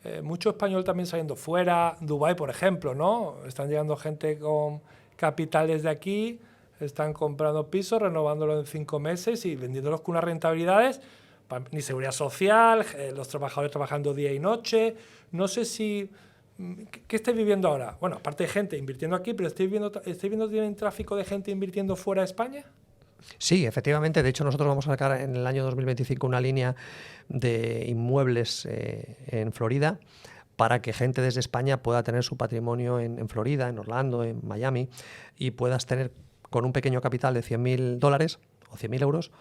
español también saliendo fuera, Dubái, por ejemplo, ¿no? Están llegando gente con capitales de aquí, están comprando pisos, renovándolo en 5 meses y vendiéndolos con unas rentabilidades, ni seguridad social, los trabajadores trabajando día y noche. No sé si... ¿Qué estáis viviendo ahora? Bueno, aparte de gente invirtiendo aquí, pero ¿estáis viendo también tráfico de gente invirtiendo fuera de España? Sí, efectivamente. De hecho, nosotros vamos a sacar en el año 2025 una línea de inmuebles en Florida para que gente desde España pueda tener su patrimonio en Florida, en Orlando, en Miami, y puedas tener con un pequeño capital de $100.000 o 100.000 euros,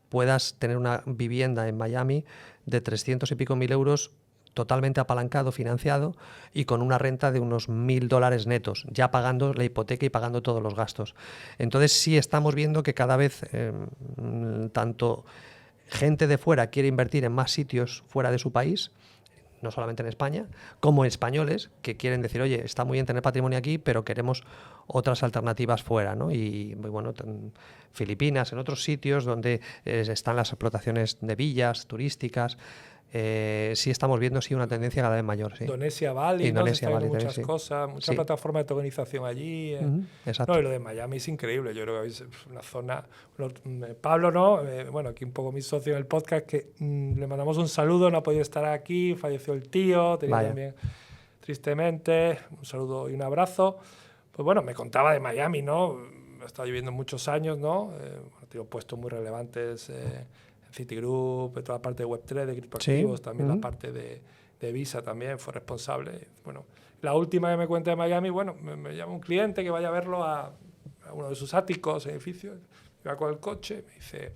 puedas tener una vivienda en Miami de 300 y pico mil euros totalmente apalancado, financiado y con una renta de unos $1.000 netos, ya pagando la hipoteca y pagando todos los gastos. Entonces sí estamos viendo que cada vez tanto gente de fuera quiere invertir en más sitios fuera de su país, no solamente en España, como españoles que quieren decir, oye, está muy bien tener patrimonio aquí, pero queremos otras alternativas fuera, ¿no? Y bueno, en Filipinas, en otros sitios donde están las explotaciones de villas turísticas. Sí estamos viendo una tendencia cada vez mayor. Sí. Indonesia, Bali, Indonesia, ¿no? Bali, muchas sí. cosas, mucha plataforma de tokenización allí. Exacto. No, y lo de Miami es increíble. Yo creo que es una zona... Pablo, ¿no? Bueno, aquí un poco mi socio en el podcast, que le mandamos un saludo, no ha podido estar aquí, falleció el tío, tenía también, tristemente, un saludo y un abrazo. Pues bueno, me contaba de Miami, ¿no? He estado viviendo muchos años, ¿no? Tengo puestos muy relevantes... Citigroup, toda la parte de Web3, de criptoactivos, también la parte de Visa también fue responsable. Bueno, la última que me cuenta de Miami, bueno, me llama un cliente que vaya a verlo a uno de sus áticos, edificios, va con el coche, me dice,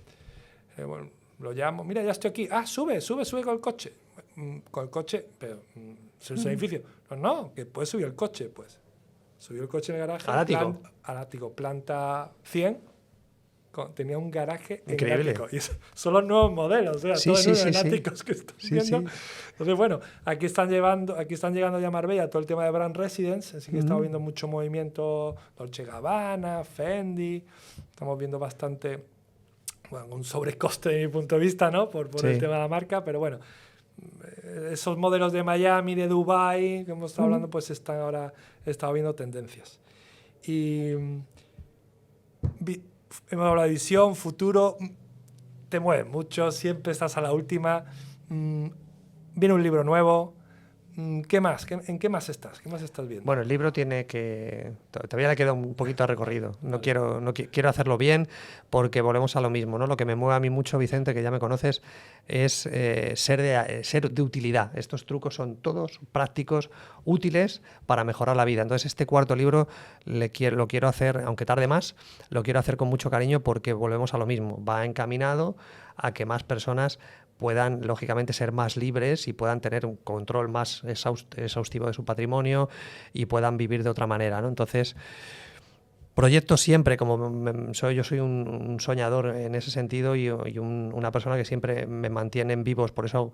bueno, lo llamo, mira, ya estoy aquí, sube con el coche. Con el coche, pero ¿es un edificio? No, que puedes subir el coche, pues. Subió el coche en el garaje. Al ático, planta 100. Tenía un garaje increíble. Y son los nuevos modelos, o sea, todos los áticos que están viendo. Entonces, bueno, aquí están llegando ya a Marbella todo el tema de brand residence, así que estamos viendo mucho movimiento Dolce & Gabbana, Fendi, estamos viendo bastante, bueno, un sobrecoste de mi punto de vista, ¿no? Por el tema de la marca, pero bueno, esos modelos de Miami, de Dubái, que hemos estado hablando, pues estado viendo tendencias. Y hemos hablado de visión, futuro, te mueves mucho, siempre estás a la última. Viene un libro nuevo. ¿Qué más? ¿En qué más estás? ¿Qué más estás viendo? Bueno, el libro tiene que... Todavía le queda un poquito de recorrido. Quiero hacerlo bien porque volvemos a lo mismo, ¿no? Lo que me mueve a mí mucho, Vicente, que ya me conoces, es ser de utilidad. Estos trucos son todos prácticos, útiles para mejorar la vida. Entonces, este cuarto libro lo quiero hacer, aunque tarde más, lo quiero hacer con mucho cariño porque volvemos a lo mismo. Va encaminado a que más personas puedan, lógicamente, ser más libres y puedan tener un control más exhaustivo de su patrimonio y puedan vivir de otra manera, ¿no? Entonces, proyectos siempre, yo soy un soñador en ese sentido y una persona que siempre me mantiene vivos, por eso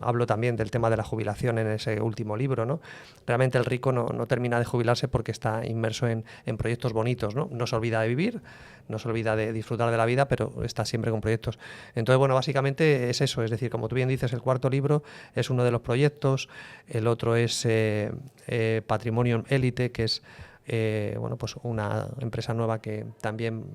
hablo también del tema de la jubilación en ese último libro, ¿no? Realmente el rico no termina de jubilarse porque está inmerso en proyectos bonitos, ¿no? No se olvida de vivir, no se olvida de disfrutar de la vida, pero está siempre con proyectos. Entonces, bueno, básicamente es eso, es decir, como tú bien dices, el cuarto libro es uno de los proyectos, el otro es Patrimonio Élite, que es bueno, pues una empresa nueva que también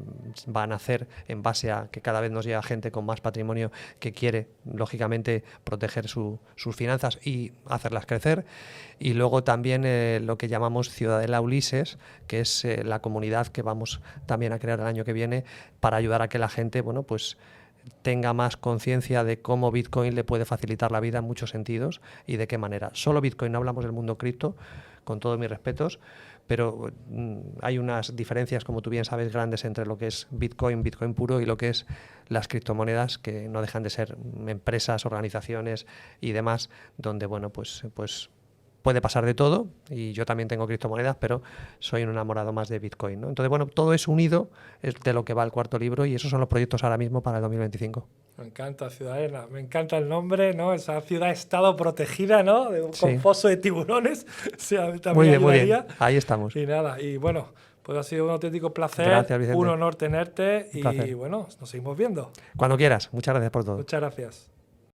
va a nacer en base a que cada vez nos llega gente con más patrimonio que quiere, lógicamente, proteger sus finanzas y hacerlas crecer. Y luego también lo que llamamos Ciudadela Ulises, que es la comunidad que vamos también a crear el año que viene para ayudar a que la gente, bueno, pues tenga más conciencia de cómo Bitcoin le puede facilitar la vida en muchos sentidos y de qué manera. Solo Bitcoin, no hablamos del mundo cripto, con todos mis respetos, pero hay unas diferencias, como tú bien sabes, grandes entre lo que es Bitcoin, Bitcoin puro, y lo que es las criptomonedas, que no dejan de ser empresas, organizaciones y demás, donde, bueno, pues puede pasar de todo, y yo también tengo criptomonedas, pero soy un enamorado más de Bitcoin, ¿no? Entonces, bueno, todo es unido, es de lo que va el cuarto libro, y esos son los proyectos ahora mismo para el 2025. Me encanta Ciudadela, me encanta el nombre, ¿no? Esa ciudad-estado protegida, ¿no? Con foso de tiburones. O sea, también muy bien, ayudaría. muy bien. Ahí estamos. Y nada, y bueno, pues ha sido un auténtico placer. Gracias, Vicente. Un honor tenerte y placer. bueno, nos seguimos viendo. Cuando quieras. Muchas gracias por todo. Muchas gracias.